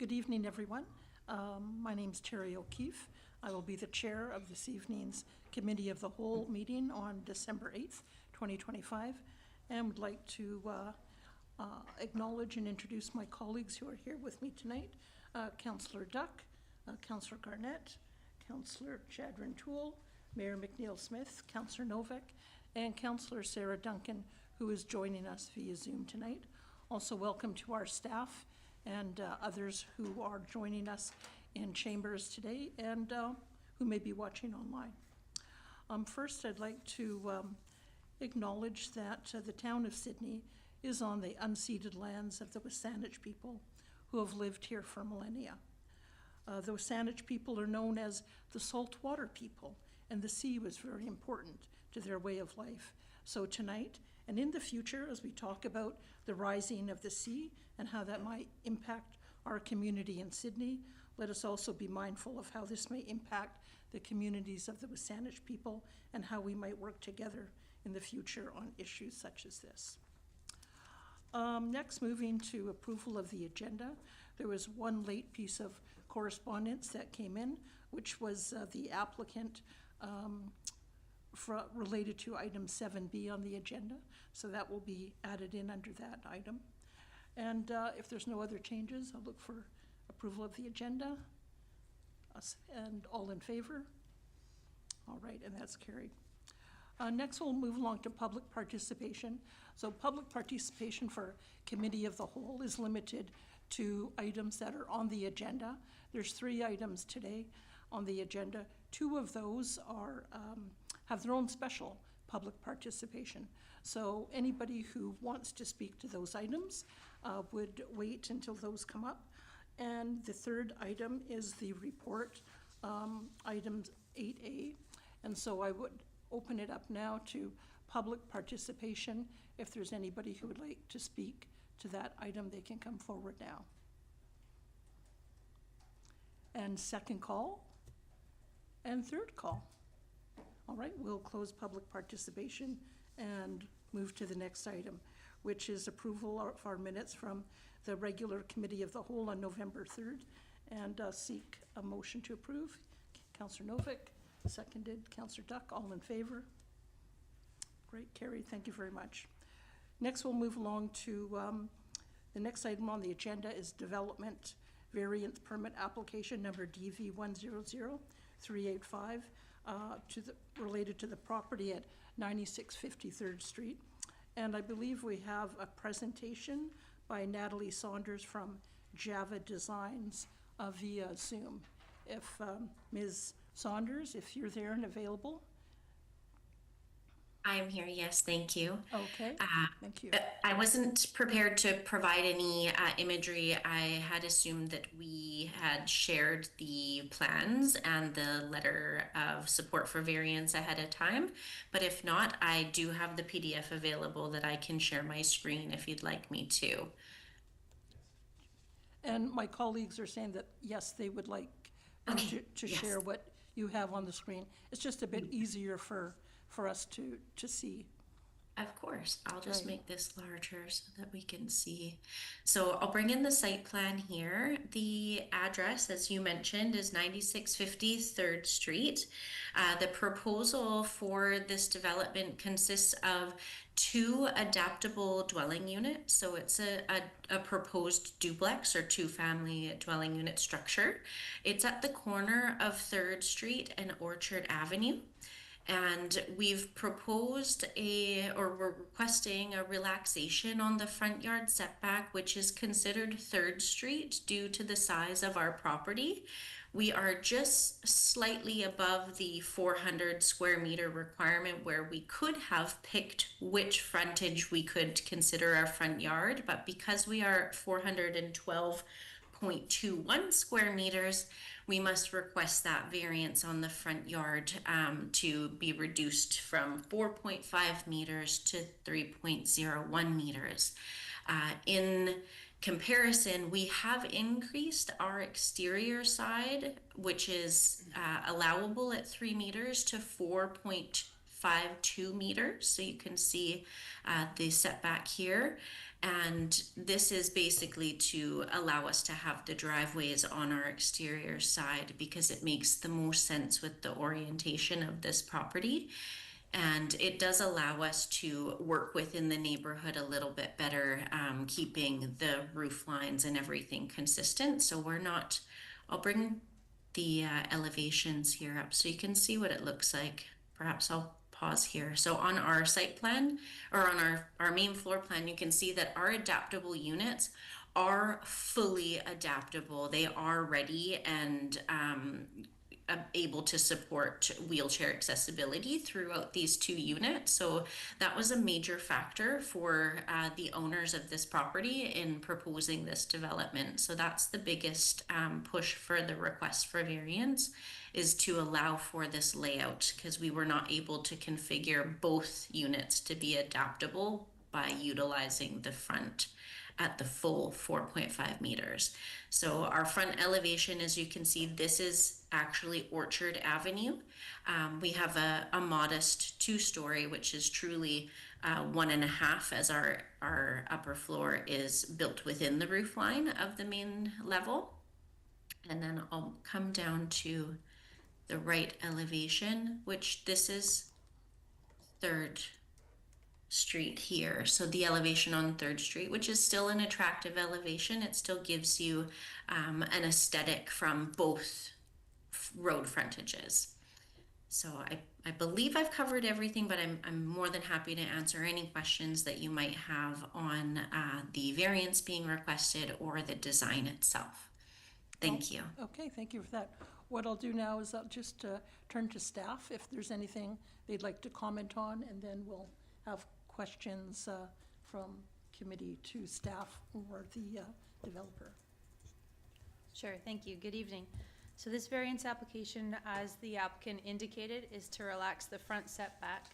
Good evening, everyone. My name is Terry O'Keefe. I will be the chair of this evening's Committee of the Whole meeting on December 8th, 2025, and would like to acknowledge and introduce my colleagues who are here with me tonight. Councillor Duck, Councillor Garnett, Councillor Chadron Toole, Mayor McNeil Smith, Councillor Novak, and Councillor Sarah Duncan, who is joining us via Zoom tonight. Also welcome to our staff and others who are joining us in chambers today and who may be watching online. First, I'd like to acknowledge that the town of Sydney is on the unceded lands of the Wasanich people who have lived here for millennia. The Wasanich people are known as the saltwater people, and the sea was very important to their way of life. So tonight, and in the future, as we talk about the rising of the sea and how that might impact our community in Sydney, let us also be mindful of how this may impact the communities of the Wasanich people and how we might work together in the future on issues such as this. Next, moving to approval of the agenda. There was one late piece of correspondence that came in, which was the applicant related to item 7B on the agenda. So that will be added in under that item. And if there's no other changes, I'll look for approval of the agenda. And all in favor? All right, and that's carried. Next, we'll move along to public participation. So public participation for Committee of the Whole is limited to items that are on the agenda. There's 3 items today on the agenda. 2 of those are have their own special public participation. So anybody who wants to speak to those items would wait until those come up. And the 3rd item is the report, item 8A. And so I would open it up now to public participation. If there's anybody who would like to speak to that item, they can come forward now. And 2nd call and 3rd call. All right, we'll close public participation and move to the next item, which is approval of our minutes from the regular Committee of the Whole on November 3rd, and seek a motion to approve. Councillor Novak, seconded. Councillor Duck, all in favor? Great, carried. Thank you very much. Next, we'll move along to the next item on the agenda is Development Variance Permit Application number DV100385 related to the property at 9650 3rd Street. And I believe we have a presentation by Natalie Saunders from Java Designs via Zoom. If Ms. Saunders, if you're there and available. I'm here, yes, thank you. Okay, thank you. I wasn't prepared to provide any imagery. I had assumed that we had shared the plans and the letter of support for variance ahead of time, but if not, I do have the PDF available that I can share my screen if you'd like me to. And my colleagues are saying that, yes, they would like to yes, share what you have on the screen. It's just a bit easier for us to see. Of course, I'll just make this larger so that we can see. So I'll bring in the site plan here. The address, as you mentioned, is 9650 3rd Street. The proposal for this development consists of 2 adaptable dwelling units. So it's a proposed duplex or 2-family dwelling unit structure. It's at the corner of 3rd Street and Orchard Avenue. And we've proposed we're requesting a relaxation on the front yard setback, which is considered 3rd Street due to the size of our property. We are just slightly above the 400 square meter requirement, where we could have picked which frontage we could consider our front yard, but because we are 412.21 square meters, we must request that variance on the front yard to be reduced from 4.5 meters to 3.01 meters. In comparison, we have increased our exterior side, which is allowable at 3 meters, to 4.3 4.52 meters. So you can see the setback here. And this is basically to allow us to have the driveways on our exterior side because it makes the most sense with the orientation of this property. And it does allow us to work within the neighborhood a little bit better, keeping the roof lines and everything consistent. So we're not, I'll bring the elevations here up so you can see what it looks like. Perhaps I'll pause here. So on our site plan, or on our main floor plan, you can see that our adaptable units are fully adaptable. They are ready and able to support wheelchair accessibility throughout these 2 units. So that was a major factor for the owners of this property in proposing this development. So that's the biggest push for the request for variance, is to allow for this layout, because we were not able to configure both units to be adaptable by utilizing the front at the full 4.5 meters. So our front elevation, as you can see, this is actually Orchard Avenue. We have a modest 2-story, which is truly 1.5, as our upper floor is built within the roof line of the main level. And then I'll come down to the right elevation, which this is 3rd Street here. So the elevation on 3rd Street, which is still an attractive elevation, it still gives you an aesthetic from both road frontages. So I believe I've covered everything, but I'm more than happy to answer any questions that you might have on the variance being requested or the design itself. Thank you. Okay, thank you for that. What I'll do now is I'll just turn to staff if there's anything they'd like to comment on, and then we'll have questions from committee to staff or the developer. Sure, thank you. Good evening. So this variance application, as the applicant indicated, is to relax the front setback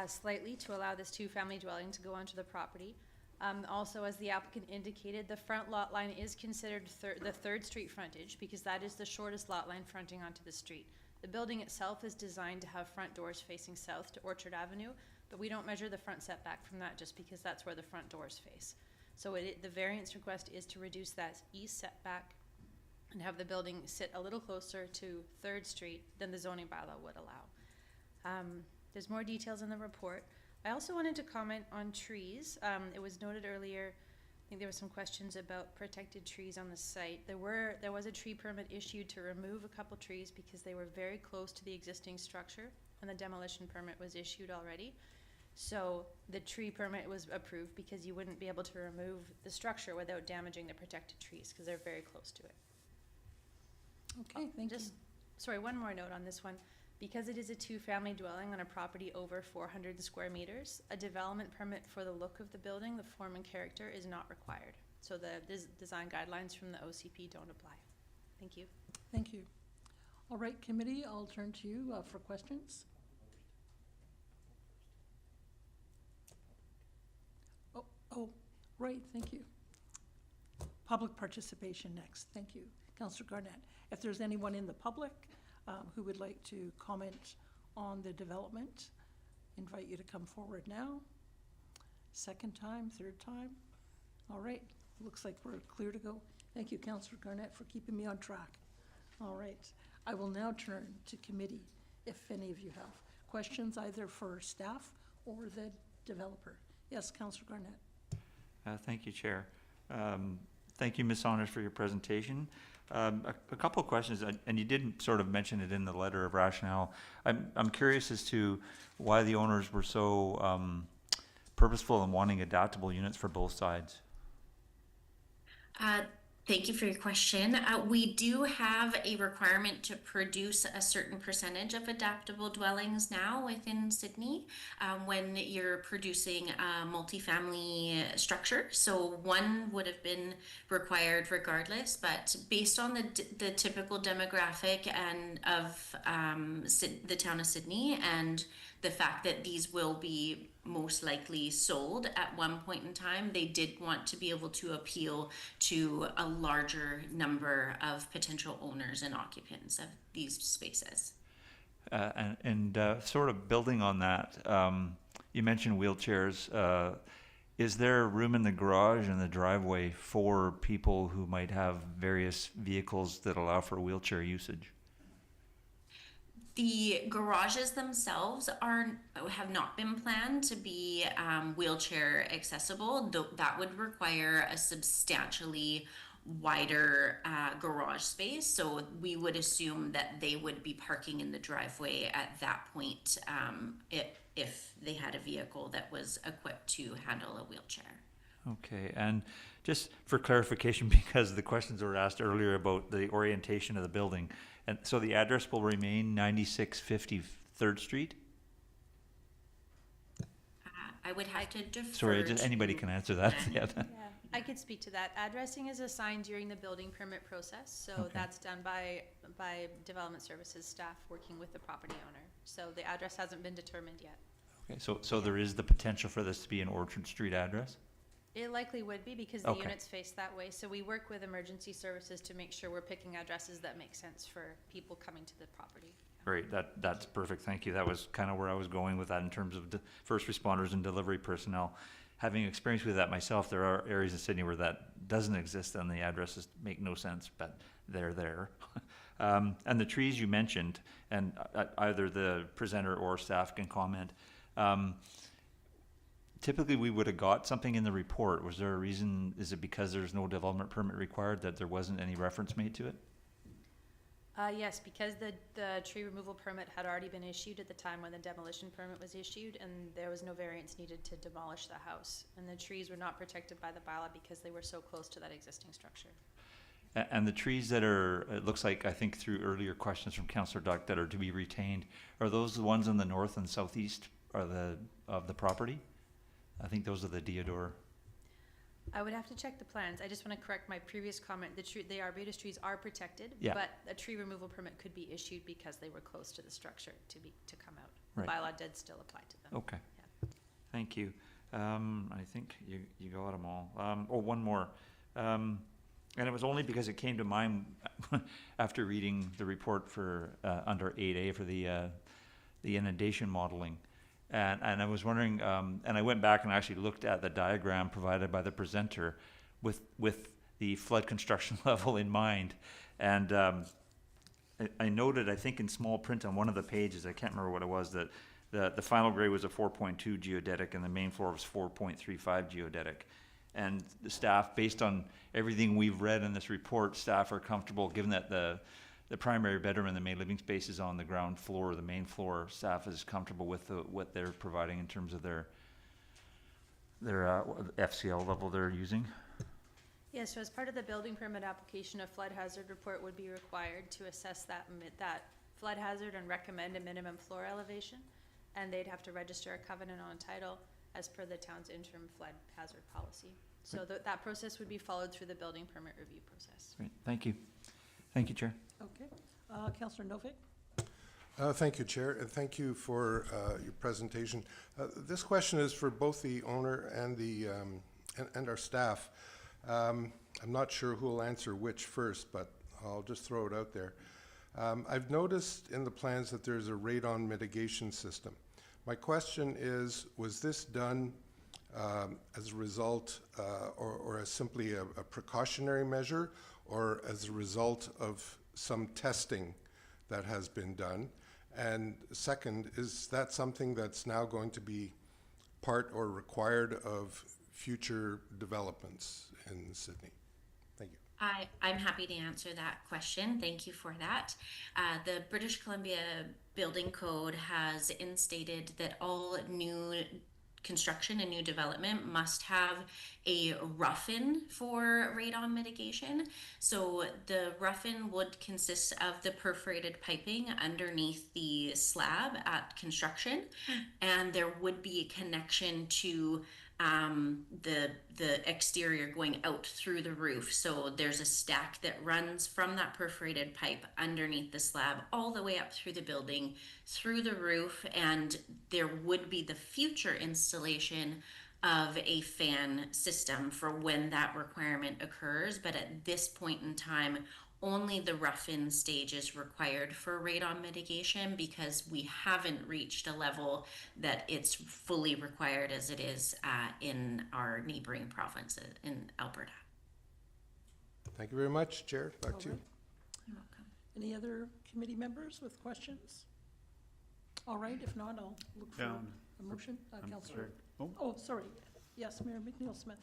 slightly to allow this 2-family dwelling to go onto the property. Also, as the applicant indicated, the front lot line is considered the 3rd Street frontage because that is the shortest lot line fronting onto the street. The building itself is designed to have front doors facing south to Orchard Avenue, but we don't measure the front setback from that just because that's where the front doors face. So the variance request is to reduce that east setback and have the building sit a little closer to 3rd Street than the zoning bylaw would allow. There's more details in the report. I also wanted to comment on trees. It was noted earlier, I think there were some questions about protected trees on the site. There was a tree permit issued to remove a couple trees because they were very close to the existing structure, and the demolition permit was issued already. So the tree permit was approved because you wouldn't be able to remove the structure without damaging the protected trees because they're very close to it. Okay, thank you. Sorry, one more note on this one. Because it is a 2-family dwelling on a property over 400 square meters, a development permit for the look of the building, the form and character, is not required. So the design guidelines from the OCP don't apply. Thank you. Thank you. All right, committee, I'll turn to you for questions. Oh, right, thank you. Public participation next. Thank you, Councillor Garnett. If there's anyone in the public who would like to comment on the development, invite you to come forward now. 2nd time, 3rd time. All right, looks like we're clear to go. Thank you, Councillor Garnett, for keeping me on track. All right, I will now turn to committee if any of you have questions either for staff or the developer. Yes, Councillor Garnett. Thank you, Chair. Thank you, Ms. Saunders, for your presentation. A couple of questions, and you didn't sort of mention it in the letter of rationale. I'm curious as to why the owners were so purposeful in wanting adaptable units for both sides. Thank you for your question. We do have a requirement to produce a certain percentage of adaptable dwellings now within Sydney when you're producing a multifamily structure. So one would have been required regardless, but based on the typical demographic and of the town of Sydney and the fact that these will be most likely sold at one point in time, they did want to be able to appeal to a larger number of potential owners and occupants of these spaces. Sort of building on that, you mentioned wheelchairs. Is there room in the garage and the driveway for people who might have various vehicles that allow for wheelchair usage? The garages themselves have not been planned to be wheelchair accessible. That would require a substantially wider garage space. So we would assume that they would be parking in the driveway at that point if they had a vehicle that was equipped to handle a wheelchair. Okay, and just for clarification, because the questions were asked earlier about the orientation of the building, and so the address will remain 9650 3rd Street? I would have to defer. Sorry, just anybody can answer that. Yeah. Yeah, I could speak to that. Addressing is assigned during the building permit process, so Okay. that's done by Development Services staff working with the property owner. So the address hasn't been determined yet. Okay, so there is the potential for this to be an Orchard Street address? It likely would be because the Okay. units face that way, so we work with emergency services to make sure we're picking addresses that make sense for people coming to the property. Great, that's perfect, thank you. That was kind of where I was going with that in terms of first responders and delivery personnel. Having experience with that myself, there are areas in Sydney where that doesn't exist and the addresses make no sense, but they're there. And the trees you mentioned, and either the presenter or staff can comment. Typically, we would have got something in the report. Was there a reason? Is it because there's no development permit required that there wasn't any reference made to it? Yes, because the tree removal permit had already been issued at the time when the demolition permit was issued, and there was no variance needed to demolish the house. And the trees were not protected by the bylaw because they were so close to that existing structure. And the trees that are, it looks like, I think through earlier questions from Councillor Duck, that are to be retained, are those the ones in the north and southeast of the property? I think those are the deodar. I would have to check the plans. I just want to correct my previous comment. The arbutus trees are protected, Yeah. but a tree removal permit could be issued because they were close to the structure to come out. The Right. bylaw did still apply to them. Okay. Yeah. Thank you. I think you got them all. One more. And it was only because it came to mind after reading the report for under 8A for the inundation modeling. And I was wondering, and I went back and actually looked at the diagram provided by the presenter with the flood construction level in mind. And I noted, I think in small print on one of the pages, I can't remember what it was, that the final grade was a 4.2 geodetic and the main floor was 4.35 geodetic. And the staff, based on everything we've read in this report, staff are comfortable, given that the primary bedroom and the main living space is on the ground floor, the main floor, staff is comfortable with what they're providing in terms of their FCL level they're using. Yes, so as part of the building permit application, a flood hazard report would be required to assess that flood hazard and recommend a minimum floor elevation. And they'd have to register a covenant on title as per the town's interim flood hazard policy. So that process would be followed through the building permit review process. Great, thank you. Thank you, Chair. Okay. Councillor Novick? Thank you, Chair, and thank you for your presentation. This question is for both the owner and and our staff. I'm not sure who will answer which first, but I'll just throw it out there. I've noticed in the plans that there's a radon mitigation system. My question is, was this done as a result or as simply a precautionary measure, or as a result of some testing that has been done? And second, is that something that's now going to be part or required of future developments in Sydney? Thank you. I'm happy to answer that question. Thank you for that. The British Columbia Building Code has instated that all new construction and new development must have a rough-in for radon mitigation. So the rough-in would consist of the perforated piping underneath the slab at construction, and there would be a connection to the exterior going out through the roof. So there's a stack that runs from that perforated pipe underneath the slab all the way up through the building, through the roof, and there would be the future installation of a fan system for when that requirement occurs. But at this point in time, only the rough-in stage is required for radon mitigation because we haven't reached a level that it's fully required as it is in our neighboring provinces in Alberta. Thank you very much, Chair. Back to you. All right. You're welcome. Any other committee members with questions? All right, if not, I'll look for Down. a motion. Councillor. sorry. Oh, sorry. Yes, Mayor McNeil-Smith.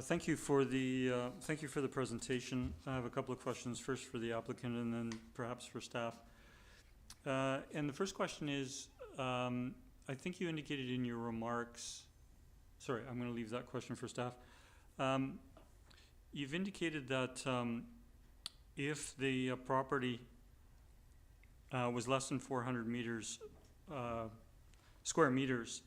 Thank you for the presentation. I have a couple of questions, first for the applicant and then perhaps for staff. And the first question is, I think you indicated in your remarks, sorry, I'm going to leave that question for staff. You've indicated that if the property was less than 400 meters, square meters,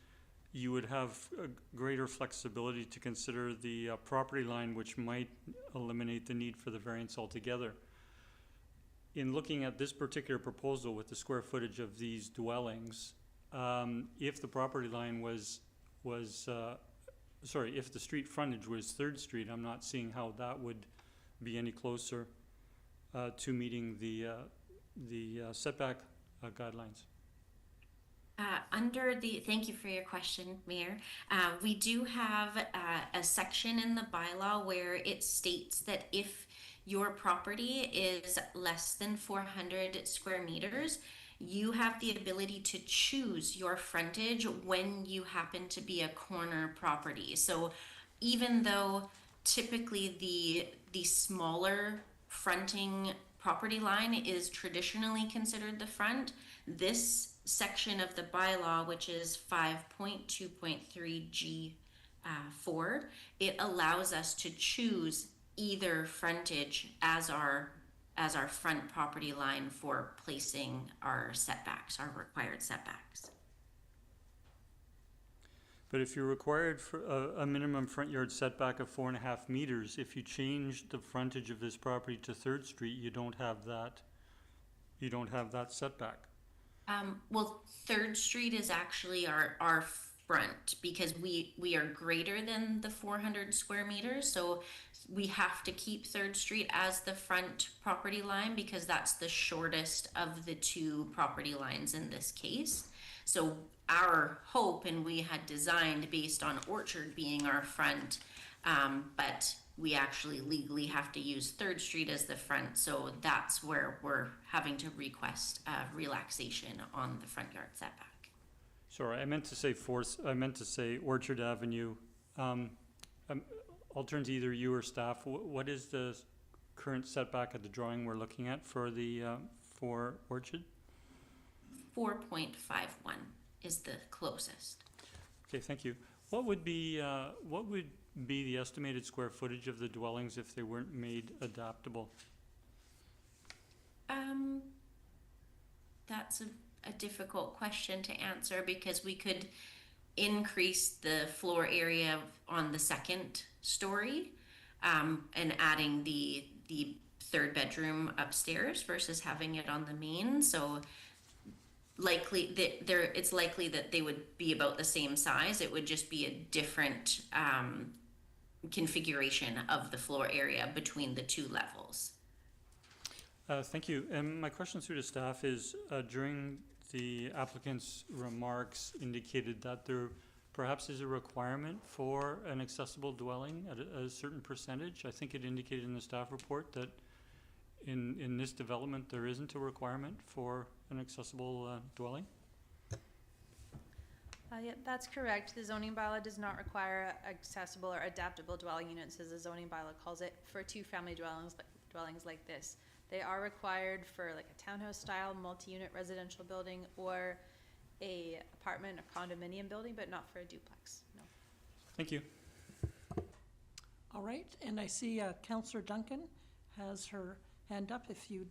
you would have a greater flexibility to consider the property line, which might eliminate the need for the variance altogether. In looking at this particular proposal with the square footage of these dwellings, if the property line if the street frontage was 3rd Street, I'm not seeing how that would be any closer to meeting the setback guidelines. Thank you for your question, Mayor. We do have a section in the bylaw where it states that if your property is less than 400 square meters, you have the ability to choose your frontage when you happen to be a corner property. So even though typically the smaller fronting property line is traditionally considered the front, this section of the bylaw, which is 5.2.3 G4, it allows us to choose either frontage as our front property line for placing our setbacks, our required setbacks. But if you're required for a minimum front yard setback of 4.5 meters, if you change the frontage of this property to 3rd Street, you don't have that setback. Well, 3rd Street is actually our front because we are greater than the 400 square meters. So we have to keep 3rd Street as the front property line because that's the shortest of the two property lines in this case. So our hope, and we had designed based on Orchard being our front, but we actually legally have to use 3rd Street as the front, so that's where we're having to request relaxation on the front yard setback. Sorry, I meant to say Orchard Avenue. I'll turn to either you or staff. What is the current setback at the drawing we're looking at for Orchard? 4.51 is the closest. Okay, thank you. What would be the estimated square footage of the dwellings if they weren't made adaptable? That's a difficult question to answer because we could increase the floor area on the 2nd story and adding the 3rd bedroom upstairs versus having it on the main. So it's likely that they would be about the same size. It would just be a different configuration of the floor area between the two levels. Thank you. And my question through to staff is, during the applicant's remarks indicated that there perhaps is a requirement for an accessible dwelling at a certain percentage. I think it indicated in the staff report that in this development there isn't a requirement for an accessible dwelling. Yeah, that's correct. The zoning bylaw does not require accessible or adaptable dwelling units, as the zoning bylaw calls it, for two-family dwellings like this. They are required for like a townhouse-style multi-unit residential building or a apartment or condominium building, but not for a duplex. No. Thank you. All right, and I see Councillor Duncan has her hand up if you'd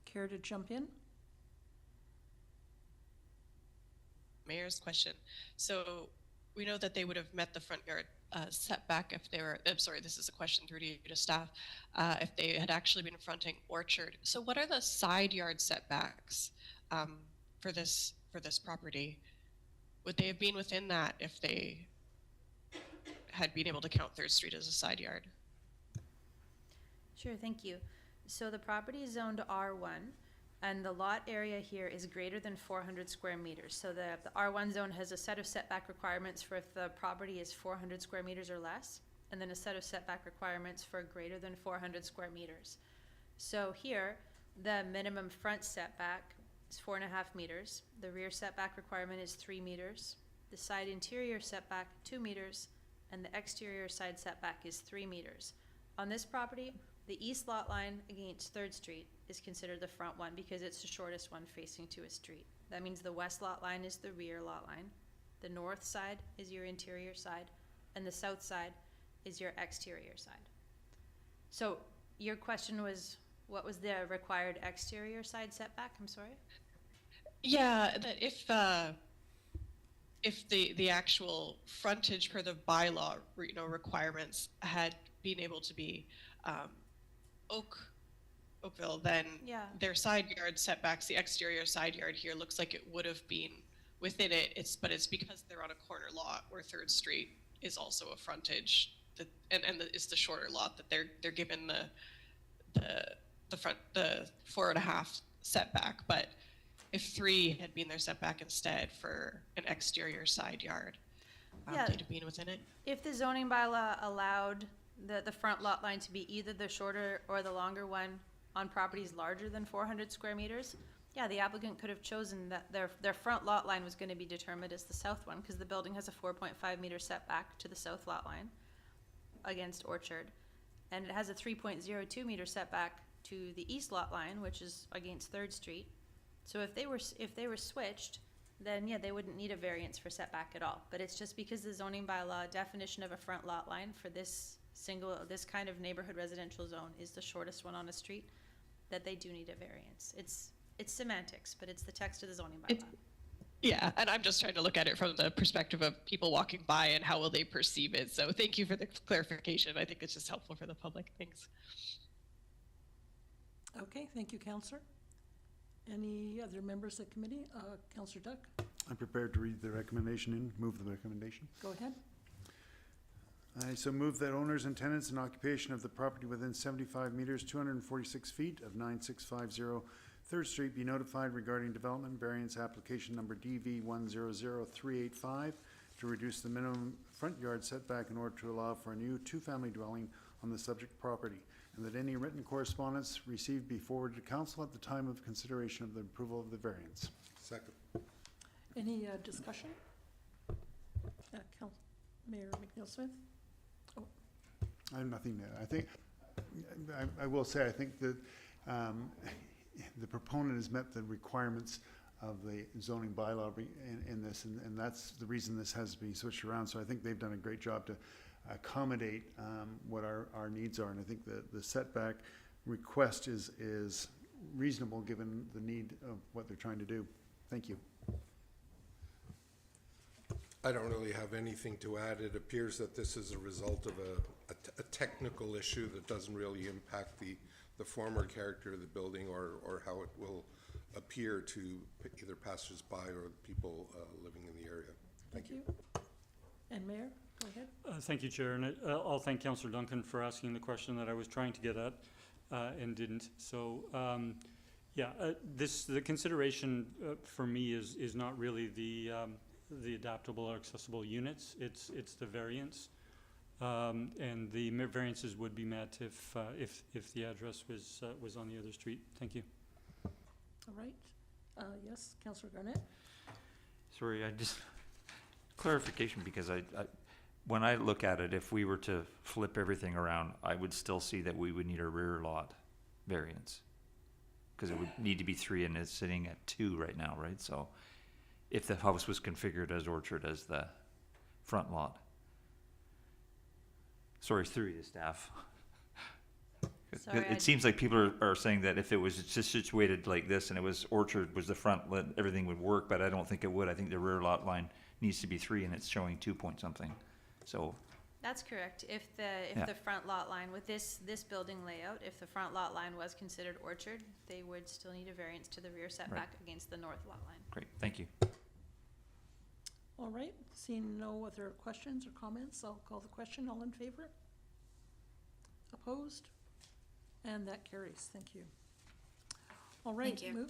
care to jump in. Mayor's question. So we know that they would have met the front yard setback if they were, I'm sorry, this is a question through to you to staff, if they had actually been fronting Orchard. So what are the side yard setbacks for this property? Would they have been within that if they had been able to count 3rd Street as a side yard? Sure, thank you. So the property is zoned R1, and the lot area here is greater than 400 square meters. So the R1 zone has a set of setback requirements for if the property is 400 square meters or less, and then a set of setback requirements for greater than 400 square meters. So here, the minimum front setback is 4.5 meters. The rear setback requirement is 3 meters. The side interior setback, 2 meters, and the exterior side setback is 3 meters. On this property, the east lot line against 3rd Street is considered the front one because it's the shortest one facing to a street. That means the west lot line is the rear lot line. The north side is your interior side, and the south side is your exterior side. So your question was, what was the required exterior side setback? I'm sorry? Yeah, that if the actual frontage per the bylaw, requirements had been able to be Oakville, then Yeah. their side yard setbacks, the exterior side yard here looks like it would have been within it. But it's because they're on a corner lot where 3rd Street is also a frontage, it's the shorter lot that they're given the front, the 4.5 setback. But if 3 had been their setback instead for an exterior side yard, Yeah. they'd have been within it. If the zoning bylaw allowed the front lot line to be either the shorter or the longer one on properties larger than 400 square meters, yeah, the applicant could have chosen that their front lot line was going to be determined as the south one because the building has a 4.5 meter setback to the south lot line against Orchard, and it has a 3.02 meter setback to the east lot line, which is against 3rd Street. So if they were switched, then yeah, they wouldn't need a variance for setback at all. But it's just because the zoning bylaw definition of a front lot line for this kind of neighborhood residential zone is the shortest one on a street, that they do need a variance. It's semantics, but it's the text of the zoning bylaw. Yeah, and I'm just trying to look at it from the perspective of people walking by and how will they perceive it. So thank you for the clarification. I think it's just helpful for the public. Thanks. Okay, thank you, Counselor. Any other members of the committee? Counselor Duck, I'm prepared to read the recommendation and move the recommendation. go ahead. I so move that owners and tenants in occupation of the property within 75 meters, 246 feet of 9650 3rd Street be notified regarding development variance application number DV 100385 to reduce the minimum front yard setback in order to allow for a new 2-family dwelling on the subject property, and that any written correspondence received be forwarded to council at the time of consideration of the approval of the variance. Second. Any discussion? Mayor McNeil-Smith? I have nothing to add. I think, I will say, I think that the proponent has met the requirements of the zoning bylaw in this, and that's the reason this has to be switched around. So I think they've done a great job to accommodate what our needs are, and I think the setback request is reasonable given the need of what they're trying to do. Thank you. I don't really have anything to add. It appears that this is a result of a technical issue that doesn't really impact the former character of the building or how it will appear to either passers-by or people living in the area. Thank you. And Mayor, go ahead. Thank you, Chair, and I'll thank Councillor Duncan for asking the question that I was trying to get at and didn't. So, the consideration for me is not really the adaptable or accessible units. It's the variance, and the variances would be met if the address was on the other street. Thank you. All right. Yes, Counselor Garnett? Sorry, I just, clarification, because when I look at it, if we were to flip everything around, I would still see that we would need a rear lot variance. Because it would need to be 3 and it's sitting at 2 right now, right? So if the house was configured as Orchard as the front lot. Sorry, through the staff. Sorry, It seems like people are saying that if it was just situated like this and it was Orchard was the front, everything would work, but I don't think it would. I think the rear lot line needs to be 3 and it's showing 2 point something. So That's correct. If the front lot line with this building layout, if the front lot line was considered Orchard, they would still need a variance to the rear setback against the north lot line. great, thank you. All right, seeing no other questions or comments, I'll call the question. All in favor? Opposed? And that carries. Thank you. All right. Thank you.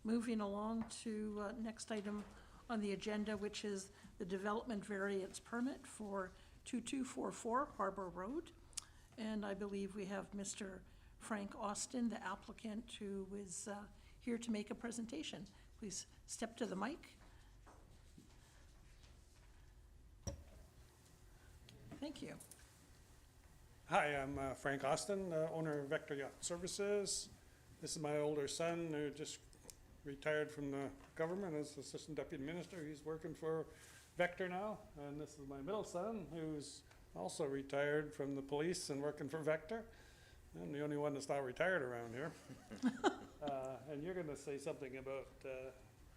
Moving along to next item on the agenda, which is the Development Variance Permit for 2244 Harbour Road. And I believe we have Mr. Frank Austin, the applicant, who is here to make a presentation. Please step to the mic. Thank you. Hi, I'm Frank Austin, owner of Vector Yacht Services. This is my older son who just retired from the government as Assistant Deputy Minister. He's working for Vector now. And this is my middle son who's also retired from the police and working for Vector. I'm the only one that's not retired around here. And you're going to say something about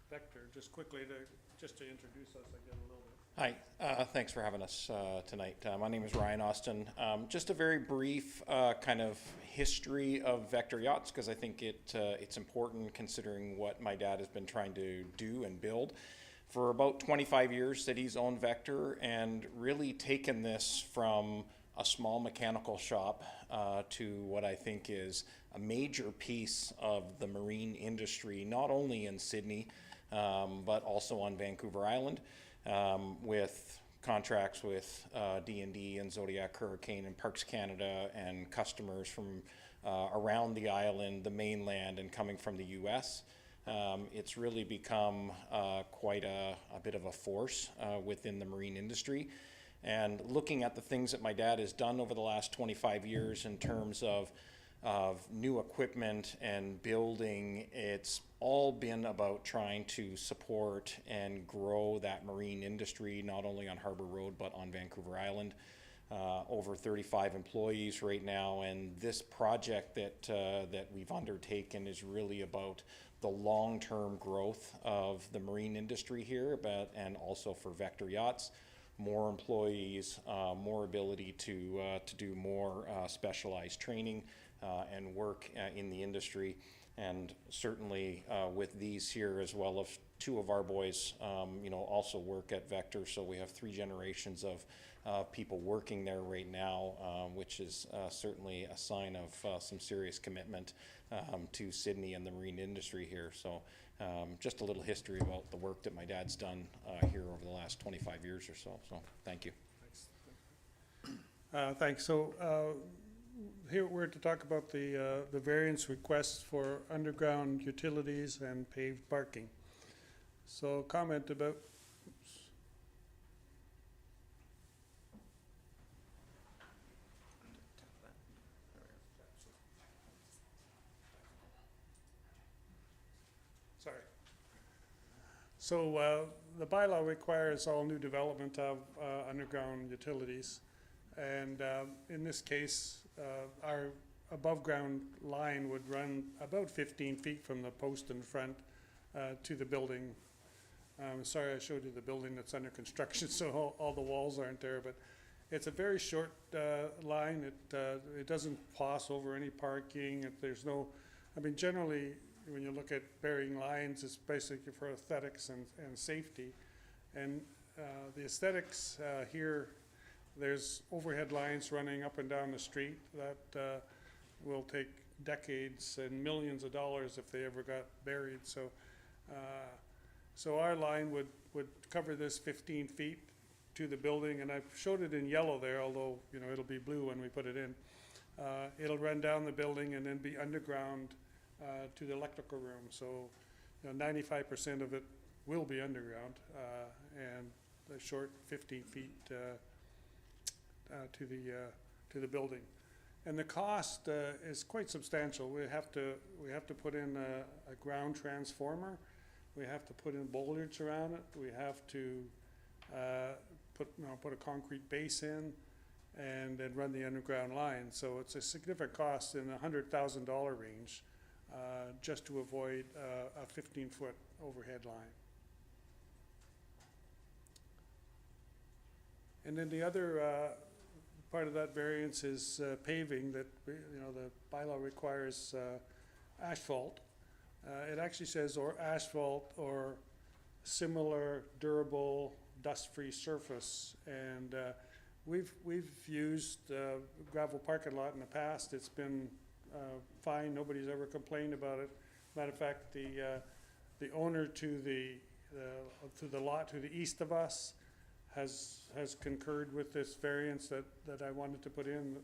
Vector just quickly to introduce us again a little bit. Hi, thanks for having us tonight. My name is Ryan Austin. Just a very brief kind of history of Vector Yachts, because I think it's important considering what my dad has been trying to do and build. For about 25 years that he's owned Vector, and really taken this from a small mechanical shop to what I think is a major piece of the marine industry, not only in Sydney, but also on Vancouver Island. With contracts with D&D and Zodiac Hurricane and Parks Canada and customers from around the island, the mainland, and coming from the US. It's really become quite a bit of a force within the marine industry. And looking at the things that my dad has done over the last 25 years in terms of new equipment and building, it's all been about trying to support and grow that marine industry, not only on Harbour Road, but on Vancouver Island. Over 35 employees right now, and this project that we've undertaken is really about the long-term growth of the marine industry here, and also for Vector Yachts. More employees, more ability to do more specialized training and work in the industry. And certainly with these here, as well as two of our boys, also work at Vector. So we have 3 generations of people working there right now, which is certainly a sign of some serious commitment to Sydney and the marine industry here. So just a little history about the work that my dad's done here over the last 25 years or so. So thank you. Thanks. So here we're to talk about the variance requests for underground utilities and paved parking. So comment about. Sorry. So the bylaw requires all new development of underground utilities. And in this case, our above ground line would run about 15 feet from the post in front to the building. Sorry I showed you the building that's under construction, so all the walls aren't there, but it's a very short line. It doesn't pass over any parking. There's no, generally when you look at burying lines, it's basically for aesthetics and safety. And the aesthetics here, there's overhead lines running up and down the street that will take decades and millions of dollars if they ever got buried. So our line would cover this 15 feet to the building, and I've showed it in yellow there, although it'll be blue when we put it in. It'll run down the building and then be underground to the electrical room. So 95% of it will be underground, and the short 15 feet to the building. And the cost is quite substantial. We have to put in a ground transformer. We have to put in bollards around it. We have to put a concrete base in, and then run the underground line. So it's a significant cost in the $100,000 range just to avoid a 15-foot overhead line. And then the other part of that variance is paving. That the bylaw requires asphalt. It actually says or asphalt or similar durable dust-free surface, and We've used gravel parking lot in the past. It's been fine. Nobody's ever complained about it. Matter of fact, the owner to the lot to the east of us has concurred with this variance that I wanted to put in.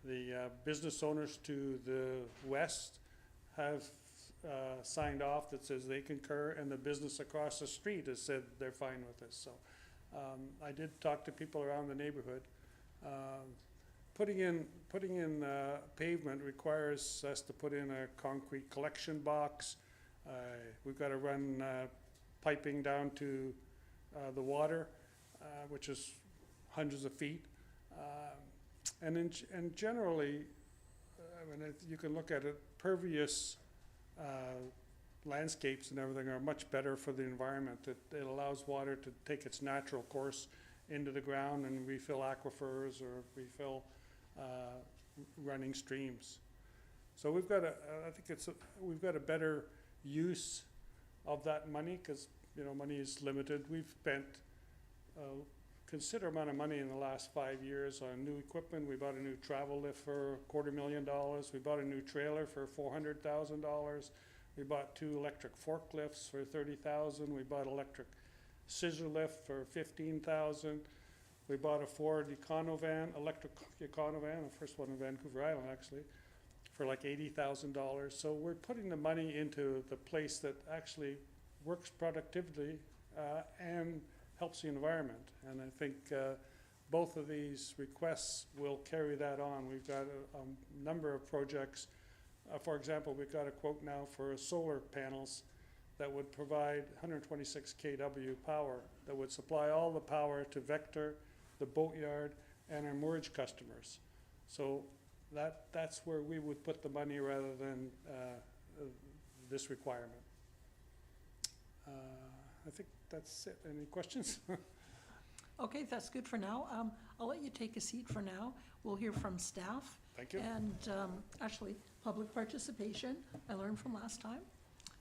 The business owners to the west have signed off that says they concur, and the business across the street has said they're fine with this. So I did talk to people around the neighborhood. Putting in pavement requires us to put in a concrete collection box. We've got to run piping down to the water, which is hundreds of feet. And generally, I mean, you can look at it, pervious landscapes and everything are much better for the environment. It allows water to take its natural course into the ground and refill aquifers or refill running streams. So we've got we've got a better use of that money, because money is limited. We've spent a considerable amount of money in the last 5 years on new equipment. We bought a new travel lift for $250,000. We bought a new trailer for $400,000. We bought 2 electric forklifts for $30,000. We bought electric scissor lift for $15,000. We bought a Ford electric Econovan, the first one in Vancouver Island actually, for like $80,000. So we're putting the money into the place that actually works productively and helps the environment. And I think both of these requests will carry that on. We've got a number of projects. For example, we've got a quote now for solar panels that would provide 126 kW power, that would supply all the power to Vector, the Boatyard, and our Merge customers. So that's where we would put the money rather than this requirement. I think that's it. Any questions? Okay, that's good for now. I'll let you take a seat for now. We'll hear from staff. Thank you. And actually, public participation, I learned from last time.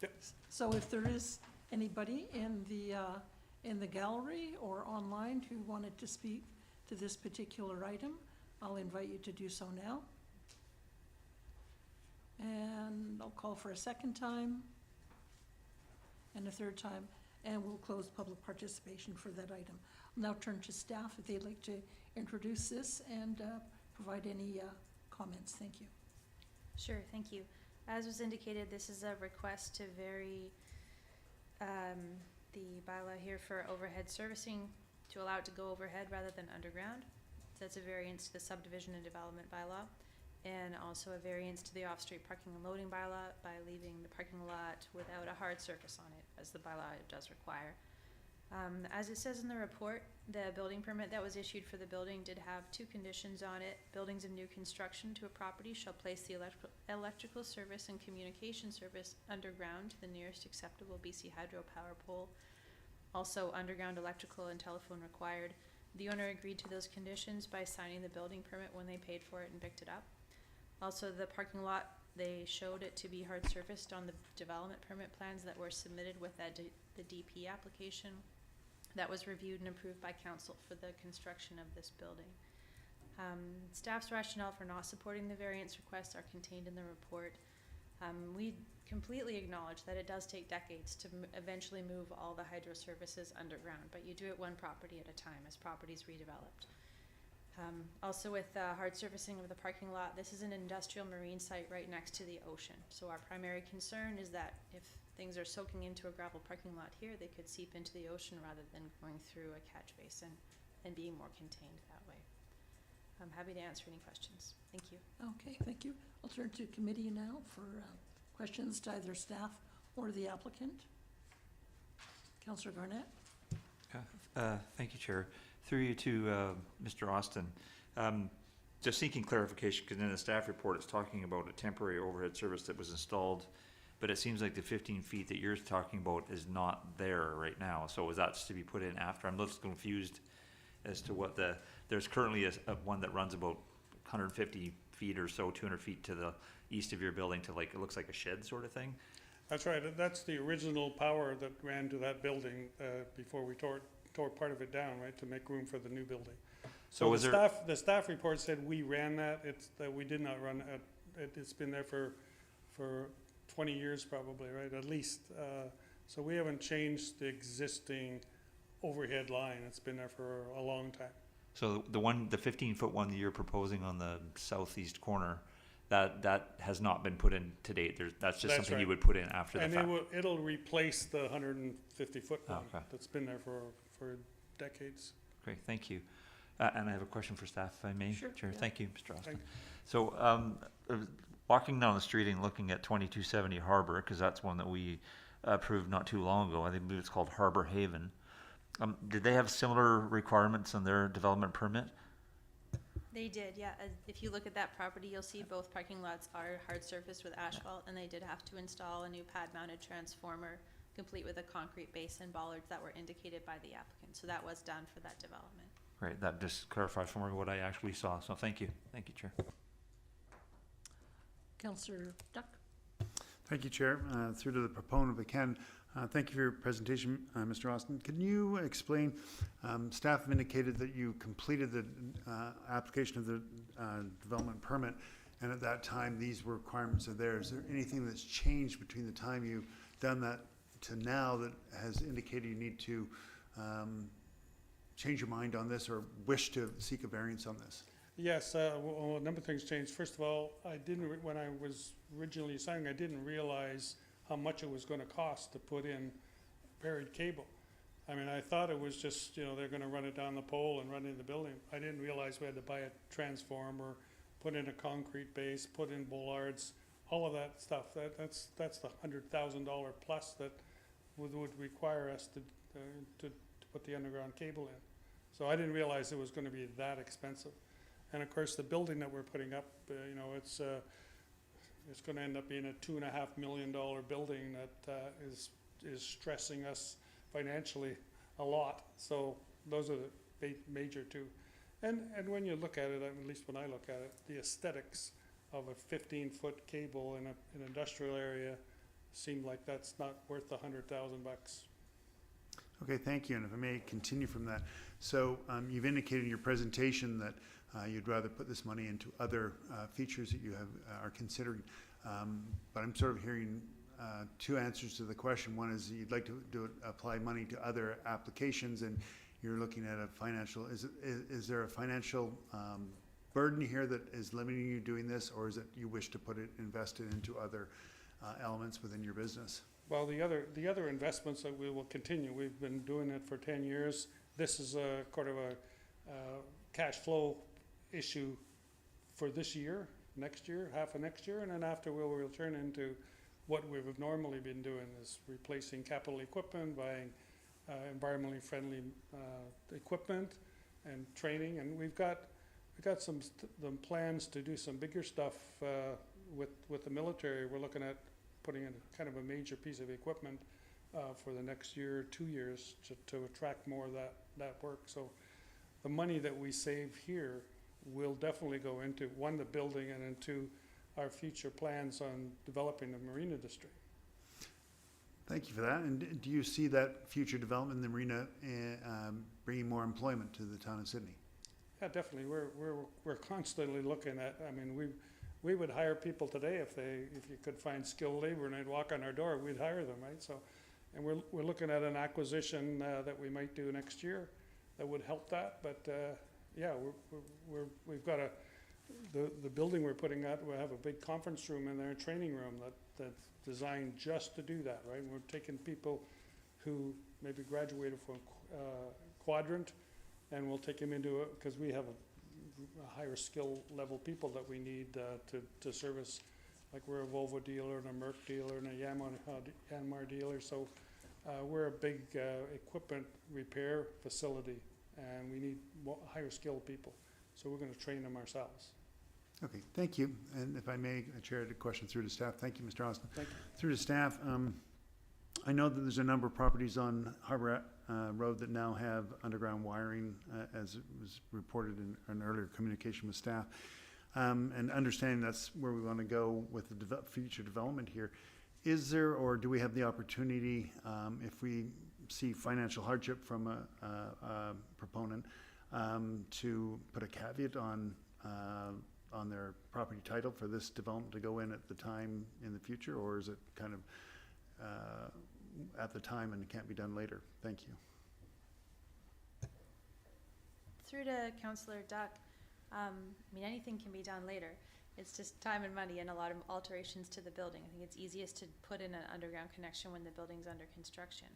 Yep. So if there is anybody in the gallery or online who wanted to speak to this particular item, I'll invite you to do so now. And I'll call for a second time and a third time, and we'll close public participation for that item. I'll now turn to staff if they'd like to introduce this and provide any comments. Thank you. Sure, thank you. As was indicated, this is a request to vary the bylaw here for overhead servicing to allow it to go overhead rather than underground. So that's a variance to the Subdivision and Development Bylaw, and also a variance to the off-street parking and loading bylaw by leaving the parking lot without a hard surface on it, as the bylaw does require. As it says in the report, the building permit that was issued for the building did have 2 conditions on it. Buildings of new construction to a property shall place the electrical service and communication service underground to the nearest acceptable BC Hydro power pole. Also, underground electrical and telephone required. The owner agreed to those conditions by signing the building permit when they paid for it and picked it up. Also, the parking lot, they showed it to be hard surfaced on the development permit plans that were submitted with the DP application. That was reviewed and approved by council for the construction of this building. Staff's rationale for not supporting the variance requests are contained in the report. We completely acknowledge that it does take decades to eventually move all the hydro services underground, but you do it one property at a time as properties redeveloped. Also with hard surfacing of the parking lot, this is an industrial marine site right next to the ocean. So our primary concern is that if things are soaking into a gravel parking lot here, they could seep into the ocean rather than going through a catch basin and being more contained that way. I'm happy to answer any questions. Thank you. Okay, thank you. I'll turn to committee now for questions to either staff or the applicant. Councillor Garnett. Thank you, Chair. Through you to Mr. Austin. Just seeking clarification, because in the staff report it's talking about a temporary overhead service that was installed, but it seems like the 15 feet that you're talking about is not there right now. So is that to be put in after? I'm just confused as to what there's currently a one that runs about 150 feet or so, 200 feet to the east of your building to it looks like a shed sort of thing. That's right. That's the original power that ran to that building before we tore part of it down, right, to make room for the new building. So was the there, the staff report said we ran that, it's, that we did not run it, it's been there for 20 years probably, right, at least. So we haven't changed the existing overhead line, it's been there for a long time. so the 15-foot one that you're proposing on the southeast corner, that has not been put in to date? That's just That's something you right. would put in after the And fact? it'll replace the 150-foot one Okay. that's been there for decades. Great, thank you. And I have a question for staff, if I may. Sure, Chair, yeah. thank you, Mr. Austin. Thank- So, walking down the street and looking at 2270 Harbor, because that's one that we approved not too long ago, I think it's called Harbor Haven. Did they have similar requirements on their development permit? They did, yeah. If you look at that property, you'll see both parking lots are hard surfaced with asphalt, and they did have to install a new pad-mounted transformer, complete with a concrete base and bollards that were indicated by the applicant. So that was done for that development. Great, that just clarifies for me what I actually saw, so thank you. Thank you, Chair. Councillor Duck? Thank you, Chair. Through to the proponent, if I can, thank you for your presentation, Mr. Austin. Can you explain, staff have indicated that you completed the application of the development permit, and at that time, these requirements are there. Is there anything that's changed between the time you've done that to now that has indicated you need to change your mind on this or wish to seek a variance on this? Yes, well, a number of things changed. First of all, when I was originally signing, I didn't realize how much it was gonna cost to put in buried cable. I mean, I thought it was just, they're gonna run it down the pole and run it in the building. I didn't realize we had to buy a transformer, put in a concrete base, put in bollards, all of that stuff. That's the $100,000 plus that would require us to put the underground cable in. So I didn't realize it was gonna be that expensive. And of course, the building that we're putting up, it's gonna end up being a $2.5 million building that is stressing us financially a lot. So those are the major two. And when you look at it, at least when I look at it, the aesthetics of a 15-foot cable in an industrial area seem like that's not worth $100,000. Okay, thank you. And if I may continue from that. So you've indicated in your presentation that you'd rather put this money into other features that you are considering. But I'm sort of hearing two answers to the question. One is you'd like to apply money to other applications, and you're looking at a financial, is there a financial burden here that is limiting you doing this, or is it you wish to invest it into other elements within your business? Well, the other investments that we will continue. We've been doing it for 10 years. This is a kind of a cash flow issue for this year, next year, half of next year, and then after we'll return into what we've normally been doing, is replacing capital equipment, buying environmentally friendly equipment and training. And we've got some plans to do some bigger stuff with the military. We're looking at putting in kind of a major piece of equipment for the next year, 2 years to attract more of that work. So the money that we save here will definitely go into, one, the building, and into our future plans on developing the marine industry. Thank you for that. And do you see that future development in the marina bringing more employment to the town of Sydney? Yeah, definitely. We're constantly looking at, I mean, we would hire people today if you could find skilled labor and they'd walk on our door, we'd hire them, right? So, and we're looking at an acquisition that we might do next year that would help that. But yeah, we've got the building we're putting out. We have a big conference room in there, a training room that's designed just to do that, right? And we're taking people who maybe graduated from Quadrant, and we'll take them into it because we have a higher skill level people that we need to service. Like we're a Volvo dealer and a Merc dealer and a Yanmar dealer. So we're a big equipment repair facility, and we need higher skilled people. So we're going to train them ourselves. Okay, thank you. And if I may, Chair, a question through to staff. Thank you, Mr. Austin. Thank you. Through to staff, I know that there's a number of properties on Harbour Road that now have underground wiring, as it was reported in an earlier communication with staff. And understanding that's where we want to go with the future development here. Is there, or do we have the opportunity, if we see financial hardship from a proponent, to put a caveat on their property title for this development to go in at the time in the future, or is it kind of at the time and it can't be done later? Thank you. Through to Councillor Duck, I mean, anything can be done later. It's just time and money and a lot of alterations to the building. I think it's easiest to put in an underground connection when the building's under construction.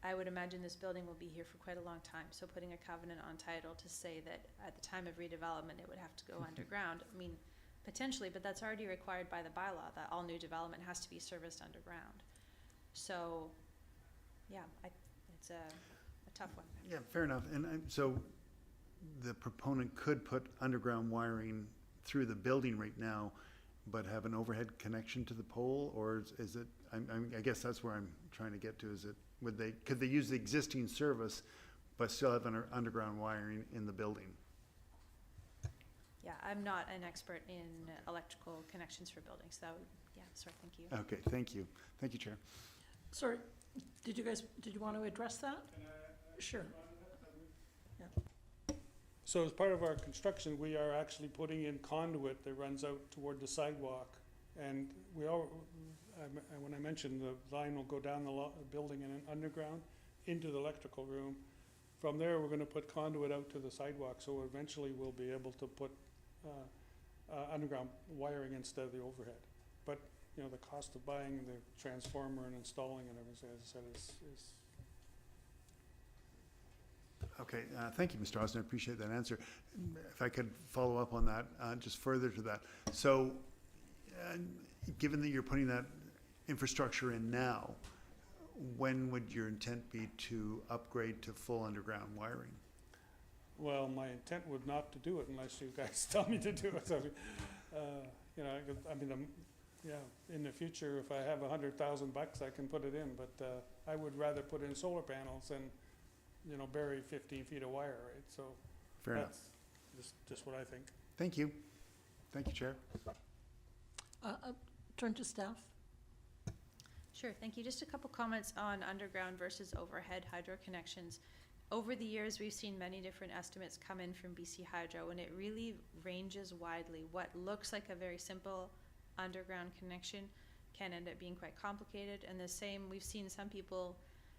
I would imagine this building will be here for quite a long time, so putting a covenant on title to say that at the time of redevelopment, it would have to go underground, I mean, potentially, but that's already required by the bylaw, that all new development has to be serviced underground. So, yeah, it's a tough one. Yeah, fair enough. And so the proponent could put underground wiring through the building right now, but have an overhead connection to the pole, or is it, I guess that's where I'm trying to get to, is it, could they use the existing service but still have underground wiring in the building? Yeah, I'm not an expert in electrical connections for buildings, so, yeah, sorry, thank you. Okay, thank you. Thank you, Chair. Sorry, did you want to address that? Sure. So as part of our construction, we are actually putting in conduit that runs out toward the sidewalk. And when I mentioned the line will go down the building and underground into the electrical room. From there, we're gonna put conduit out to the sidewalk, so eventually we'll be able to put underground wiring instead of the overhead. But, you know, the cost of buying the transformer and installing and everything, as I said, is Okay, thank you, Mr. Austin. I appreciate that answer. If I could follow up on that, just further to that. So, given that you're putting that infrastructure in now, when would your intent be to upgrade to full underground wiring? well, my intent would not to do it unless you guys tell me to do it. So, you know, I mean, yeah, in the future, if I have $100,000, I can put it in, but I would rather put in solar panels than, you know, bury 15 feet of wire, right? So Fair enough. that's just what I think. Thank you. Thank you, Chair. Turn to staff. Sure, thank you. Just a couple comments on underground versus overhead hydro connections. Over the years, we've seen many different estimates come in from BC Hydro, and it really ranges widely. What looks like a very simple underground connection can end up being quite complicated. And the same, we've seen some people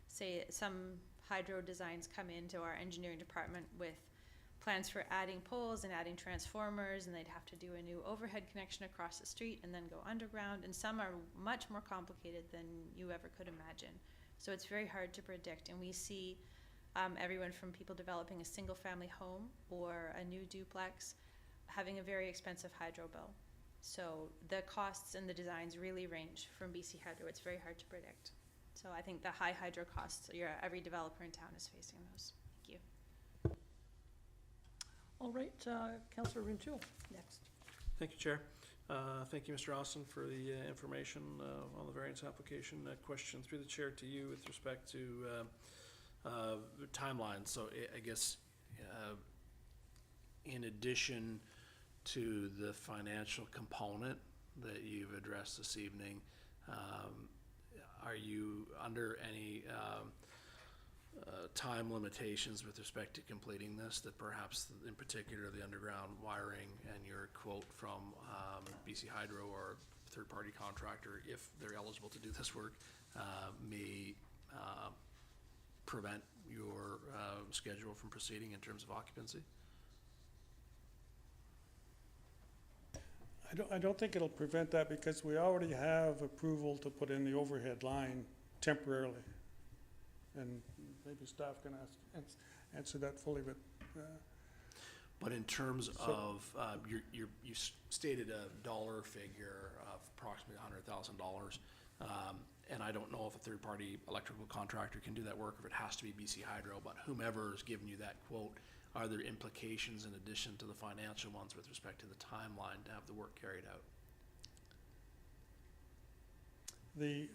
say, some hydro designs come into our engineering department with plans for adding poles and adding transformers, and they'd have to do a new overhead connection across the street and then go underground. And some are much more complicated than you ever could imagine. So it's very hard to predict. And we see everyone from people developing a single family home or a new duplex having a very expensive hydro bill. So the costs and the designs really range from BC Hydro. It's very hard to predict. So I think the high hydro costs, every developer in town is facing those. Thank you. All right, Councillor Rintoul, next. Thank you, Chair. Thank you, Mr. Austin, for the information on the variance application. Question through the Chair to you with respect to the timeline. So I guess in addition to the financial component that you've addressed this evening, are you under any time limitations with respect to completing this, that perhaps in particular the underground wiring and your quote from BC Hydro or third-party contractor, if they're eligible to do this work, may prevent your schedule from proceeding in terms of occupancy? I don't think it'll prevent that because we already have approval to put in the overhead line temporarily. And maybe staff can answer that fully, but in terms of you stated a dollar figure of approximately $100,000, and I don't know if a third-party electrical contractor can do that work, or if it has to be BC Hydro. But whomever has given you that quote, are there implications in addition to the financial ones with respect to the timeline to have the work carried out? The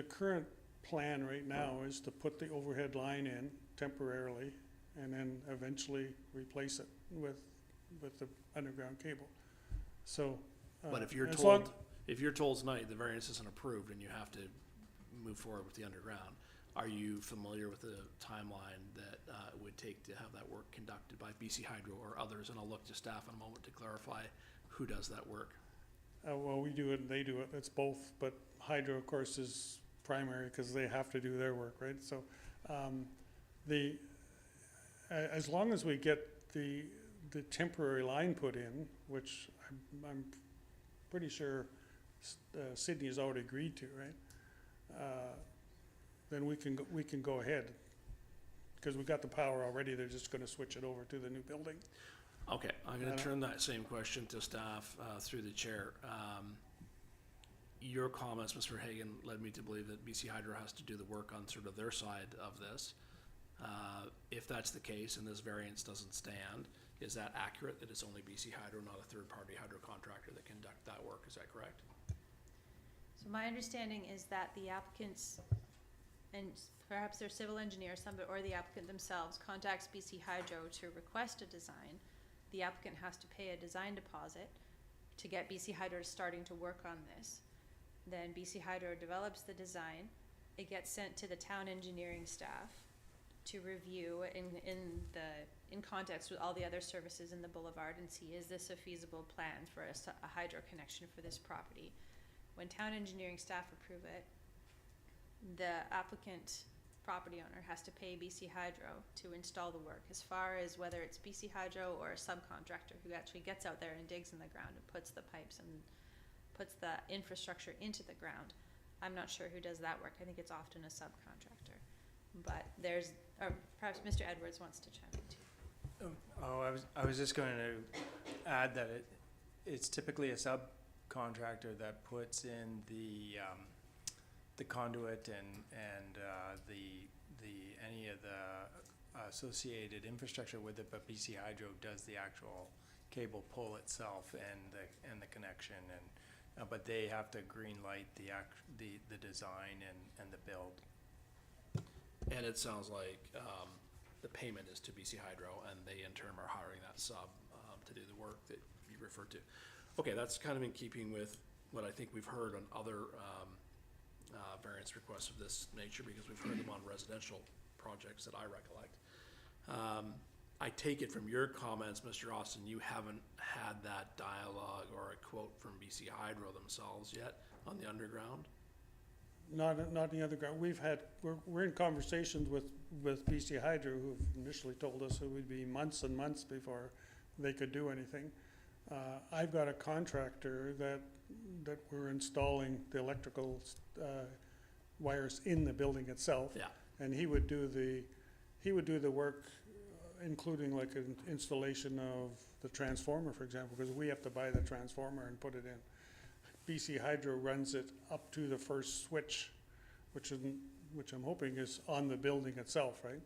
current plan right now is to put the overhead line in temporarily and then eventually replace it with the underground cable. So, But if you're as told tonight the variance isn't approved and you have to move forward with the underground, Are you familiar with the timeline that it would take to have that work conducted by BC Hydro or others? And I'll look to staff in a moment to clarify who does that work. Well, we do it and they do it, it's both, but Hydro, of course, is primary because they have to do their work, right? So, as long as we get the temporary line put in, which I'm pretty sure Sydney has already agreed to, right? Then we can go ahead, because we've got the power already, they're just gonna switch it over to the new building. Okay, I'm gonna turn that same question to staff through the chair. Your comments, Mr. Hagan, led me to believe that BC Hydro has to do the work on sort of their side of this. If that's the case and this variance doesn't stand, is that accurate, that it's only BC Hydro, not a third-party hydro contractor that conduct that work? Is that correct? So my understanding is that the applicants, and perhaps their civil engineer, or the applicant themselves, contacts BC Hydro to request a design. The applicant has to pay a design deposit to get BC Hydro starting to work on this. Then BC Hydro develops the design. It gets sent to the town engineering staff to review in context with all the other services in the boulevard and see, is this a feasible plan for a hydro connection for this property? When town engineering staff approve it, the applicant property owner has to pay BC Hydro to install the work. As far as whether it's BC Hydro or a subcontractor who actually gets out there and digs in the ground and puts the pipes and puts the infrastructure into the ground, I'm not sure who does that work. I think it's often a subcontractor. But or perhaps Mr. Edwards wants to chime in too. I was just going to add that it's typically a subcontractor that puts in the conduit and any of the associated infrastructure with it, but BC Hydro does the actual cable pull itself and the connection, and but they have to green light the design and the build. And it sounds like the payment is to BC Hydro, and they in turn are hiring that sub to do the work that you referred to. Okay, that's kind of in keeping with what I think we've heard on other variance requests of this nature, because we've heard them on residential projects that I recollect. I take it from your comments, Mr. Austin, you haven't had that dialogue or a quote from BC Hydro themselves yet on the underground? Not in the other ground. We're in conversations with BC Hydro, who've initially told us it would be months and months before they could do anything. I've got a contractor that we're installing the electrical wires in the building itself. Yeah. And he would do the work, including like an installation of the transformer, for example, because we have to buy the transformer and put it in. BC Hydro runs it up to the first switch, which I'm hoping is on the building itself, right?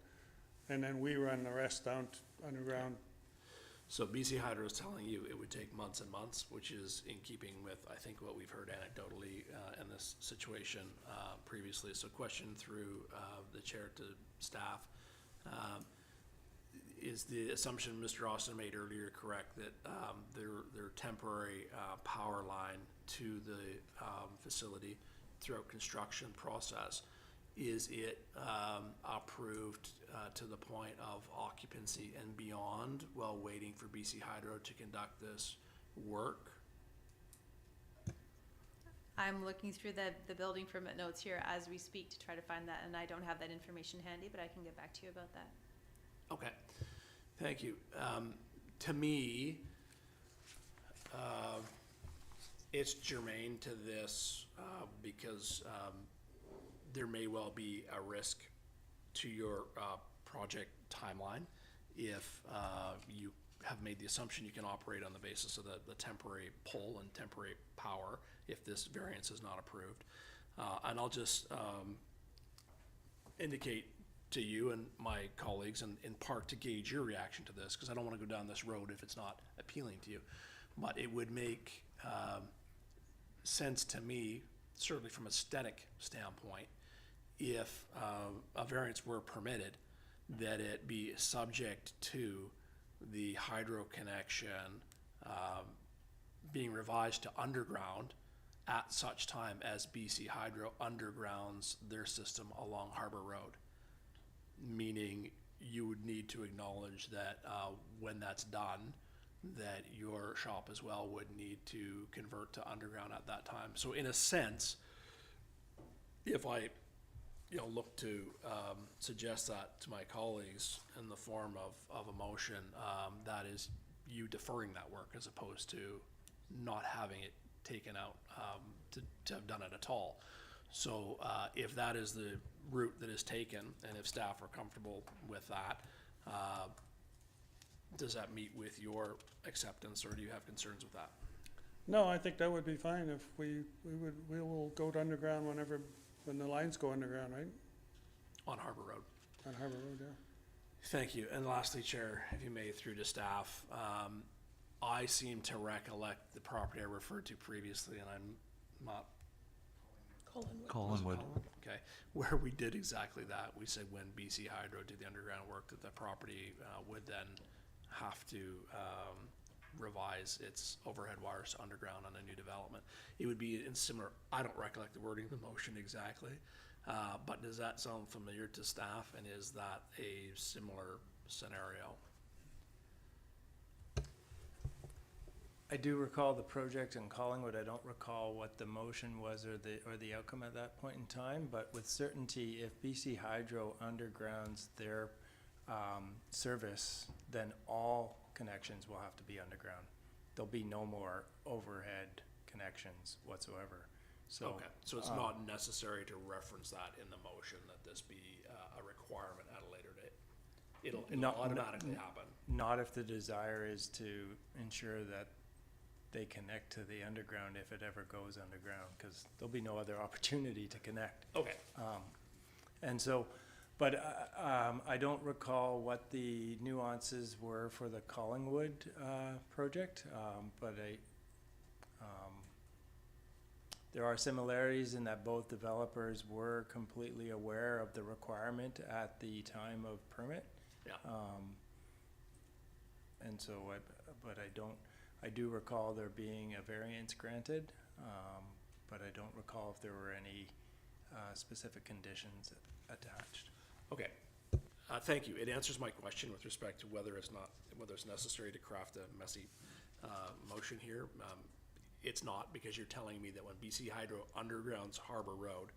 And then we run the rest down underground. So BC Hydro is telling you it would take months and months, which is in keeping with, I think, what we've heard anecdotally in this situation previously. So question through the chair to staff. Is the assumption Mr. Austin made earlier correct, that their temporary power line to the facility throughout construction process, is it approved to the point of occupancy and beyond while waiting for BC Hydro to conduct this work? I'm looking through the building permit notes here as we speak to try to find that, and I don't have that information handy, but I can get back to you about that. Okay, thank you. To me, it's germane to this because there may well be a risk to your project timeline if you have made the assumption you can operate on the basis of the temporary pole and temporary power if this variance is not approved. And I'll just indicate to you and my colleagues, and in part to gauge your reaction to this, because I don't want to go down this road if it's not appealing to you, but it would make sense to me, certainly from an aesthetic standpoint, if a variance were permitted, that it be subject to the hydro connection being revised to underground at such time as BC Hydro undergrounds their system along Harbour Road. Meaning you would need to acknowledge that when that's done, that your shop as well would need to convert to underground at that time. So in a sense, if I look to suggest that to my colleagues in the form of a motion, that is you deferring that work as opposed to not having it taken out to have done it at all. So if that is the route that is taken, and if staff are comfortable with that, does that meet with your acceptance, or do you have concerns with that? No, I think that would be fine if we will go to underground when the lines go underground, right? On Harbour Road. On Harbour Road, yeah. Thank you. And lastly, Chair, if you may, through to staff, I seem to recollect the property I referred to previously, and I'm not Collinwood. okay, where we did exactly that. We said when BC Hydro did the underground work, that the property would then have to revise its overhead wires to underground on a new development. It would be in similar, I don't recollect the wording of the motion exactly, but does that sound familiar to staff, and is that a similar scenario? I do recall the project in Collingwood. I don't recall what the motion was or the outcome at that point in time, but with certainty, if BC Hydro undergrounds their service, then all connections will have to be underground. There'll be no more overhead connections whatsoever. So, okay, so it's not necessary to reference that in the motion, that this be a requirement at a later date. It'll automatically happen. Not if the desire is to ensure that they connect to the underground if it ever goes underground, because there'll be no other opportunity to connect. Okay. And so, but I don't recall what the nuances were for the Collingwood project, but there are similarities in that both developers were completely aware of the requirement at the time of permit. Yeah. And so, I do recall there being a variance granted, but I don't recall if there were any specific conditions attached. Okay, thank you. It answers my question with respect to whether it's necessary to craft a messy motion here. It's not, because you're telling me that when BC Hydro undergrounds Harbour Road,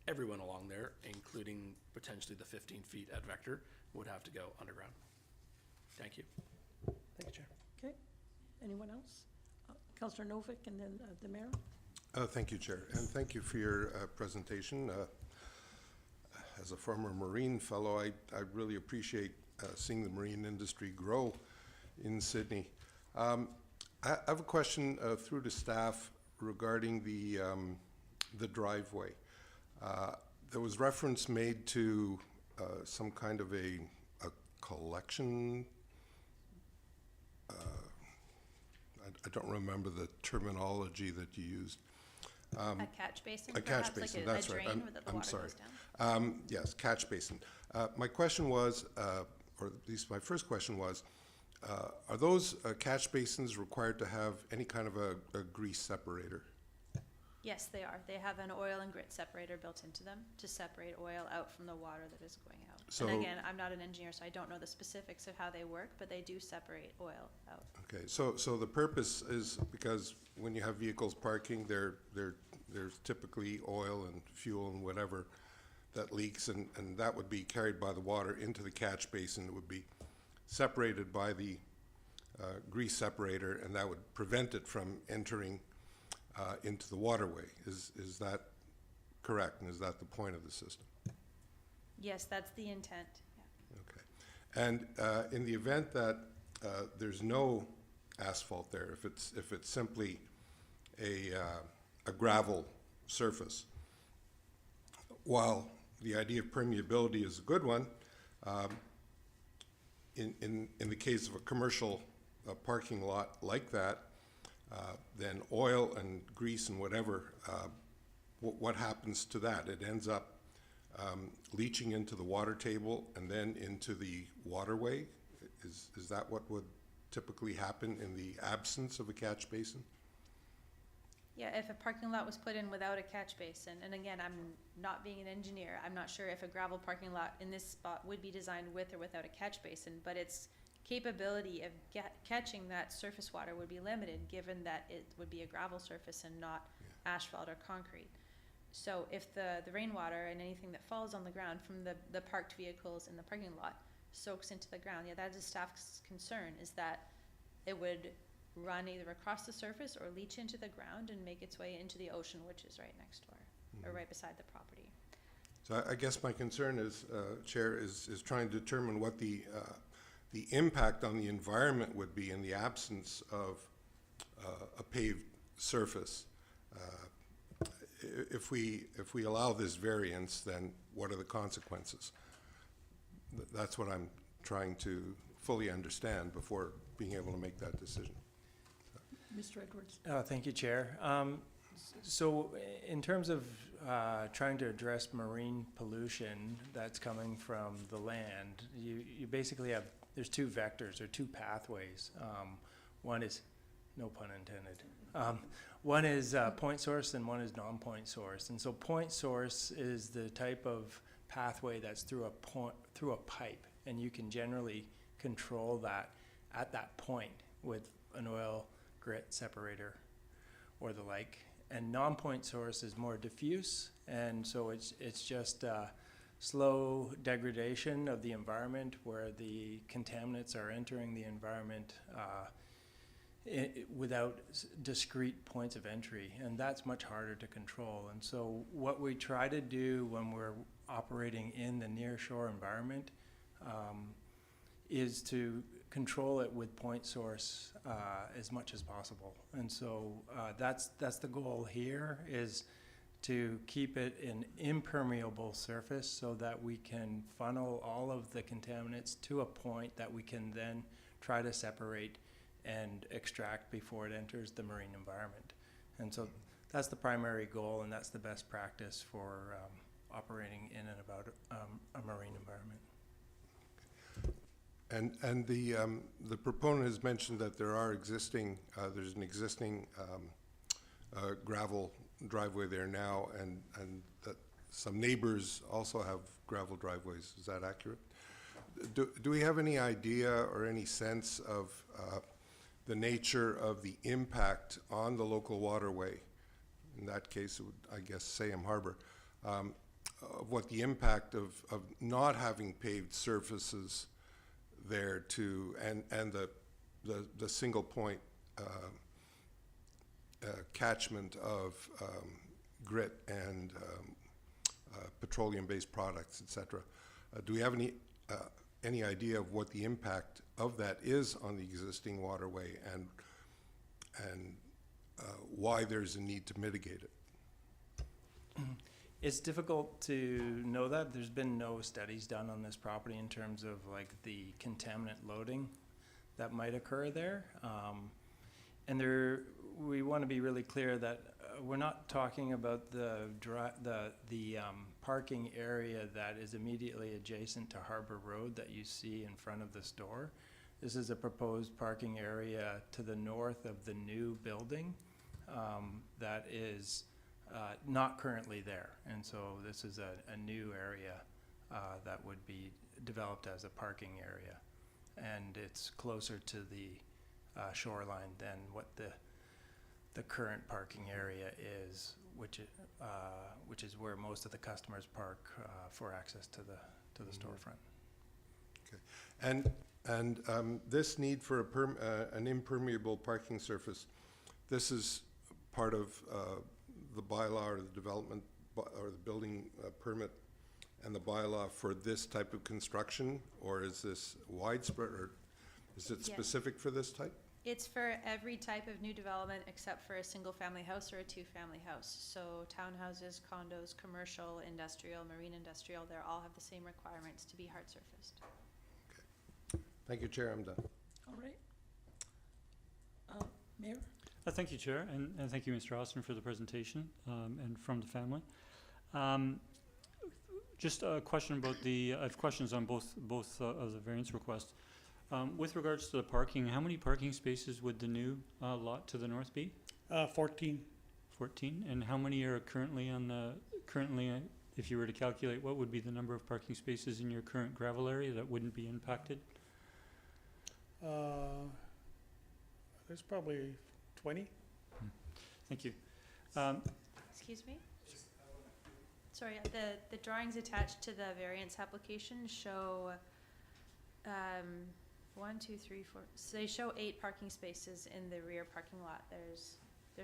everyone along there, including potentially the 15 feet at Vector, would have to go underground. Thank you. Thank you, Chair. Okay, anyone else? Councillor Novick and then the mayor. Thank you, Chair, and thank you for your presentation. As a former Marine fellow, I really appreciate seeing the marine industry grow in Sydney. I have a question through to staff regarding the driveway. There was reference made to some kind of a collection. I don't remember the terminology that you used. A catch basin, A catch perhaps, basin, like that's a right. drain where the I'm water sorry. goes down? Yes, catch basin. My question was, or at least my first question was, are those catch basins required to have any kind of a grease separator? Yes, they are. They have an oil and grit separator built into them to separate oil out from the water that is going out. So- And again, I'm not an engineer, so I don't know the specifics of how they work, but they do separate oil out. Okay, so the purpose is because when you have vehicles parking, there's typically oil and fuel and whatever that leaks, and that would be carried by the water into the catch basin. It would be separated by the grease separator, and that would prevent it from entering into the waterway. Is that correct, and is that the point of the system? Yes, that's the intent, yeah. Okay. And in the event that there's no asphalt there, if it's simply a gravel surface, while the idea of permeability is a good one, in the case of a commercial parking lot like that, then oil and grease and whatever, what happens to that? It ends up leaching into the water table and then into the waterway? Is that what would typically happen in the absence of a catch basin? Yeah, if a parking lot was put in without a catch basin, and again, I'm not being an engineer, I'm not sure if a gravel parking lot in this spot would be designed with or without a catch basin, but its capability of catching that surface water would be limited, given that it would be a gravel surface and not asphalt or concrete. So if the rainwater and anything that falls on the ground from the parked vehicles in the parking lot soaks into the ground, yeah, that is staff's concern, is that it would run either across the surface or leach into the ground and make its way into the ocean, which is right next door, or right beside the property. So I guess my concern is, Chair, is trying to determine what the impact on the environment would be in the absence of a paved surface. If we allow this variance, then what are the consequences? That's what I'm trying to fully understand before being able to make that decision. Mr. Edwards? Thank you, Chair. So in terms of trying to address marine pollution that's coming from the land, you basically have, there's two vectors or two pathways. One is, no pun intended, one is point source and one is non-point source. And so point source is the type of pathway that's through a pipe, and you can generally control that at that point with an oil grit separator or the like. And non-point source is more diffuse, and so it's just slow degradation of the environment where the contaminants are entering the environment without discrete points of entry, and that's much harder to control. And so what we try to do when we're operating in the nearshore environment is to control it with point source as much as possible. And so that's the goal here, is to keep it an impermeable surface so that we can funnel all of the contaminants to a point that we can then try to separate and extract before it enters the marine environment. And so that's the primary goal, and that's the best practice for operating in and about a marine environment. And the proponent has mentioned that there are existing, there's an existing gravel driveway there now, and that some neighbors also have gravel driveways. Is that accurate? Do we have any idea or any sense of the nature of the impact on the local waterway? In that case, it would, I guess, Salem Harbor, of what the impact of not having paved surfaces there to, and the single point catchment of grit and petroleum-based products, etc. Do we have any idea of what the impact of that is on the existing waterway, and why there's a need to mitigate it? It's difficult to know that. There's been no studies done on this property in terms of like the contaminant loading that might occur there. And we want to be really clear that we're not talking about the parking area that is immediately adjacent to Harbour Road that you see in front of the store. This is a proposed parking area to the north of the new building that is not currently there. And so this is a new area that would be developed as a parking area. And it's closer to the shoreline than what the current parking area is, which is where most of the customers park for access to the storefront. Okay. And this need for an impermeable parking surface, this is part of the bylaw or the development or the building permit and the bylaw for this type of construction, or is this widespread, or is it specific for this type? It's for every type of new development except for a single-family house or a two-family house. So townhouses, condos, commercial, industrial, marine industrial, they all have the same requirements to be hard surfaced. Okay. Thank you, Chair. I'm done. All right. Mayor? Thank you, Chair, and thank you, Mr. Austin, for the presentation, and from the family. Just a question about I have questions on both of the variance requests. With regards to the parking, how many parking spaces would the new lot to the north be? 14. 14, and how many are currently if you were to calculate, what would be the number of parking spaces in your current gravel area that wouldn't be impacted? There's probably 20. Thank you. Excuse me? Sorry, the drawings attached to the variance application show, 1, 2, 3, 4, so they show 8 parking spaces in the rear parking lot. There's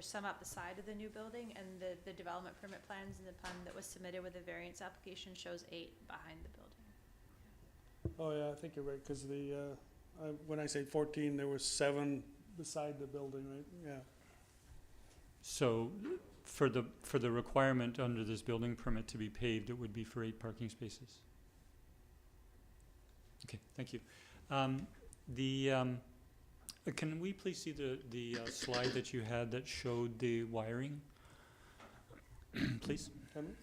some up the side of the new building, and the development permit plans and the plan that was submitted with the variance application shows 8 behind the building. Oh, yeah, I think you're right, because when I say 14, there was 7 beside the building, right? Yeah. So for the requirement under this building permit to be paved, it would be for 8 parking spaces. Okay, thank you. Can we please see the slide that you had that showed the wiring? Please. Can we?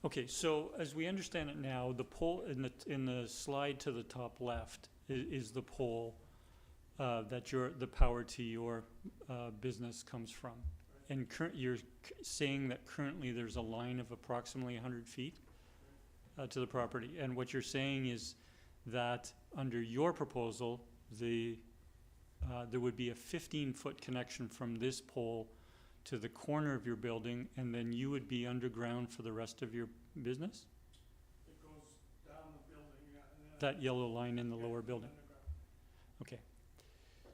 Okay, so as we understand it now, the pole in the slide to the top left is the pole that the power to your business comes from. And you're saying that currently there's a line of approximately 100 feet to the property. And what you're saying is that under your proposal, there would be a 15-foot connection from this pole to the corner of your building, and then you would be underground for the rest of your business? It goes down the building, yeah. That yellow line in the lower building? Okay.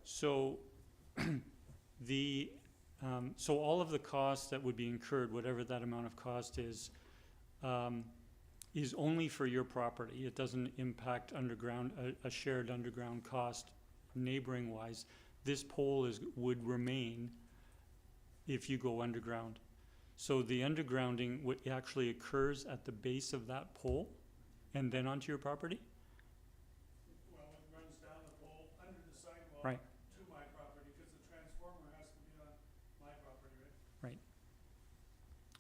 So so all of the costs that would be incurred, whatever that amount of cost is only for your property. It doesn't impact underground, a shared underground cost neighboring wise. This pole would remain if you go underground. So the undergrounding actually occurs at the base of that pole and then onto your property? Well, it runs down the pole under the sidewalk Right. to my property, because the transformer has to be on my property, right?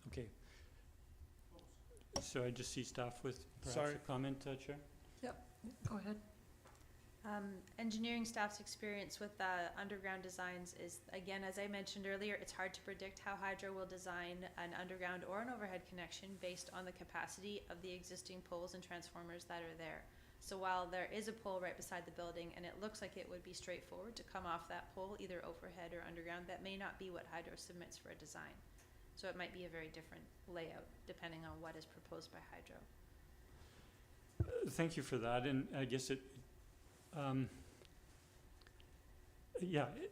Okay. So I just see staff with perhaps Sorry. a comment, Chair? Go ahead. Engineering staff's experience with underground designs is, again, as I mentioned earlier, it's hard to predict how Hydro will design an underground or an overhead connection based on the capacity of the existing poles and transformers that are there. So while there is a pole right beside the building, and it looks like it would be straightforward to come off that pole, either overhead or underground, that may not be what Hydro submits for a design. So it might be a very different layout depending on what is proposed by Hydro. Thank you for that, and I guess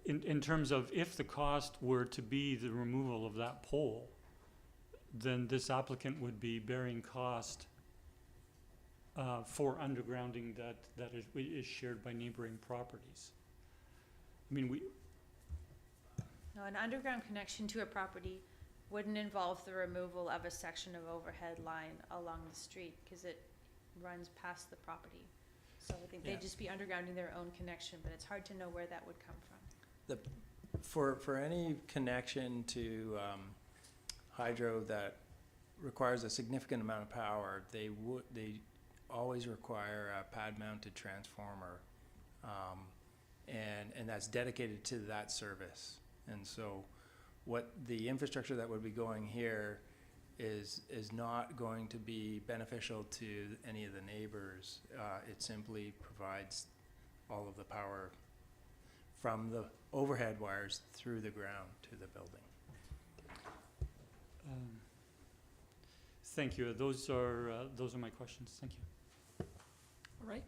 in terms of if the cost were to be the removal of that pole, then this applicant would be bearing cost for undergrounding that is shared by neighboring properties. I mean, No, an underground connection to a property wouldn't involve the removal of a section of overhead line along the street because it runs past the property. So I think Yeah. they'd just be undergrounding their own connection, but it's hard to know where that would come from. For any connection to hydro that requires a significant amount of power, they always require a pad-mounted transformer, and that's dedicated to that service. And so, what the infrastructure that would be going here is not going to be beneficial to any of the neighbors. It simply provides all of the power from the overhead wires through the ground to the building. thank you. Those are my questions. Thank you. All right.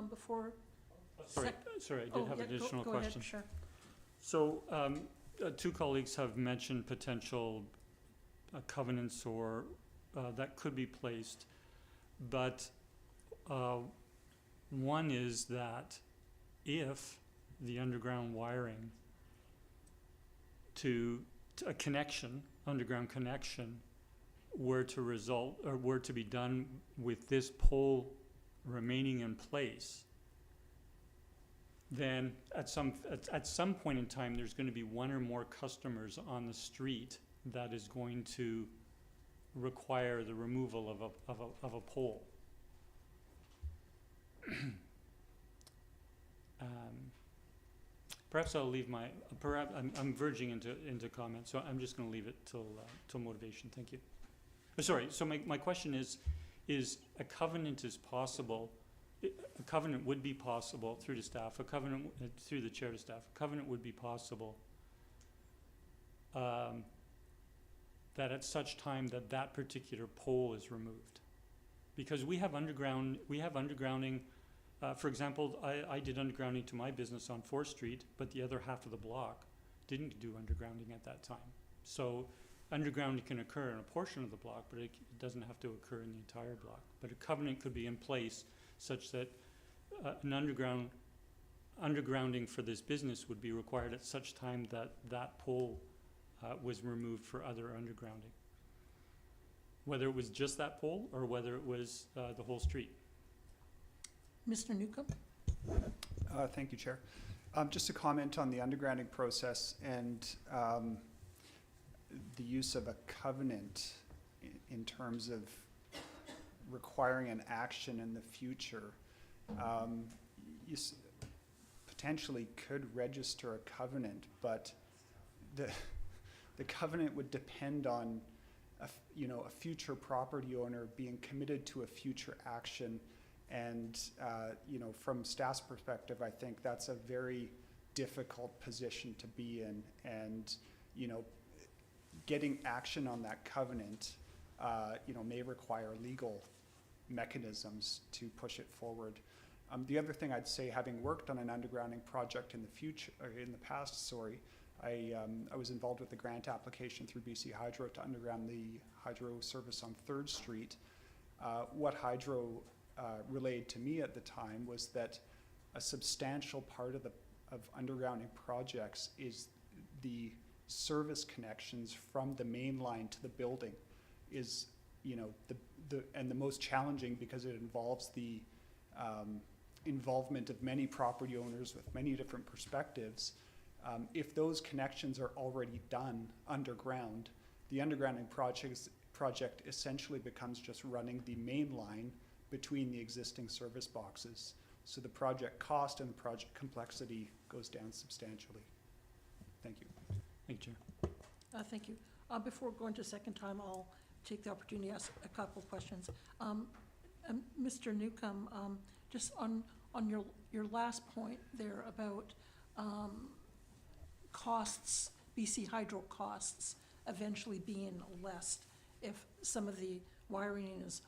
Before. Sorry, I did have additional go questions. ahead, sure. So, two colleagues have mentioned potential covenants or that could be placed, but one is that if the underground wiring to a connection, underground connection, were to result or were to be done with this pole remaining in place, then at some point in time, there's going to be one or more customers on the street that is going to require the removal of a pole. Perhaps I'll leave I'm verging into comment, so I'm just going to leave it till motivation. Thank you. Sorry, so my question is a covenant is possible, a covenant would be possible through the staff, a covenant through the chair to staff, a covenant would be possible that at such time that particular pole is removed. Because we have undergrounding, for example, I did undergrounding to my business on 4th Street, but the other half of the block didn't do undergrounding at that time. So undergrounding can occur in a portion of the block, but it doesn't have to occur in the entire block. But a covenant could be in place such that an undergrounding for this business would be required at such time that pole was removed for other undergrounding. Whether it was just that pole or whether it was the whole street. Mr. Newcomb? Thank you, Chair. Just a comment on the undergrounding process and the use of a covenant in terms of requiring an action in the future. You potentially could register a covenant, but the covenant would depend on a future property owner being committed to a future action. And, from staff's perspective, I think that's a very difficult position to be in. And, getting action on that covenant, may require legal mechanisms to push it forward. The other thing I'd say, having worked on an undergrounding project in the past, I was involved with the grant application through BC Hydro to underground the hydro service on 3rd Street. What Hydro relayed to me at the time was that a substantial part of undergrounding projects is the service connections from the main line to the building is, and the most challenging because it involves the involvement of many property owners with many different perspectives. If those connections are already done underground, the undergrounding project essentially becomes just running the main line between the existing service boxes. So the project cost and the project complexity goes down substantially. Thank you. Thank you, Chair. Thank you. Before going to second time, I'll take the opportunity to ask a couple of questions. Mr. Newcomb, just on your last point there about costs, BC Hydro costs eventually being less if some of the wiring is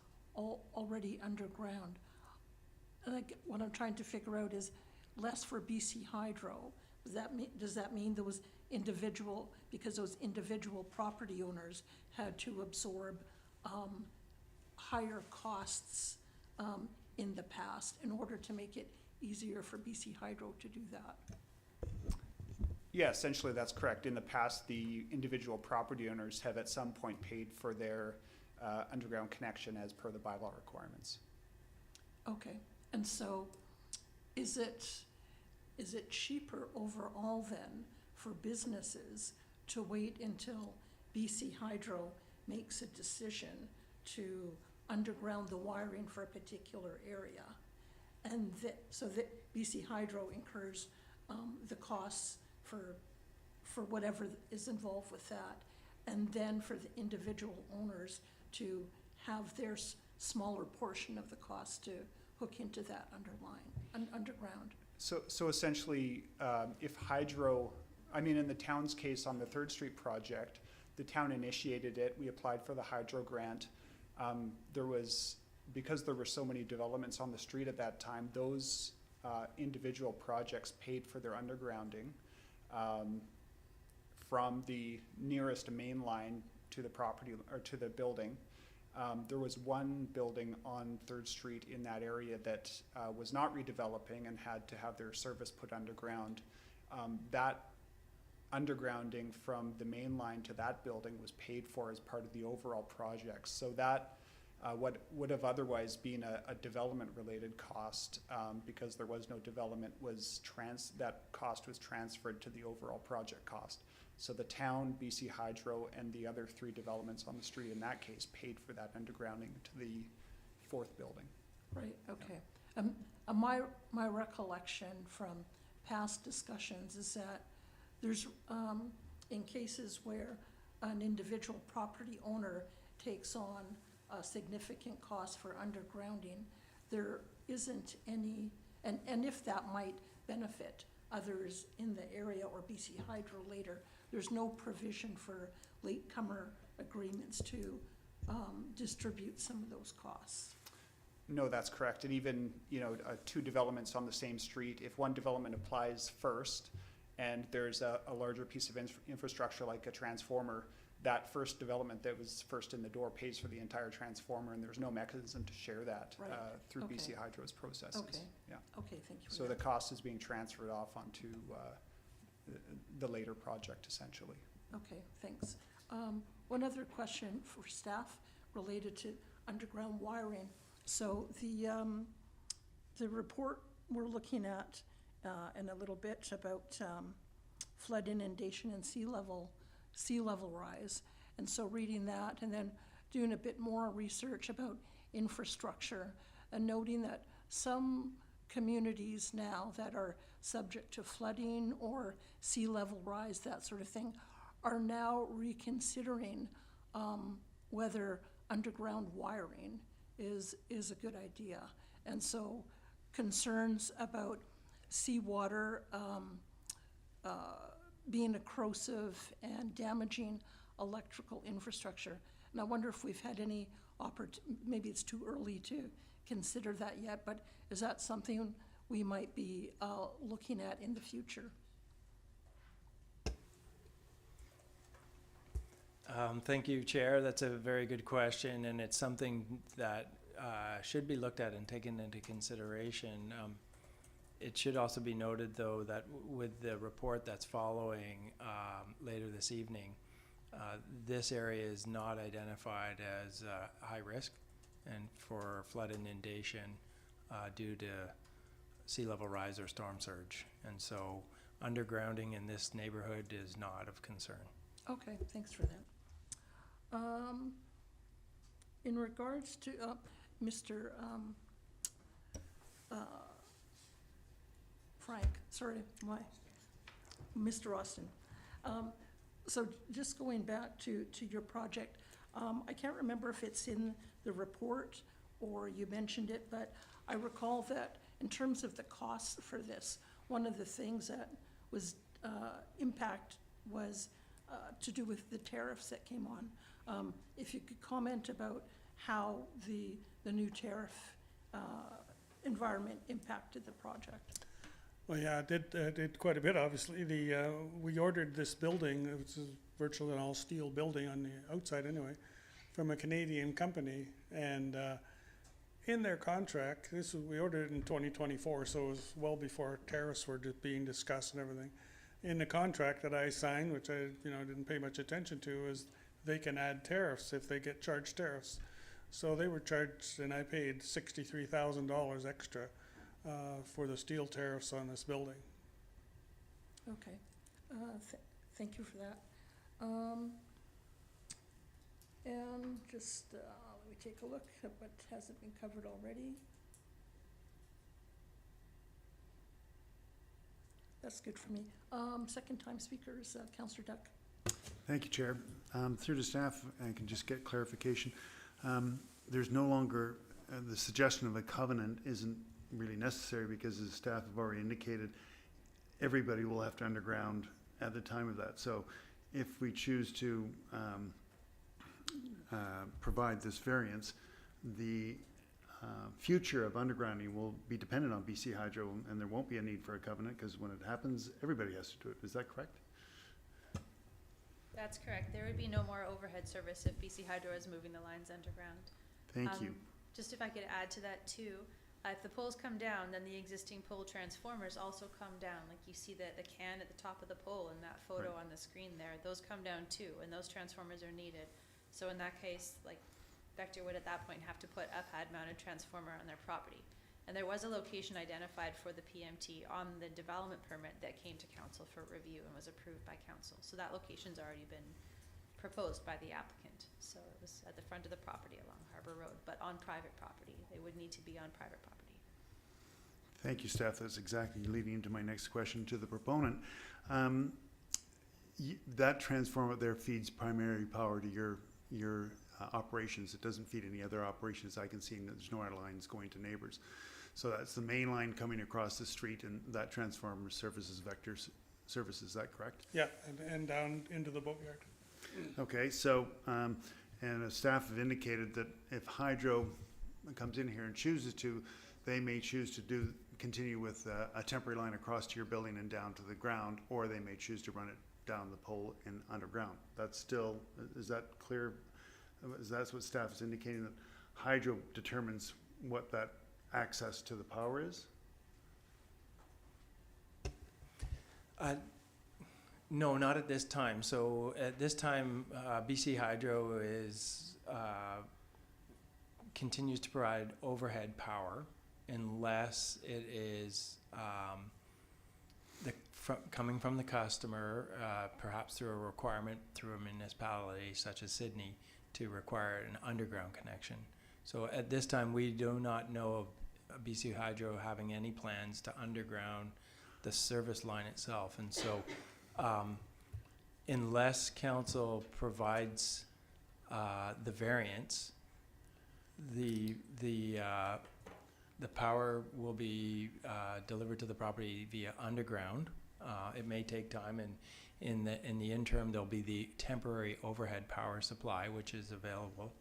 already underground. And what I'm trying to figure out is less for BC Hydro. Does that mean those individual property owners had to absorb higher costs in the past in order to make it easier for BC Hydro to do that? Yeah, essentially that's correct. In the past, the individual property owners have at some point paid for their underground connection as per the bylaw requirements. Okay, and so is it cheaper overall then for businesses to wait until BC Hydro makes a decision to underground the wiring for a particular area, and so that BC Hydro incurs the costs for whatever is involved with that, and then for the individual owners to have their smaller portion of the cost to hook into that underground? So essentially, if Hydro, in the town's case on the 3rd Street project, the town initiated it, we applied for the Hydro grant. Because there were so many developments on the street at that time, those individual projects paid for their undergrounding from the nearest main line to the property or to the building. There was one building on 3rd Street in that area that was not redeveloping and had to have their service put underground. That undergrounding from the main line to that building was paid for as part of the overall project. So that what would have otherwise been a development-related cost, because there was no development, that cost was transferred to the overall project cost. So the town, BC Hydro, and the other 3 developments on the street in that case paid for that undergrounding to the 4th building. Right, okay. My recollection from past discussions is that there's, in cases where an individual property owner takes on a significant cost for undergrounding, there isn't any, and if that might benefit others in the area or BC Hydro later, there's no provision for latecomer agreements to distribute some of those costs. No, that's correct. And even, 2 developments on the same street, if one development applies first and there's a larger piece of infrastructure like a transformer, that first development that was first in the door pays for the entire transformer, and there's no mechanism to share that Right. through Okay. BC Hydro's processes. Okay. Yeah. Okay, thank you for So that. the cost is being transferred off onto the later project, essentially. Okay, thanks. One other question for staff related to underground wiring. So the report we're looking at in a little bit about flood inundation and sea level rise. And so reading that and then doing a bit more research about infrastructure and noting that some communities now that are subject to flooding or sea level rise, that sort of thing, are now reconsidering whether underground wiring is a good idea. And so concerns about seawater being corrosive and damaging electrical infrastructure. And I wonder if we've had any maybe it's too early to consider that yet, but is that something we might be looking at in the future? Thank you, Chair. That's a very good question, and it's something that should be looked at and taken into consideration. It should also be noted, though, that with the report that's following later this evening, this area is not identified as high risk and for flood inundation due to sea level rise or storm surge. And so undergrounding in this neighborhood is not of concern. Okay, thanks for that. In regards to Mr. Mr. Austin. So just going back to your project, I can't remember if it's in the report or you mentioned it, but I recall that in terms of the costs for this, one of the things that was impact was to do with the tariffs that came on. If you could comment about how the new tariff environment impacted the project. Well, yeah, it did quite a bit, obviously. We ordered this building, which is virtually an all-steel building on the outside anyway, from a Canadian company. And in their contract, we ordered it in 2024, so it was well before tariffs were being discussed and everything. In the contract that I signed, which I didn't pay much attention to, is they can add tariffs if they get charged tariffs. So they were charged, and I paid $63,000 extra for the steel tariffs on this building. Okay, thank you for that. And just let me take a look at what hasn't been covered already. That's good for me. Second time speakers, Councillor Duck. Thank you, Chair. Through to staff, I can just get clarification. There's no longer, the suggestion of a covenant isn't really necessary because, as staff have already indicated, everybody will have to underground at the time of that. So if we choose to provide this variance, the future of undergrounding will be dependent on BC Hydro, and there won't be a need for a covenant because when it happens, everybody has to do it. Is that correct? That's correct. There would be no more overhead service if BC Hydro is moving the lines underground. Thank you. Just if I could add to that too, if the poles come down, then the existing pole transformers also come down. Like you see the can at the top of the pole in that photo Right. on the screen there, those come down too, and those transformers are needed. So in that case, like Vector would at that point have to put a pad-mounted transformer on their property. And there was a location identified for the PMT on the development permit that came to council for review and was approved by council. So that location's already been proposed by the applicant. So it was at the front of the property along Harbour Road, but on private property. They would need to be on private property. Thank you, staff. That's exactly leading into my next question to the proponent. That transformer there feeds primary power to your operations. It doesn't feed any other operations I can see, and there's no other lines going to neighbors. So that's the main line coming across the street, and that transformer services Vector's services. Is that correct? Yeah, and down into the boatyard. Okay, so, and the staff have indicated that if Hydro comes in here and chooses to, they may choose to continue with a temporary line across to your building and down to the ground, or they may choose to run it down the pole and underground. That's still, is that clear? Is that what staff is indicating, that Hydro determines what that access to the power is? No, not at this time. So at this time, BC Hydro continues to provide overhead power unless it is coming from the customer, perhaps through a requirement through a municipality such as Sydney to require an underground connection. So at this time, we do not know of BC Hydro having any plans to underground the service line itself. And so unless council provides the variance, the power will be delivered to the property via underground. It may take time, and in the interim, there'll be the temporary overhead power supply, which is available.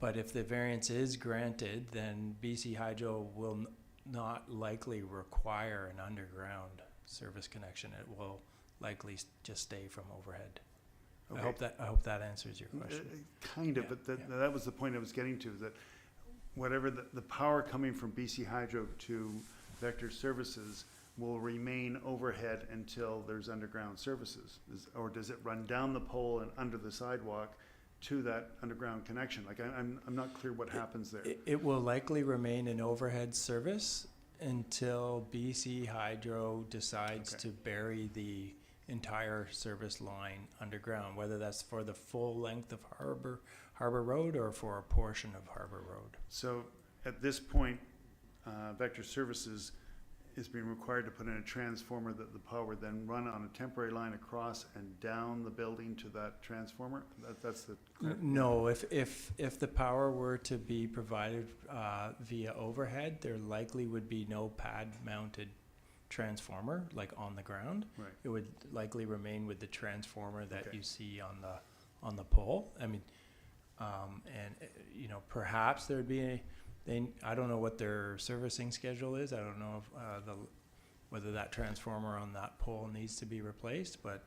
But if the variance is granted, then BC Hydro will not likely require an underground service connection. It will likely just stay from overhead. Okay. I hope that answers your question. Kind of, yeah, but that was the point I was getting to, that whatever the power coming from BC Hydro to Vector Services will remain overhead until there's underground services? Or does it run down the pole and under the sidewalk to that underground connection? Like, I'm not clear what happens there. It will likely remain an overhead service until BC Hydro decides to bury the entire service line underground, whether that's for the full length of Harbour Road or for a portion of Harbour Road. So at this point, Vector Services is being required to put in a transformer that the power would then run on a temporary line across and down the building to that transformer? That's the... No, if the power were to be provided via overhead, there likely would be no pad-mounted transformer like on the ground. Right. It would likely remain with the transformer that you see on the pole. I mean, and perhaps there'd be I don't know what their servicing schedule is. I don't know if, whether that transformer on that pole needs to be replaced, but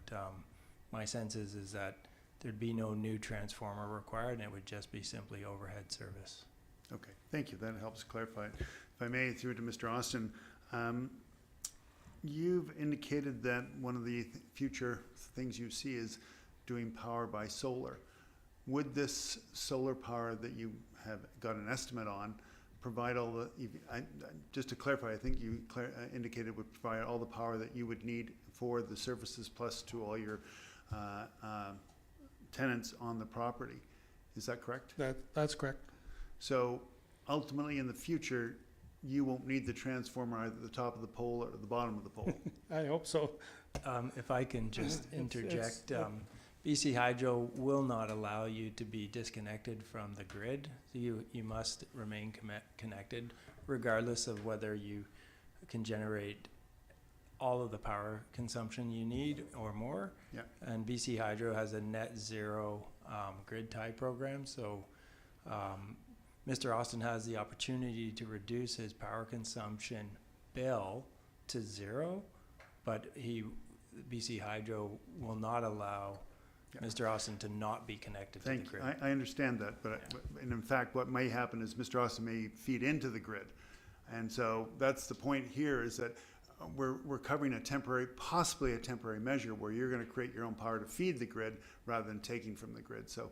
my sense is that there'd be no new transformer required, and it would just be simply overhead service. Okay, thank you. That helps clarify it. If I may, through to Mr. Austin, you've indicated that one of the future things you see is doing power by solar. Would this solar power that you have got an estimate on provide all the, just to clarify, I think you indicated would provide all the power that you would need for the services plus to all your tenants on the property. Is that correct? That's correct. So ultimately in the future, you won't need the transformer either at the top of the pole or the bottom of the pole. I hope so. If I can just interject, BC Hydro will not allow you to be disconnected from the grid. You must remain connected regardless of whether you can generate all of the power consumption you need or more. Yeah. And BC Hydro has a net zero grid tie program, so Mr. Austin has the opportunity to reduce his power consumption bill to zero, but BC Hydro will not allow Mr. Austin to not be connected to the grid. I understand that, but and in fact, what may happen is Mr. Austin may feed into the grid. And so that's the point here, is that we're covering a temporary, possibly a temporary measure where you're going to create your own power to feed the grid rather than taking from the grid. So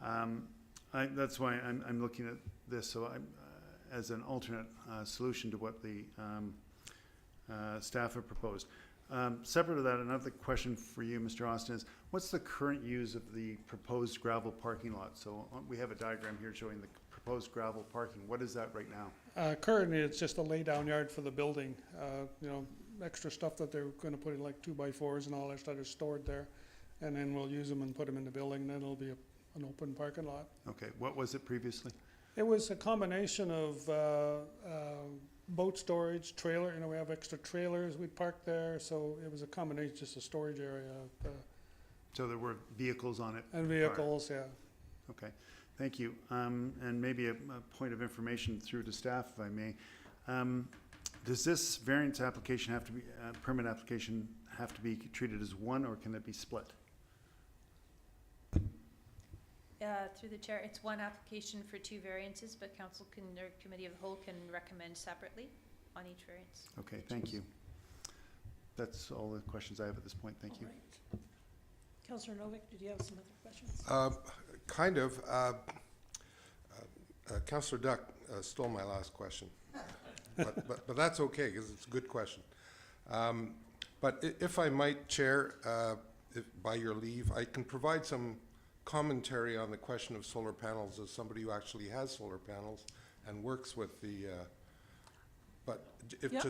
That's why I'm looking at this, so I'm, as an alternate solution to what the staff have proposed. Separate of that, another question for you, Mr. Austin, is what's the current use of the proposed gravel parking lot? So we have a diagram here showing the proposed gravel parking. What is that right now? Currently, it's just a lay-down yard for the building. You know, extra stuff that they're gonna put in, like 2x4s and all that stuff is stored there. And then we'll use them and put them in the building, then it'll be an open parking lot. Okay, what was it previously? It was a combination of boat storage, trailer, you know, we have extra trailers we parked there, so it was a combination, just a storage area. So there were vehicles on it? And vehicles, yeah. Okay, thank you. And maybe a point of information through to staff, if I may. Does this variance application have to be, permit application have to be treated as one, or can it be split? Through the chair, it's one application for 2 variances, but council can, or committee of the whole can recommend separately on each variance. Okay, thank you. That's all the questions I have at this point. Thank you. All right. Councillor Novick, did you have some other questions? Kind of. Councillor Duck stole my last question, but that's okay, because it's a good question. But if I might, Chair, if, by your leave, I can provide some commentary on the question of solar panels as somebody who actually has solar panels and works with the, but if Yeah,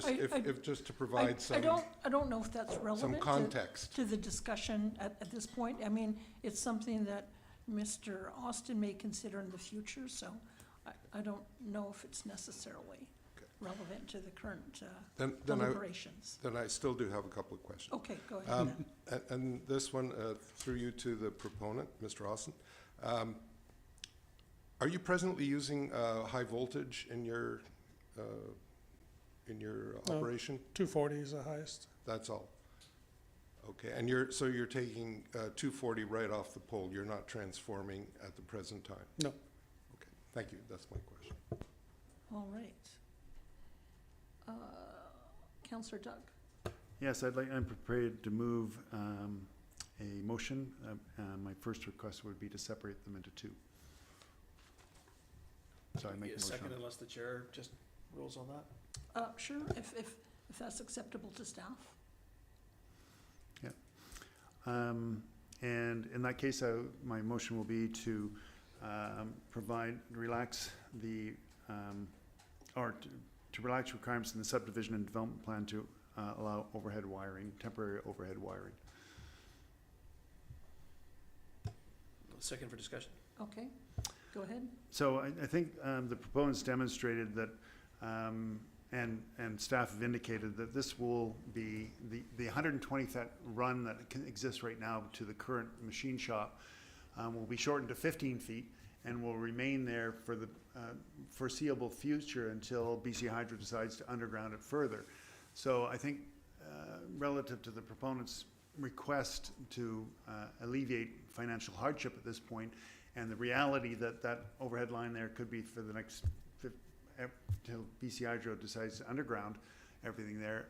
if just to provide some. I don't know if that's relevant context. to the discussion at this point. I mean, it's something that Mr. Austin may consider in the future, so I don't know if it's necessarily relevant to the current deliberations. Then I still do have a couple of questions. Okay, go ahead. And this one, through you to the proponent, Mr. Austin. Are you presently using high voltage in your operation? 240 is the highest. That's all? Okay, and so you're taking 240 right off the pole, you're not transforming at the present time? No. Okay, thank you, that's my question. All right. Councillor Doug. Yes, I'm prepared to move a motion. My first request would be to separate them into 2. So I make a motion. Second, unless the chair just rules on that? Sure, if that's acceptable to staff. Yeah. And in that case, my motion will be to relax the, or to relax requirements in the subdivision and development plan to allow overhead wiring, temporary overhead wiring. Second for discussion. Okay, go ahead. So I think the proponents demonstrated that, and staff have indicated that this will be the 120-foot run that exists right now to the current machine shop will be shortened to 15 feet and will remain there for the foreseeable future until BC Hydro decides to underground it further. So I think relative to the proponent's request to alleviate financial hardship at this point, and the reality that that overhead line there could be for the next till BC Hydro decides to underground everything there,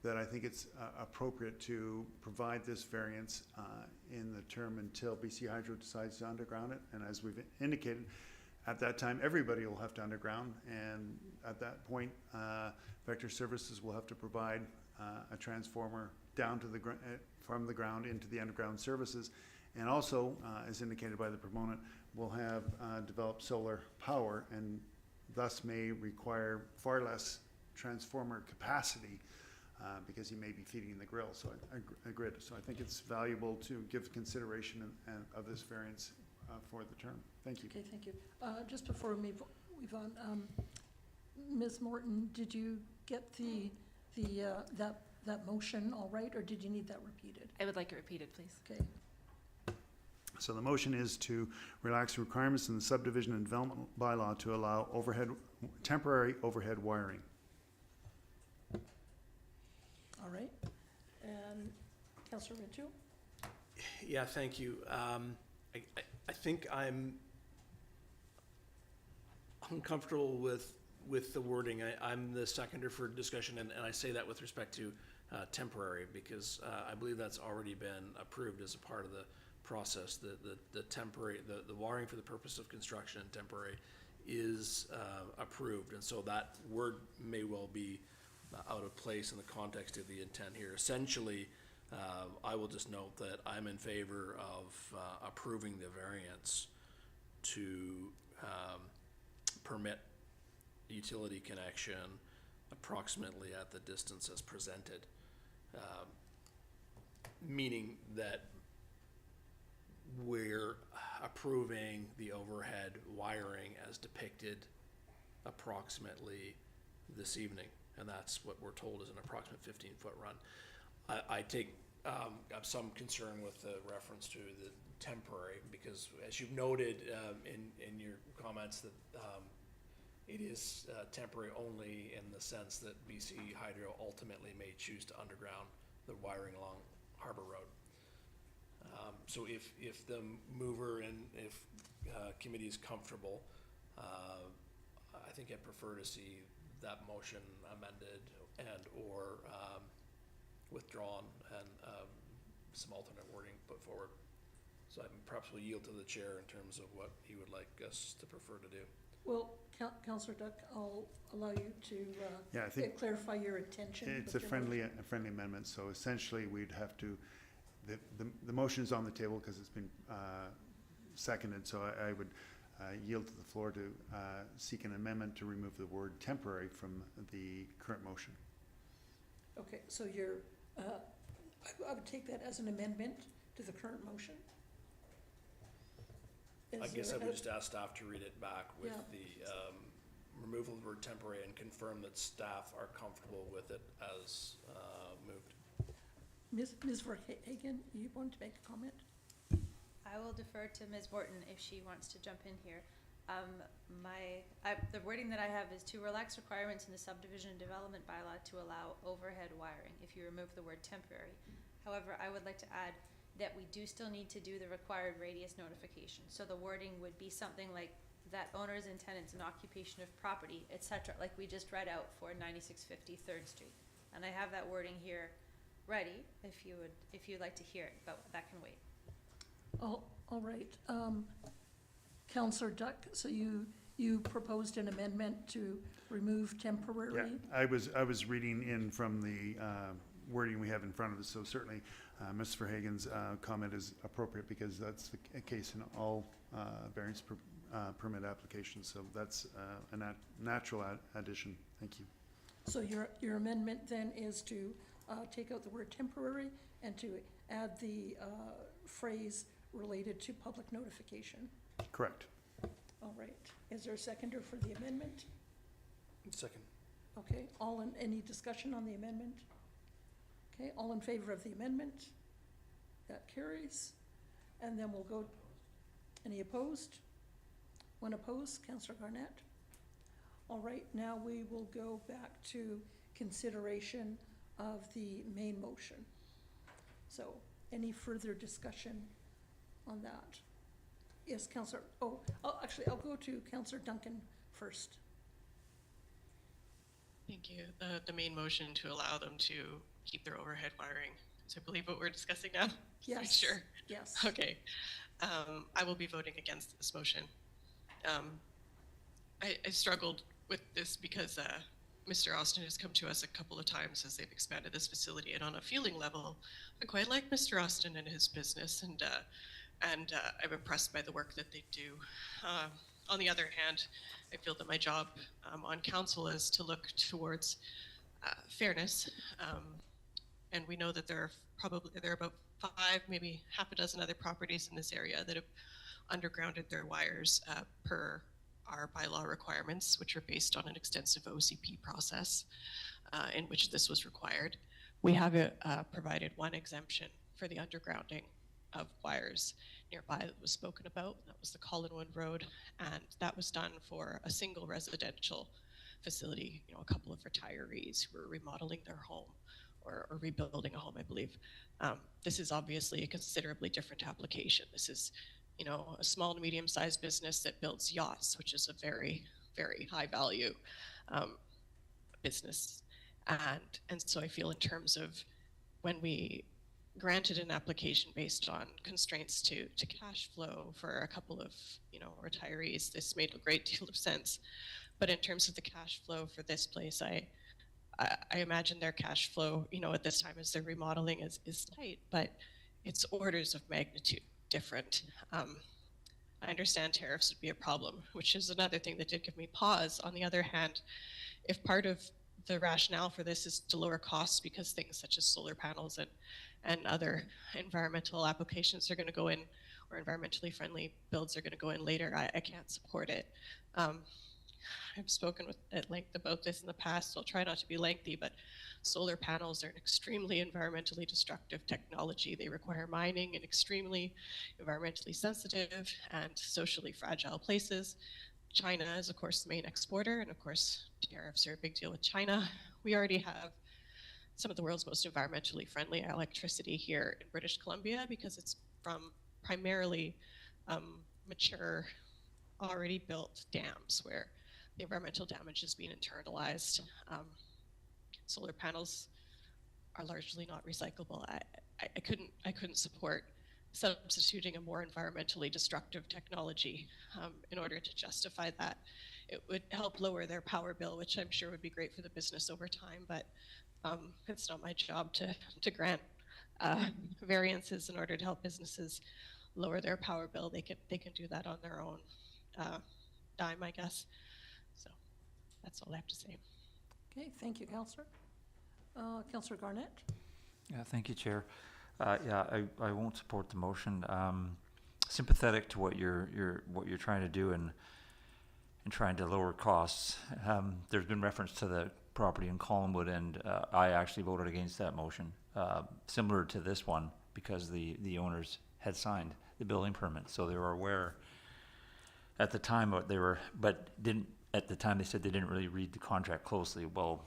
that I think it's appropriate to provide this variance in the term until BC Hydro decides to underground it. And as we've indicated, at that time, everybody will have to underground, and at that point, Vector Services will have to provide a transformer down to the from the ground into the underground services. And also, as indicated by the proponent, will have developed solar power, and thus may require far less transformer capacity because he may be feeding the grill, so a grid. So I think it's valuable to give consideration of this variance for the term. Thank you. Okay, thank you. Just before we move on, Ms. Morton, did you get that motion all right, or did you need that repeated? I would like it repeated, please. Okay. So the motion is to relax requirements in the subdivision and development bylaw to allow temporary overhead wiring. All right. And Councillor Rintoul? Yeah, thank you. I think I'm uncomfortable with the wording. I'm the seconder for discussion, and I say that with respect to temporary, because I believe that's already been approved as a part of the process, the temporary, the wiring for the purpose of construction and temporary is approved, and so that word may well be out of place in the context of the intent here. Essentially, I will just note that I'm in favor of approving the variance to permit utility connection approximately at the distance as presented, meaning that we're approving the overhead wiring as depicted approximately this evening, and that's what we're told is an approximate 15-foot run. I take some concern with the reference to the temporary, because as you've noted in your comments that it is temporary only in the sense that BC Hydro ultimately may choose to underground the wiring along Harbour Road. So if the mover and if committee is comfortable, I think I'd prefer to see that motion amended and or withdrawn and some alternate wording put forward. So I perhaps will yield to the chair in terms of what he would like us to prefer to do. Well, Councillor Duck, I'll allow you to Yeah, I think clarify your intention. it's with a your motion. friendly amendment, so essentially we'd have to, the motion is on the table because it's been seconded, so I would yield to the floor to seek an amendment to remove the word temporary from the current motion. Okay, so you're, I would take that as an amendment to the current motion. I Is guess I there would a- just ask staff to read it back with Yeah. the removal of the word temporary and confirm that staff are comfortable with it as moved. Ms. Verhagen, you want to make a comment? I will defer to Ms. Borton if she wants to jump in here. The wording that I have is to relax requirements in the Subdivision and Development Bylaw to allow overhead wiring if you remove the word temporary. However, I would like to add that we do still need to do the required radius notification. So the wording would be something like that owners and tenants and occupation of property, etc., like we just read out for 9650 3rd Street. And I have that wording here ready if you'd like to hear it, but that can wait. Oh, all right. Councillor Duck, so you proposed an amendment to remove temporary? Yeah, I was reading in from the wording we have in front of us, so certainly Ms. Verhagen's comment is appropriate because that's the case in all variance permit applications, so that's a natural addition. Thank you. So your amendment then is to take out the word temporary and to add the phrase related to public notification. Correct. All right. Is there a seconder for the amendment? Second. Okay, any discussion on the amendment? Okay, all in favor of the amendment? That carries. And then we'll go, any opposed? One opposed, Councillor Garnett. All right, now we will go back to consideration of the main motion. So, any further discussion on that? Yes, Councillor, actually, I'll go to Councillor Duncan first. Thank you. The main motion to allow them to keep their overhead wiring is, I believe, what we're discussing now? Yes. Sure. Yes. Okay. I will be voting against this motion. I struggled with this because Mr. Austin has come to us a couple of times as they've expanded this facility, and on a feeling level, I quite like Mr. Austin and his business, and I'm impressed by the work that they do. On the other hand, I feel that my job on council is to look towards fairness, and we know that there are about 5, maybe half a dozen other properties in this area that have undergrounded their wires per our bylaw requirements, which are based on an extensive OCP process in which this was required. We have provided one exemption for the undergrounding of wires nearby that was spoken about. That was the Collinwood Road, and that was done for a single residential facility, a couple of retirees who were remodeling their home or rebuilding a home, I believe. This is obviously a considerably different application. This is, a small to medium-sized business that builds yachts, which is a very, very high value business. And so I feel in terms of when we granted an application based on constraints to cash flow for a couple of, retirees. This made a great deal of sense. But in terms of the cash flow for this place, I imagine their cash flow, at this time as they're remodeling is tight, but it's orders of magnitude different. I understand tariffs would be a problem, which is another thing that did give me pause. On the other hand, if part of the rationale for this is to lower costs because things such as solar panels and other environmental applications are going to go in, or environmentally friendly builds are going to go in later, I can't support it. I've spoken at length about this in the past, so I'll try not to be lengthy, but solar panels are an extremely environmentally destructive technology. They require mining in extremely environmentally sensitive and socially fragile places. China is, of course, the main exporter, and of course, tariffs are a big deal with China. We already have some of the world's most environmentally friendly electricity here in British Columbia because it's from primarily mature, already built dams where the environmental damage is being internalized. Solar panels are largely not recyclable. I couldn't support substituting a more environmentally destructive technology in order to justify that. It would help lower their power bill, which I'm sure would be great for the business over time, but it's not my job to grant variances in order to help businesses lower their power bill. They can do that on their own dime, I guess. So that's all I have to say. Okay, thank you, Councillor. Councillor Garnett? Yeah, thank you, Chair. I won't support the motion. Sympathetic to what you're trying to do and trying to lower costs. There's been reference to the property in Collinwood, and I actually voted against that motion, similar to this one, because the owners had signed the building permit, so they were aware at the time what they were, but didn't. At the time, they said they didn't really read the contract closely. Well,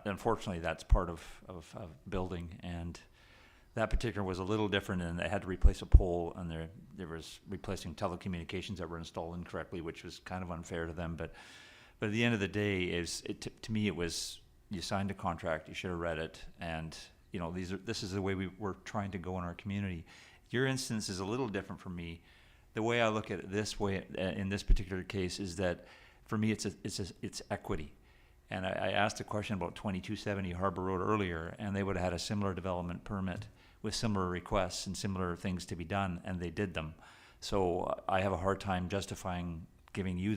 unfortunately, that's part of building, and that particular was a little different, and they had to replace a pole, and there was replacing telecommunications that were installed incorrectly, which was kind of unfair to them. But at the end of the day, to me, it was, you signed a contract, you should have read it, and this is the way we're trying to go in our community. Your instance is a little different from me. The way I look at it this way, in this particular case, is that for me it's equity. And I asked a question about 2270 Harbour Road earlier, and they would have had a similar development permit with similar requests and similar things to be done, and they did them. So I have a hard time justifying giving you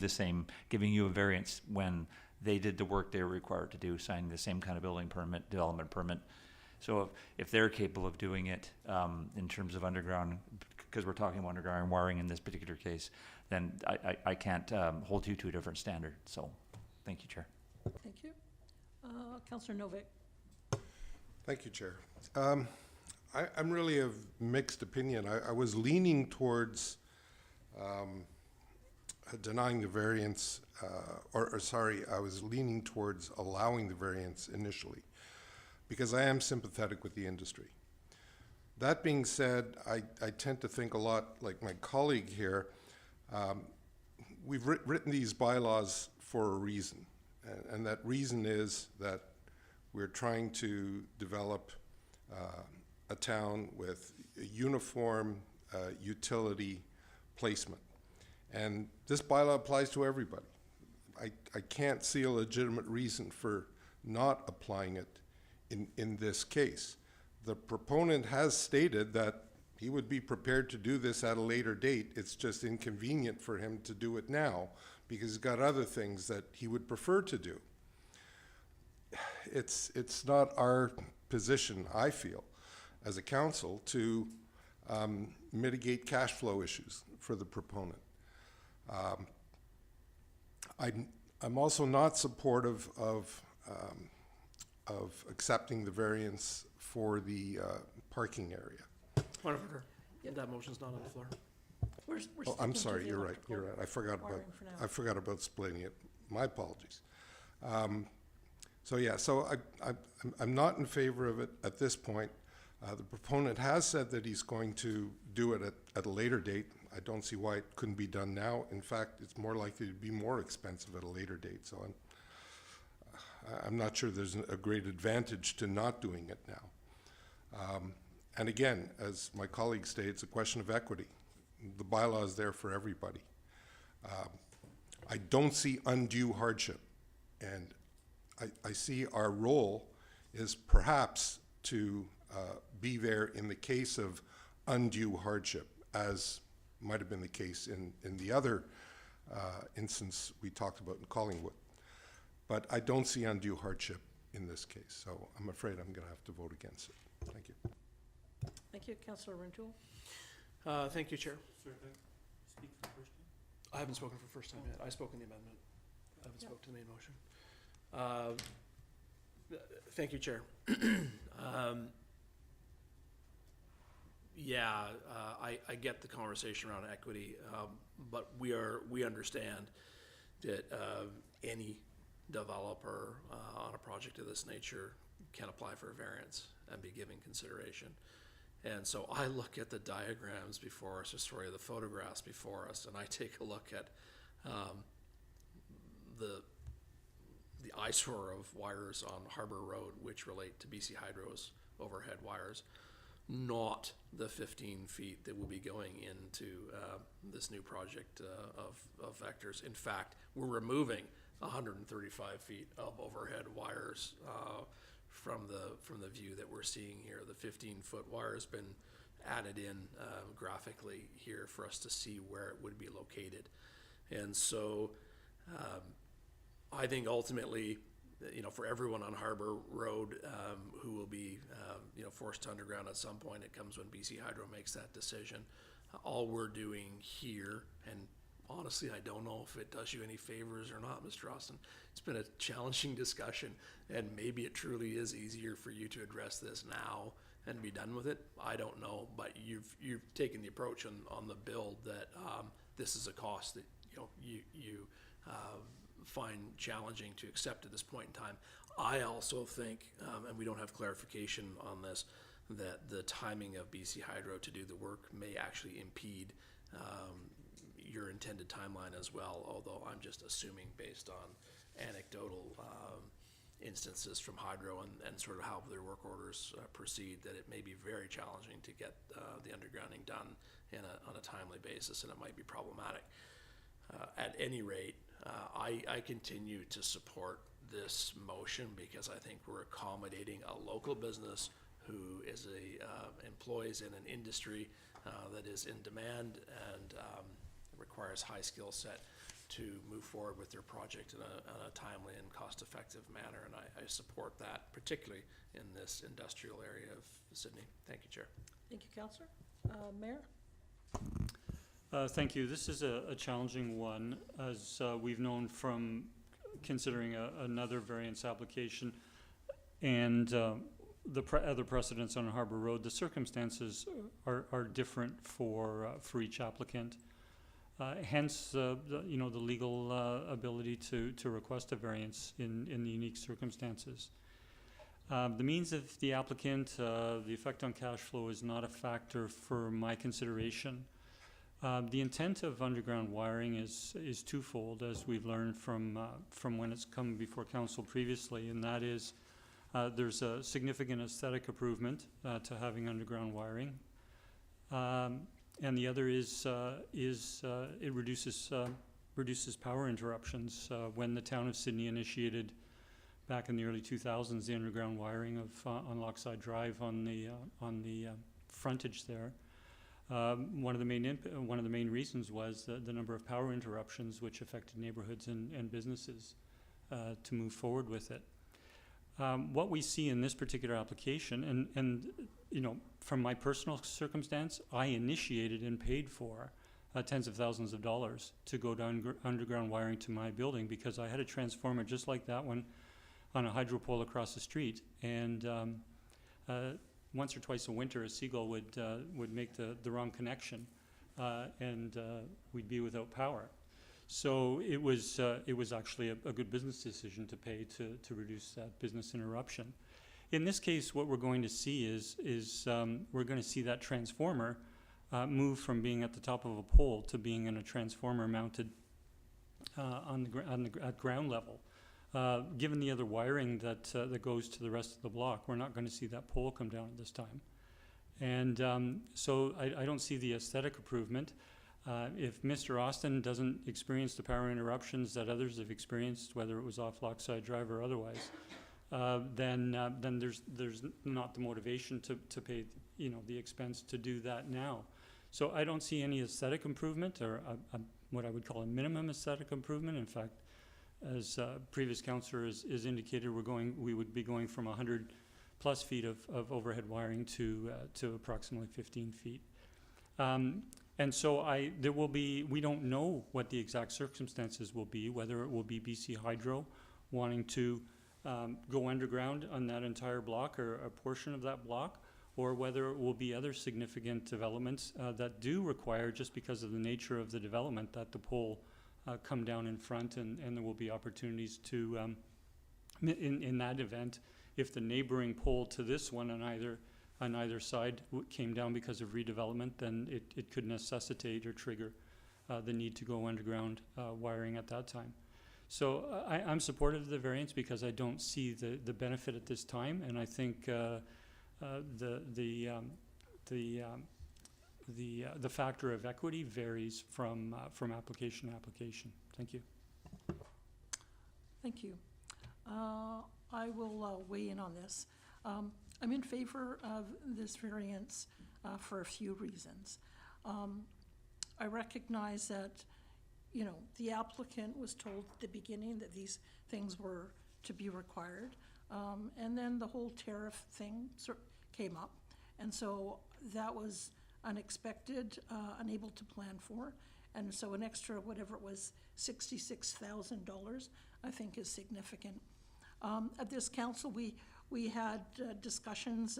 a variance when they did the work they were required to do, signing the same kind of building permit, development permit. So if they're capable of doing it in terms of underground, because we're talking about underground wiring in this particular case, then I can't hold you to a different standard. So thank you, Chair. Thank you. Councillor Novak? Thank you, Chair. I'm really of mixed opinion. I was leaning towards denying the variance, I was leaning towards allowing the variance initially, because I am sympathetic with the industry. That being said, I tend to think a lot like my colleague here. We've written these bylaws for a reason, and that reason is that we're trying to develop a town with a uniform utility placement. And this bylaw applies to everybody. I can't see a legitimate reason for not applying it in this case. The proponent has stated that he would be prepared to do this at a later date. It's just inconvenient for him to do it now because he's got other things that he would prefer to do. It's not our position, I feel, as a council to mitigate cash flow issues for the proponent. I'm also not supportive of accepting the variance for the parking area. Point of order. That motion's not on the floor. We're Oh, I'm sticking to sorry, the you're right. electrical I forgot about, wiring for now. I forgot about splitting it. My apologies. So I'm not in favor of it at this point. The proponent has said that he's going to do it at a later date. I don't see why it couldn't be done now. In fact, it's more likely to be more expensive at a later date. So I'm not sure there's a great advantage to not doing it now. And again, as my colleague stated, it's a question of equity. The bylaw is there for everybody. I don't see undue hardship, and I see our role is perhaps to be there in the case of undue hardship, as might have been the case in the other instance we talked about in Collingwood. But I don't see undue hardship in this case, so I'm afraid I'm going to have to vote against it. Thank you. Thank you. Councillor Rintoul? Thank you, Chair. Speak for the first time. I haven't spoken for the first time yet. I spoke in the amendment. I haven't spoken to the main motion. Thank you, Chair. I get the conversation around equity, but we understand that any developer on a project of this nature can apply for a variance and be given consideration. And so I look at the diagrams before us, or the photographs before us, and I take a look at the eyesore of wires on Harbour Road, which relate to BC Hydro's overhead wires, not the 15 feet that will be going into this new project of Vector's. In fact, we're removing 135 feet of overhead wires from the view that we're seeing here. The 15-foot wire has been added in graphically here for us to see where it would be located. And so I think ultimately, for everyone on Harbour Road who will be, forced to underground at some point, it comes when BC Hydro makes that decision. All we're doing here, and honestly, I don't know if it does you any favors or not, Mr. Austin. It's been a challenging discussion, and maybe it truly is easier for you to address this now and be done with it. I don't know, but you've taken the approach on the build that this is a cost that you find challenging to accept at this point in time. I also think, and we don't have clarification on this, that the timing of BC Hydro to do the work may actually impede your intended timeline as well, although I'm just assuming based on anecdotal instances from Hydro and sort of how their work orders proceed, that it may be very challenging to get the undergrounding done on a timely basis, and it might be problematic. At any rate, I continue to support this motion because I think we're accommodating a local business who is employs in an industry that is in demand and requires high skill set to move forward with their project in a timely and cost-effective manner, and I support that, particularly in this industrial area of Sydney. Thank you, Chair. Thank you, Councillor. Mayor? Thank you. This is a challenging one, as we've known from considering another variance application and the other precedents on Harbour Road. The circumstances are different for each applicant. Hence, the legal ability to request a variance in the unique circumstances. The means of the applicant, the effect on cash flow is not a factor for my consideration. The intent of underground wiring is twofold, as we've learned from when it's come before council previously, and that is there's a significant aesthetic improvement to having underground wiring, and the other is it reduces power interruptions. When the town of Sydney initiated back in the early 2000s the underground wiring of on Lochside Drive on the frontage there. One of the main reasons was the number of power interruptions which affected neighborhoods and businesses to move forward with it. What we see in this particular application, and from my personal circumstance, I initiated and paid for tens of thousands of dollars to go down underground wiring to my building because I had a transformer just like that one on a hydro pole across the street, and once or twice a winter, a seagull would make the wrong connection, and we'd be without power. So it was actually a good business decision to pay to reduce that business interruption. In this case, what we're going to see is we're going to see that transformer move from being at the top of a pole to being in a transformer mounted at ground level. given the other wiring that, that goes to the rest of the block, we're not gonna see that pole come down at this time. And so I don't see the aesthetic improvement. If Mr. Austin doesn't experience the power interruptions that others have experienced, whether it was off Lockside Drive or otherwise, then there's not the motivation to pay, you know, the expense to do that now. So I don't see any aesthetic improvement or what I would call a minimum aesthetic improvement. In fact, as previous councillor is indicated, we would be going from 100+ feet of overhead wiring to approximately 15 feet. And so we don't know what the exact circumstances will be, whether it will be BC Hydro wanting to go underground on that entire block or a portion of that block, or whether it will be other significant developments that do require, just because of the nature of the development, that the pole come down in front, and there will be opportunities to, in that event, if the neighboring pole to this one on either side came down because of redevelopment, then it could necessitate or trigger the need to go underground wiring at that time. So I'm supportive of the variance because I don't see the benefit at this time, and I think the factor of equity varies from application to application. Thank you. Thank you. I will weigh in on this. I'm in favor of this variance for a few reasons. I recognize that, you know, the applicant was told at the beginning that these things were to be required, and then the whole tariff thing came up, and so that was unexpected, unable to plan for, and so an extra, whatever it was, $66,000, I think is significant. At this council, we had discussions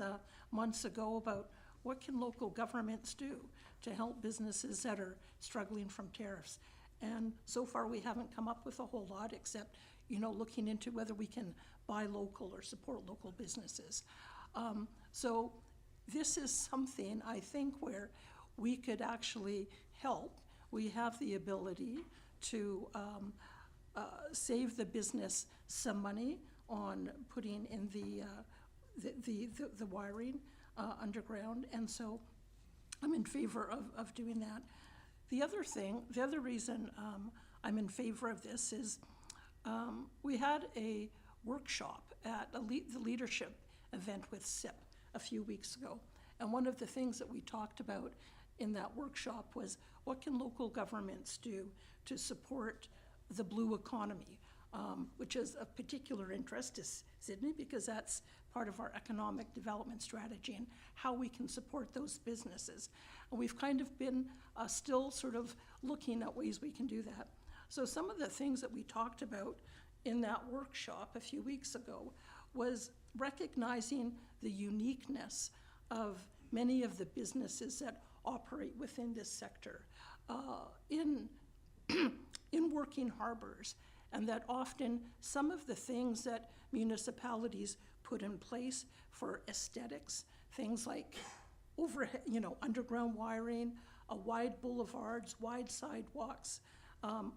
months ago about what can local governments do to help businesses that are struggling from tariffs. And so far, we haven't come up with a whole lot, except, you know, looking into whether we can buy local or support local businesses. So this is something, I think, where we could actually help. We have the ability to save the business some money on putting in the wiring underground, and so I'm in favor of doing that. The other reason I'm in favor of this is we had a workshop at the leadership event with SIP a few weeks ago, and one of the things that we talked about in that workshop was what can local governments do to support the blue economy, which is of particular interest to Sydney because that's part of our economic development strategy and how we can support those businesses. And we've kind of been still sort of looking at ways we can do that. So some of the things that we talked about in that workshop a few weeks ago was recognizing the uniqueness of many of the businesses that operate within this sector in working harbors, and that often some of the things that municipalities put in place for aesthetics, things like overhead, you know, underground wiring, wide boulevards, wide sidewalks,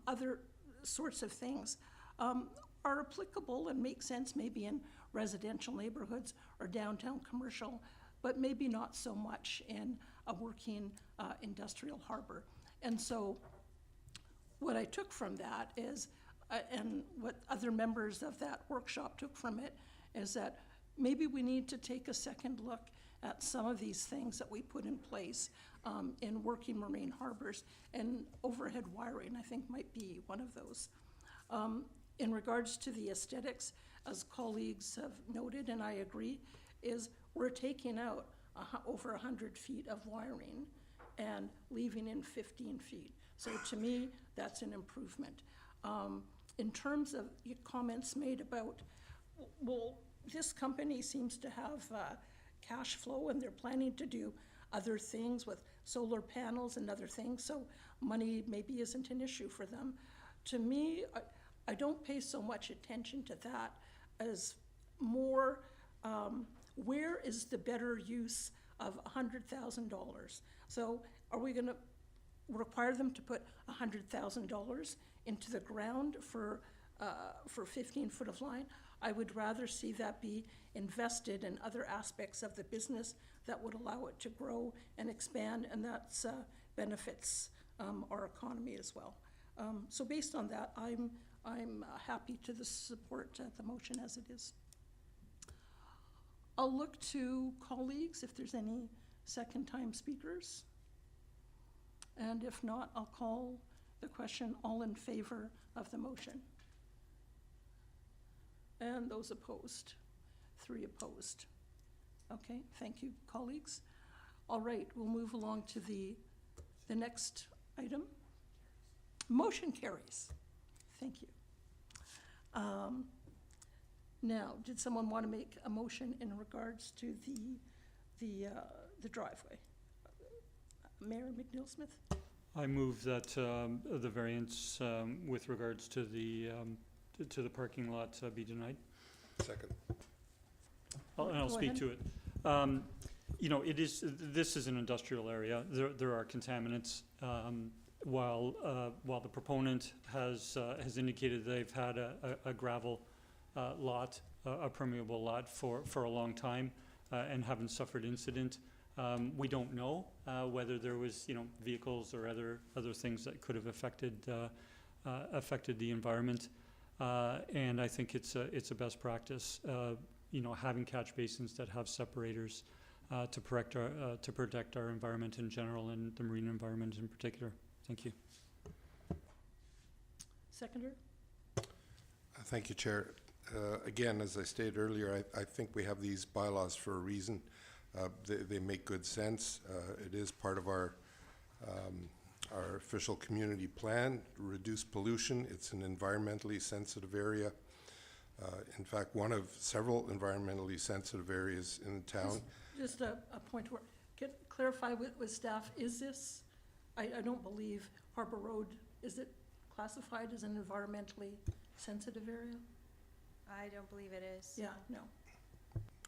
other sorts of things, are applicable and make sense maybe in residential neighborhoods or downtown commercial, but maybe not so much in a working industrial harbor. And so what I took from that is, and what other members of that workshop took from it, is that maybe we need to take a second look at some of these things that we put in place in working marine harbors, and overhead wiring, I think, might be one of those. In regards to the aesthetics, as colleagues have noted, and I agree, is we're taking out over 100 feet of wiring and leaving in 15 feet. So to me, that's an improvement. In terms of your comments made about, well, this company seems to have cash flow and they're planning to do other things with solar panels and other things, so money maybe isn't an issue for them. To me, I don't pay so much attention to that as more, where is the better use of $100,000? So are we gonna require them to put $100,000 into the ground for for 15 foot of line. I would rather see that be invested in other aspects of the business that would allow it to grow and expand, and that benefits our economy as well. So based on that, I'm happy to support the motion as it is. I'll look to colleagues if there's any second-time speakers. And if not, I'll call the question, all in favor of the motion. And those opposed, 3 opposed. Okay, thank you, colleagues. All right, we'll move along to the next item. Motion carries. Thank you. Now, did someone want to make a motion in regards to the driveway? Mayor McNeil-Smith? I move that the variance with regards to the parking lot be denied. Second. And I'll Go speak ahead. to it. You know, this is an industrial area. There are contaminants. While the proponent has indicated they've had a gravel lot, a permeable lot for a long time, and haven't suffered incident. We don't know whether there was, vehicles or other things that could have affected the environment. And I think it's a best practice, having catch basins that have separators to protect our environment in general and the marine environment in particular. Thank you. Seconder? Thank you, Chair. Again, as I stated earlier, I think we have these bylaws for a reason. They make good sense. It is part of our official community plan, reduce pollution. It's an environmentally sensitive area. In fact, one of several environmentally sensitive areas in the town. Just a point where, can clarify with staff, is this, I don't believe Harbour Road, is it classified as an environmentally sensitive area? I don't believe it is. Yeah, no,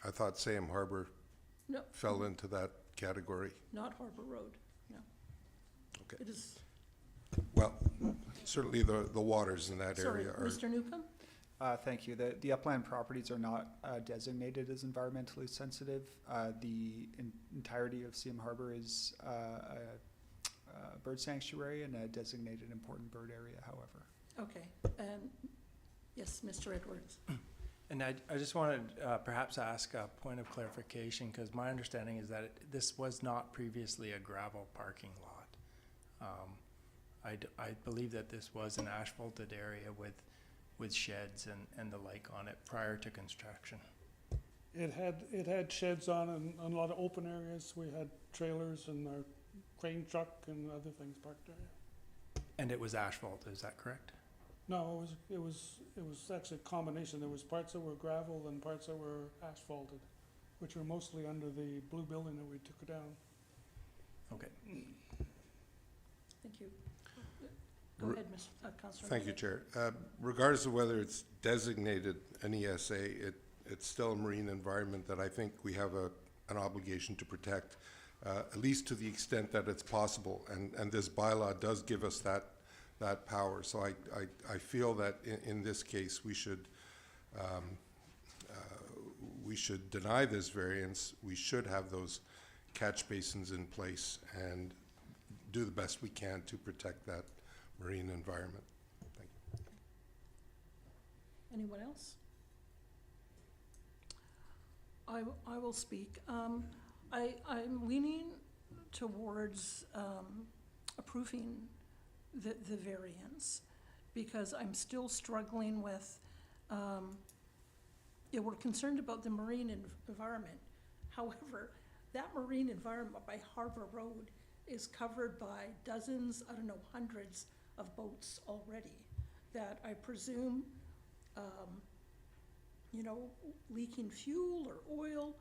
I thought Salem Harbor no, fell into that category. not Harbour Road, no. Okay. It is, Well, certainly the waters in that sorry, area are. Mr. Newcomb? Thank you. The upland properties are not designated as environmentally sensitive. The entirety of Salem Harbor is a bird sanctuary and a designated important bird area, however. Okay, and, yes, Mr. Edwards? And I just wanted perhaps ask a point of clarification, because my understanding is that this was not previously a gravel parking lot. I believe that this was an asphalted area with sheds and the like on it prior to construction. It had sheds on and a lot of open areas. We had trailers and our crane truck and other things parked there. And it was asphalt, is that correct? No, it was actually a combination. There was parts that were gravel and parts that were asphalted, which were mostly under the blue building that we took down. Okay. Thank you. Go ahead, Councillor. Thank you, Chair. Regardless of whether it's designated an ESA, it's still a marine environment that I think we have an obligation to protect, at least to the extent that it's possible. And this bylaw does give us that power. So I feel that in this case, we should deny this variance. We should have those catch basins in place and do the best we can to protect that marine environment. Thank you. Anyone else? I will speak. I'm leaning towards approving the variance, because I'm still struggling with, we're concerned about the marine environment. However, that marine environment by Harbour Road is covered by dozens, I don't know, hundreds of boats already that I presume, leaking fuel or oil,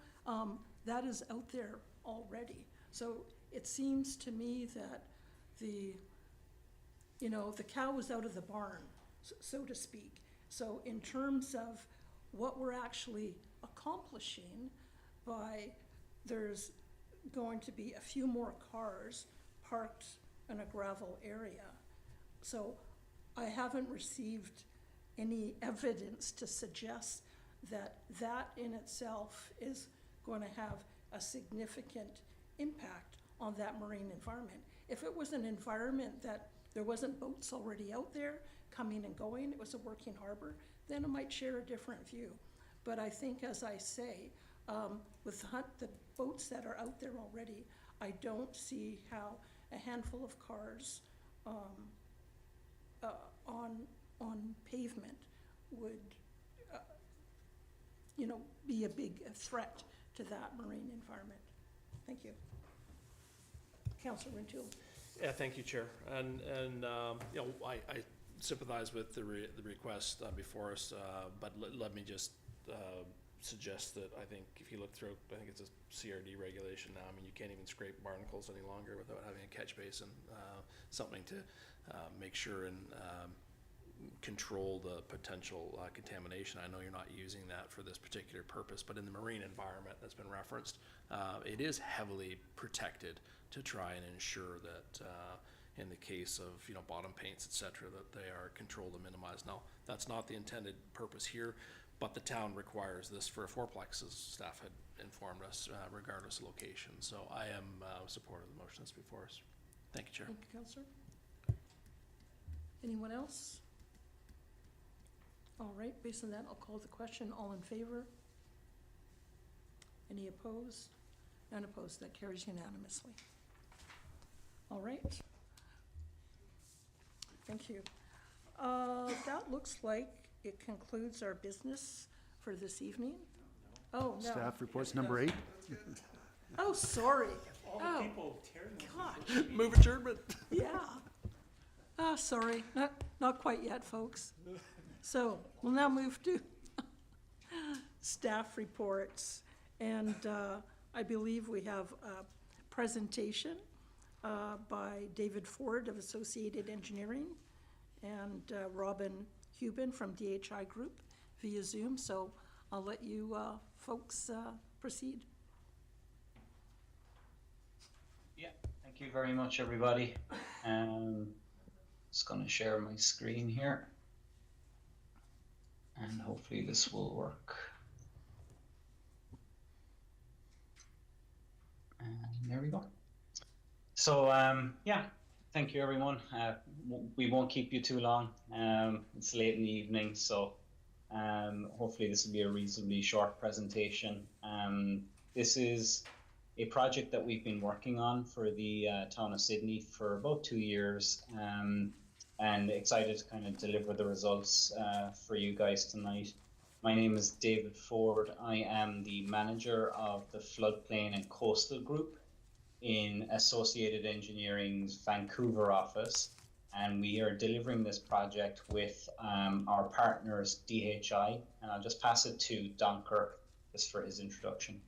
that is out there already. So it seems to me that the cow is out of the barn, so to speak. So in terms of what we're actually accomplishing by, there's going to be a few more cars parked in a gravel area. So I haven't received any evidence to suggest that that in itself is going to have a significant impact on that marine environment. If it was an environment that there wasn't boats already out there coming and going, it was a working harbor, then I might share a different view. But I think, as I say, with the boats that are out there already, I don't see how a handful of cars on pavement would, be a big threat to that marine environment. Thank you. Councillor Rintoul. Yeah, thank you, Chair. And I sympathize with the request before us, but let me just suggest that I think if you look through, I think it's a CRD regulation now. I mean, you can't even scrape barnacles any longer without having a catch basin, something to make sure and control the potential contamination. I know you're not using that for this particular purpose, but in the marine environment that's been referenced, it is heavily protected to try and ensure that in the case of bottom paints, etc., that they are controlled and minimized. Now, that's not the intended purpose here, but the town requires this for a fourplex, as staff had informed us, regardless of location. So I am supportive of the motion that's before us. Thank you, Chair. Thank you, Councillor. Anyone else? All right, based on that, I'll call the question. All in favor? Any opposed? None opposed. That carries unanimously. All right. Thank you. That looks like it concludes our business for this evening. Oh, no. Staff reports number 8. Oh, sorry. All Oh, the people tearing gosh. Move adjournment. Yeah. Oh, sorry. Not quite yet, folks. So we'll now move to staff reports. And I believe we have a presentation by David Ford of Associated Engineering and Robin Hubin from DHI Group via Zoom. So I'll let you folks proceed. Yeah, thank you very much, everybody. Just going to share my screen here, and hopefully this will work. And there we go. So yeah, thank you, everyone. We won't keep you too long. It's late in the evening, so hopefully this will be a reasonably short presentation. This is a project that we've been working on for the town of Sydney for about 2 years, and excited to kind of deliver the results for you guys tonight. My name is David Ford. I am the manager of the Floodplain and Coastal Group in Associated Engineering's Vancouver office, and we are delivering this project with our partners DHI, and I'll just pass it to Don Kirk just for his introduction.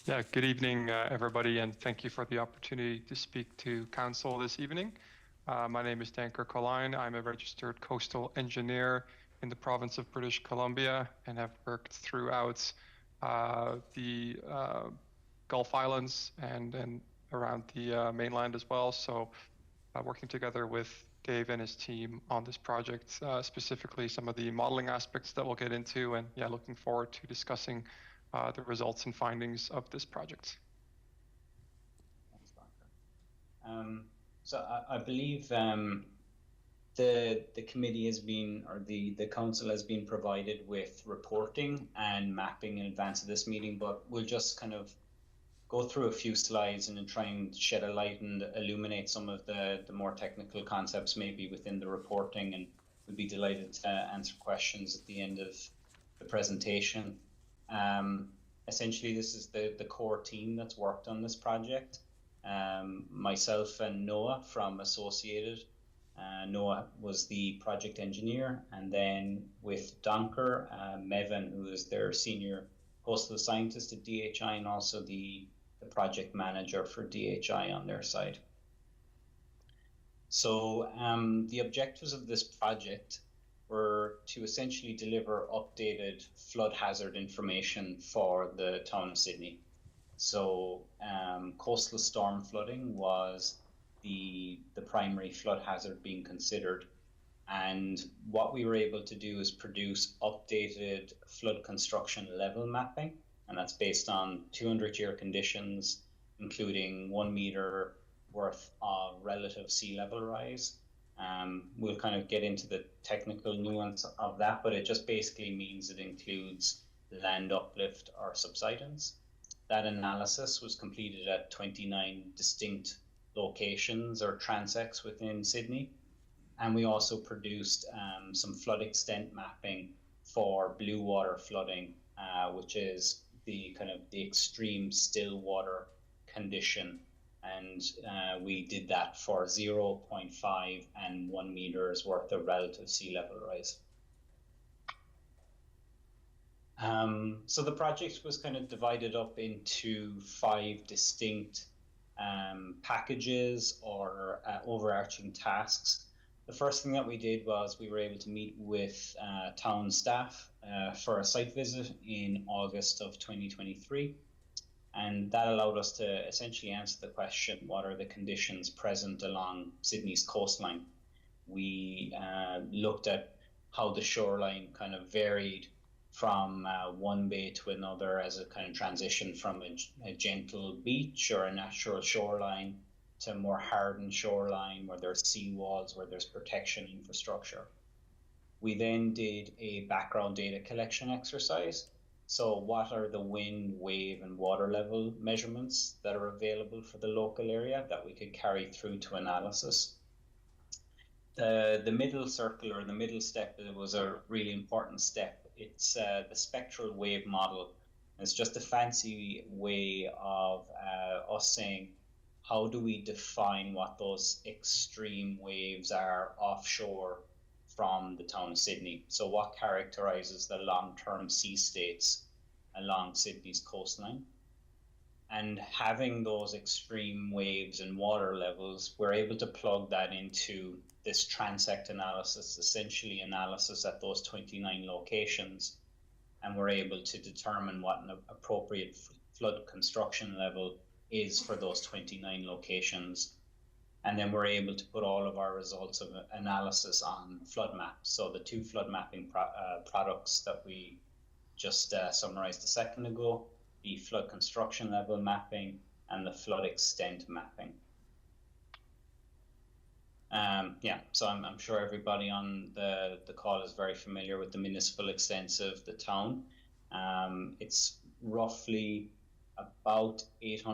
Yeah, good evening, everybody, and thank you for the opportunity to speak to Council this evening. My name is Dan Kirk-O'Line. I'm a registered coastal engineer in the province of British Columbia and have worked throughout the Gulf Islands and around the mainland as well. So working together with Dave and his team on this project, specifically some of the modeling aspects that we'll get into, and yeah, looking forward to discussing the results and findings of this project. Thanks, Doctor. So I believe the committee has been, or the council has been provided with reporting and mapping in advance of this meeting, but we'll just kind of go through a few slides and then try and shed a light and illuminate some of the more technical concepts maybe within the reporting, and we'll be delighted to answer questions at the end of the presentation. Essentially, this is the core team that's worked on this project. Myself and Noah from Associated. Noah was the project engineer, and then with Donker, Mevin, who is their senior coastal scientist at DHI and also the project manager for DHI on their side. So the objectives of this project were to essentially deliver updated flood hazard information for the town of Sydney. So coastal storm flooding was the primary flood hazard being considered. And what we were able to do is produce updated flood construction level mapping, and that's based on 200-year conditions, including 1 meter worth of relative sea level rise. We'll kind of get into the technical nuance of that, but it just basically means it includes land uplift or subsidence. That analysis was completed at 29 distinct locations or transects within Sydney. And we also produced some flood extent mapping for blue water flooding, which is the kind of the extreme still water condition. And we did that for 0.5 and 1 meters worth of relative sea level rise. So the project was kind of divided up into 5 distinct packages or overarching tasks. The first thing that we did was we were able to meet with town staff for a site visit in August of 2023. And that allowed us to essentially answer the question, what are the conditions present along Sydney's coastline? We looked at how the shoreline kind of varied from one bay to another as a kind of transition from a gentle beach or a natural shoreline to a more hardened shoreline where there's seawalls, where there's protection infrastructure. We then did a background data collection exercise. So what are the wind, wave, and water level measurements that are available for the local area that we could carry through to analysis? The middle circle or the middle step was a really important step. It's the spectral wave model. It's just a fancy way of us saying, how do we define what those extreme waves are offshore from the town of Sydney? So what characterizes the long-term sea states along Sydney's coastline? And having those extreme waves and water levels, we're able to plug that into this transect analysis, essentially analysis at those 29 locations. And we're able to determine what an appropriate flood construction level is for those 29 locations. And then we're able to put all of our results of analysis on flood maps. So the 2 flood mapping products that we just summarized a second ago, the flood construction level mapping and the flood extent mapping. So I'm sure everybody on the call is very familiar with the municipal extents of the town. It's roughly about 8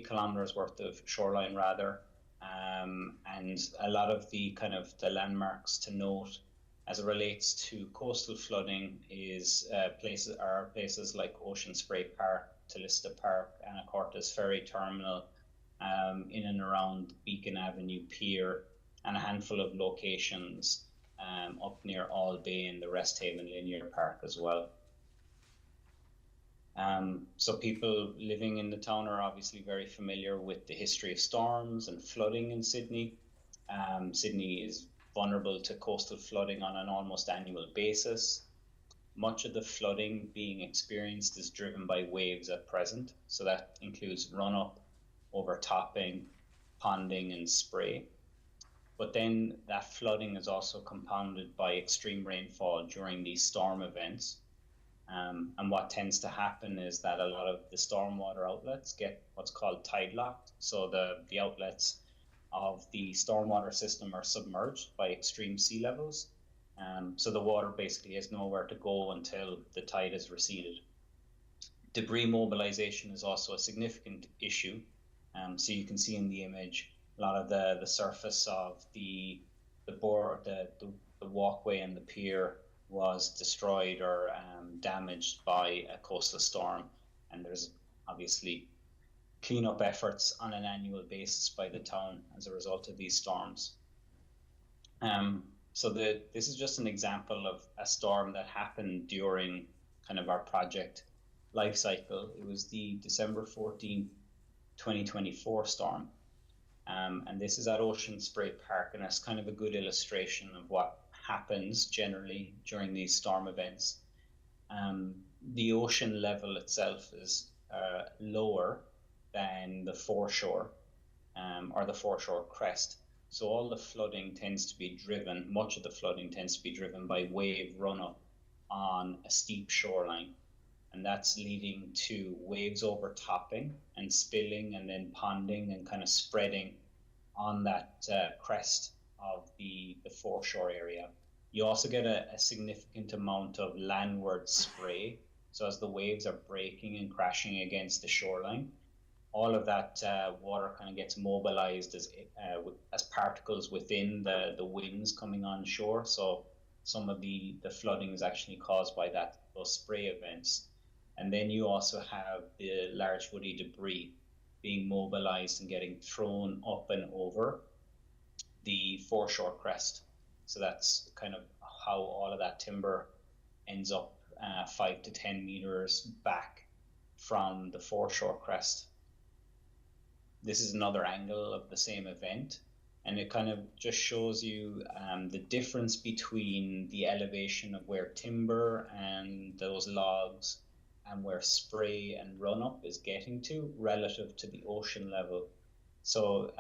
kilometers worth of shoreline rather. And a lot of the kind of the landmarks to note as it relates to coastal flooding is places like Ocean Spray Park, Talista Park, Anacortes Ferry Terminal, in and around Beacon Avenue Pier, and a handful of locations up near All Bay and the Resthaven Linear Park as well. So people living in the town are obviously very familiar with the history of storms and flooding in Sydney. Sydney is vulnerable to coastal flooding on an almost annual basis. Much of the flooding being experienced is driven by waves at present. So that includes run-up, overtopping, ponding, and spray. But then that flooding is also compounded by extreme rainfall during these storm events. And what tends to happen is that a lot of the stormwater outlets get what's called tide locked. So the outlets of the stormwater system are submerged by extreme sea levels. So the water basically has nowhere to go until the tide has receded. Debris mobilization is also a significant issue. So you can see in the image a lot of the surface of the walkway and the pier was destroyed or damaged by a coastal storm, and there's obviously cleanup efforts on an annual basis by the town as a result of these storms. So this is just an example of a storm that happened during kind of our project life cycle. It was the December 14th, 2024 storm. And this is at Ocean Spray Park, and that's kind of a good illustration of what happens generally during these storm events. The ocean level itself is lower than the foreshore or the foreshore crest. So all the flooding tends to be driven, much of the flooding tends to be driven by wave runoff on a steep shoreline. And that's leading to waves overtopping and spilling and then ponding and kind of spreading on that crest of the foreshore area. You also get a significant amount of landward spray. So as the waves are breaking and crashing against the shoreline, all of that water kind of gets mobilized as particles within the winds coming on shore. So some of the flooding is actually caused by those spray events. And then you also have the large woody debris being mobilized and getting thrown up and over the foreshore crest. So that's kind of how all of that timber ends up 5 to 10 meters back from the foreshore crest. This is another angle of the same event, and it kind of just shows you the difference between the elevation of where timber and those logs and where spray and run-up is getting to relative to the ocean level. So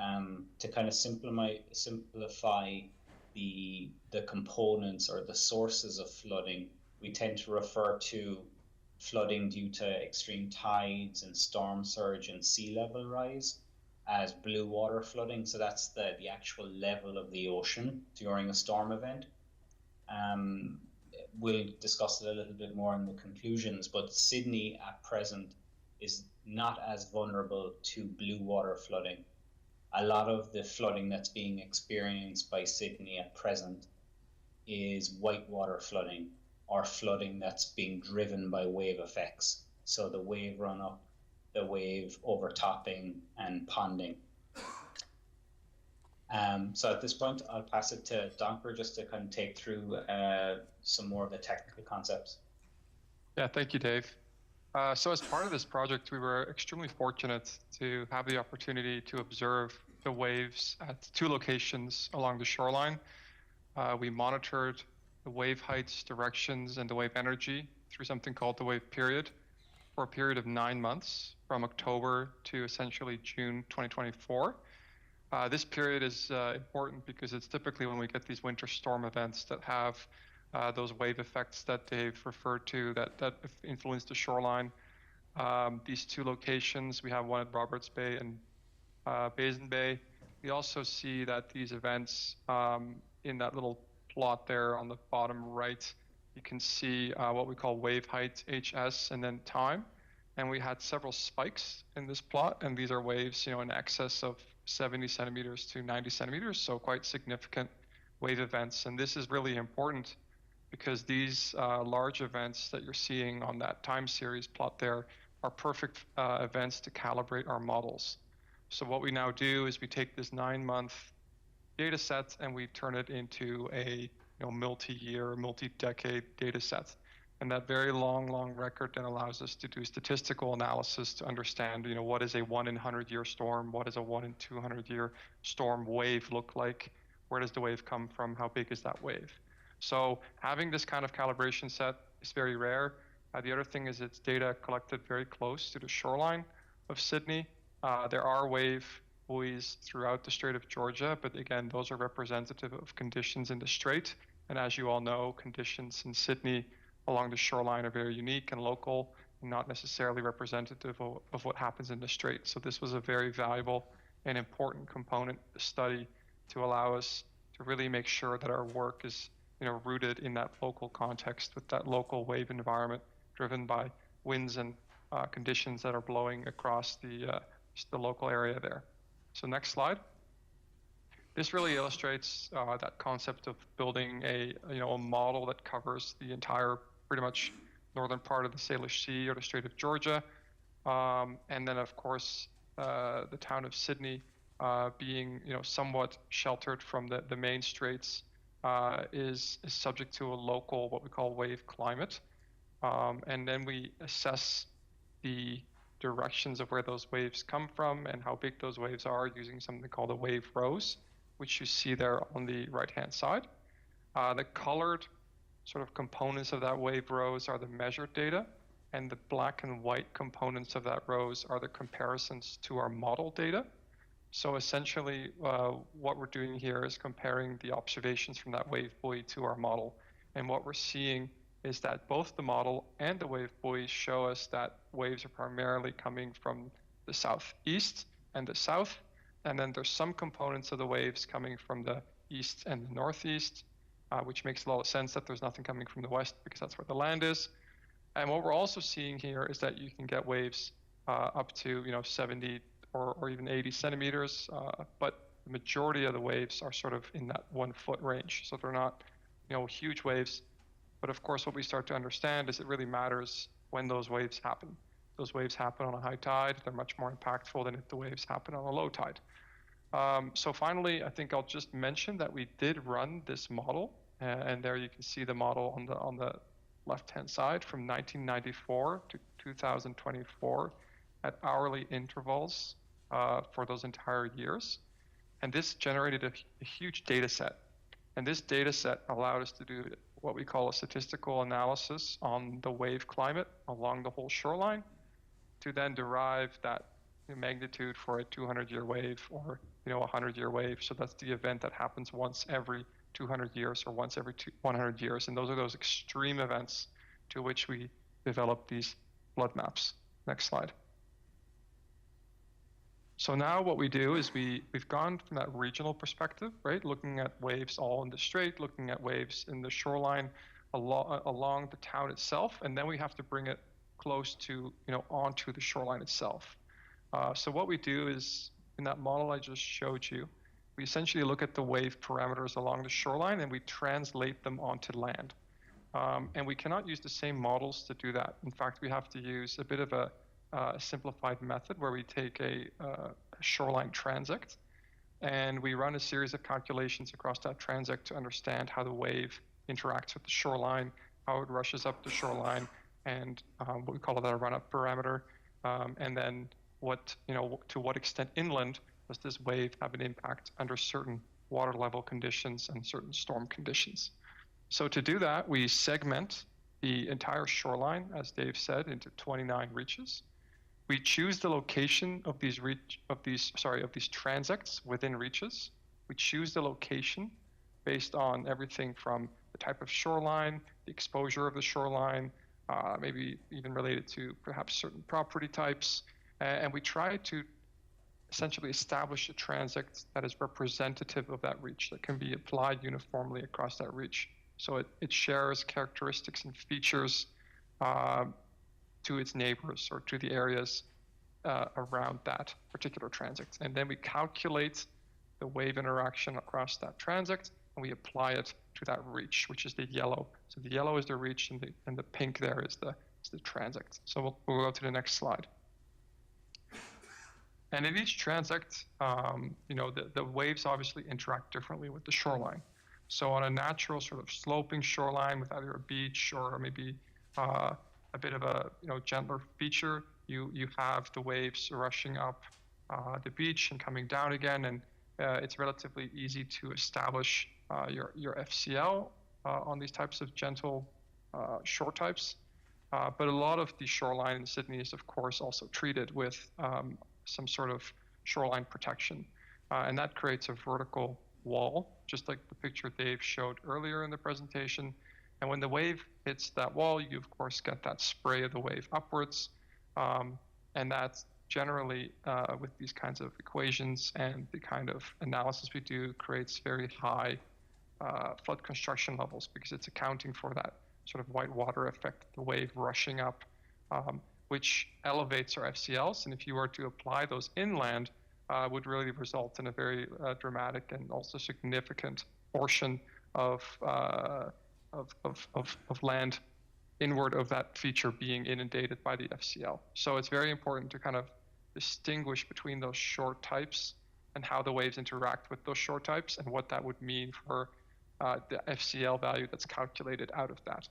to kind of simplify the components or the sources of flooding, we tend to refer to flooding due to extreme tides and storm surge and sea level rise as blue water flooding. So that's the actual level of the ocean during a storm event. We'll discuss it a little bit more in the conclusions, but Sydney at present is not as vulnerable to blue water flooding. A lot of the flooding that's being experienced by Sydney at present is whitewater flooding, or flooding that's being driven by wave effects. So the wave run-up, the wave overtopping and ponding. So at this point, I'll pass it to Donker just to kind of take through some more of the technical concepts. Yeah, thank you, Dave. So as part of this project, we were extremely fortunate to have the opportunity to observe the waves at 2 locations along the shoreline. We monitored the wave heights, directions, and the wave energy through something called the wave period for a period of 9 months, from October to essentially June 2024. This period is important because it's typically when we get these winter storm events that have those wave effects that Dave referred to that influence the shoreline. These 2 locations, we have one at Roberts Bay and Basin Bay. We also see that these events in that little plot there on the bottom right, you can see what we call wave height, HS, and then time. And we had several spikes in this plot, and these are waves, in excess of 70 centimeters to 90 centimeters, so quite significant wave events. And this is really important because these large events that you're seeing on that time series plot there are perfect events to calibrate our models. So what we now do is we take this 9-month data set and we turn it into a multi-year, multi-decade data set. And that very long record then allows us to do statistical analysis to understand, what is a 1 in 100-year storm? What does a 1 in 200-year storm wave look like? Where does the wave come from? How big is that wave? So having this kind of calibration set is very rare. The other thing is it's data collected very close to the shoreline of Sydney. There are wave buoys throughout the Strait of Georgia, but again, those are representative of conditions in the Strait. And as you all know, conditions in Sydney along the shoreline are very unique and local, and not necessarily representative of what happens in the Strait. So this was a very valuable and important component of the study to allow us to really make sure that our work is rooted in that local context with that local wave environment driven by winds and conditions that are blowing across the local area there. So next slide. This really illustrates that concept of building a model that covers the entire pretty much northern part of the Salish Sea or the Strait of Georgia. And then of course, the town of Sydney being somewhat sheltered from the main straits is subject to a local, what we call wave climate. And then we assess the directions of where those waves come from and how big those waves are using something called a wave rose, which you see there on the right-hand side. The colored sort of components of that wave rose are the measured data, and the black and white components of that rose are the comparisons to our model data. So essentially, what we're doing here is comparing the observations from that wave buoy to our model. And what we're seeing is that both the model and the wave buoy show us that waves are primarily coming from the southeast and the south. And then there's some components of the waves coming from the east and the northeast, which makes a lot of sense that there's nothing coming from the west because that's where the land is. And what we're also seeing here is that you can get waves up to 70 or even 80 centimeters, but the majority of the waves are sort of in that 1 foot range. So they're not huge waves. But of course, what we start to understand is it really matters when those waves happen. Those waves happen on a high tide. They're much more impactful than if the waves happen on a low tide. So finally, I think I'll just mention that we did run this model, and there you can see the model on the left-hand side from 1994 to 2024 at hourly intervals for those entire years. And this generated a huge data set. And this data set allowed us to do what we call a statistical analysis on the wave climate along the whole shoreline to then derive that magnitude for a 200-year wave or a 100-year wave. So that's the event that happens once every 200 years or once every 100 years. And those are those extreme events to which we develop these flood maps. Next slide. So now what we do is we've gone from that regional perspective, right? Looking at waves all in the strait, looking at waves in the shoreline along the town itself, and then we have to bring it close to, onto the shoreline itself. So what we do is, in that model I just showed you, we essentially look at the wave parameters along the shoreline and we translate them onto land. And we cannot use the same models to do that. In fact, we have to use a bit of a simplified method where we take a shoreline transect and we run a series of calculations across that transect to understand how the wave interacts with the shoreline, how it rushes up the shoreline, and what we call that a run-up parameter, and then to what extent inland does this wave have an impact under certain water level conditions and certain storm conditions. So to do that, we segment the entire shoreline, as Dave said, into 29 reaches. We choose the location of these transects within reaches. We choose the location based on everything from the type of shoreline, the exposure of the shoreline, maybe even related to perhaps certain property types. And we try to essentially establish a transect that is representative of that reach, that can be applied uniformly across that reach. So it shares characteristics and features to its neighbors or to the areas around that particular transect. And then we calculate the wave interaction across that transect and we apply it to that reach, which is the yellow. So the yellow is the reach and the pink there is the transect. So we'll go to the next slide. And in each transect, the waves obviously interact differently with the shoreline. So on a natural sort of sloping shoreline with either a beach or maybe a bit of a gentler feature, you have the waves rushing up the beach and coming down again, and it's relatively easy to establish your FCL on these types of gentle shore types. But a lot of the shoreline in Sydney is of course also treated with some sort of shoreline protection, and that creates a vertical wall, just like the picture Dave showed earlier in the presentation. And when the wave hits that wall, you of course get that spray of the wave upwards, and that's generally with these kinds of equations and the kind of analysis we do creates very high flood construction levels because it's accounting for that sort of white water effect, the wave rushing up, which elevates our FCLs. And if you were to apply those inland, would really result in a very dramatic and also significant portion of land inward of that feature being inundated by the FCL. So it's very important to kind of distinguish between those shore types and how the waves interact with those shore types and what that would mean for the FCL value that's calculated out of that.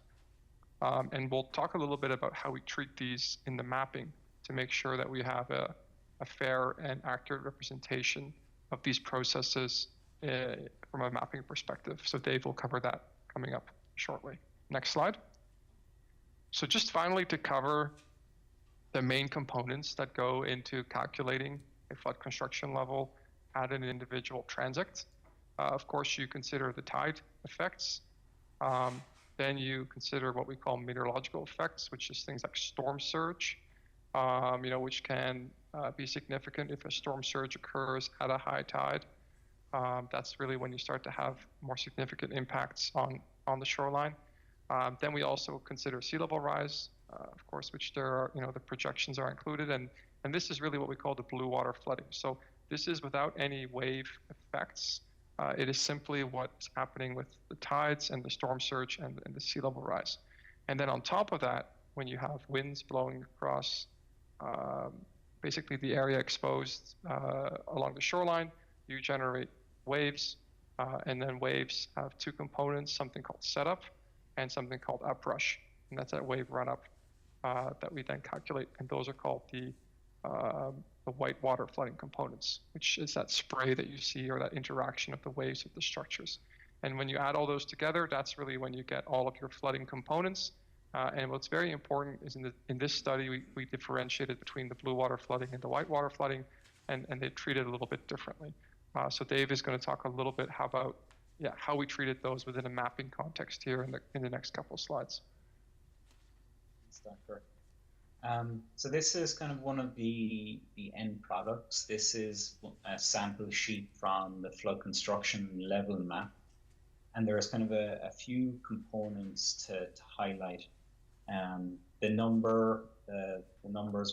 And we'll talk a little bit about how we treat these in the mapping to make sure that we have a fair and accurate representation of these processes from a mapping perspective. So Dave will cover that coming up shortly. Next slide. So just finally to cover the main components that go into calculating a flood construction level at an individual transect. Of course, you consider the tide effects. Then you consider what we call meteorological effects, which is things like storm surge, which can be significant if a storm surge occurs at a high tide. That's really when you start to have more significant impacts on the shoreline. Then we also consider sea level rise, of course, which there are, the projections are included, and this is really what we call the blue water flooding. So this is without any wave effects. It is simply what's happening with the tides and the storm surge and the sea level rise. And then on top of that, when you have winds blowing across basically the area exposed along the shoreline, you generate waves, and then waves have two components, something called setup and something called uprush. And that's that wave run up that we then calculate, and those are called the white water flooding components, which is that spray that you see or that interaction of the waves with the structures. And when you add all those together, that's really when you get all of your flooding components. And what's very important is in this study, we differentiated between the blue water flooding and the white water flooding, and they treat it a little bit differently. So Dave is going to talk a little bit how we treated those within a mapping context here in the next couple of slides. Thanks, Doctor. So this is kind of one of the end products. This is a sample sheet from the flood construction level map. And there's kind of a few components to highlight. The numbers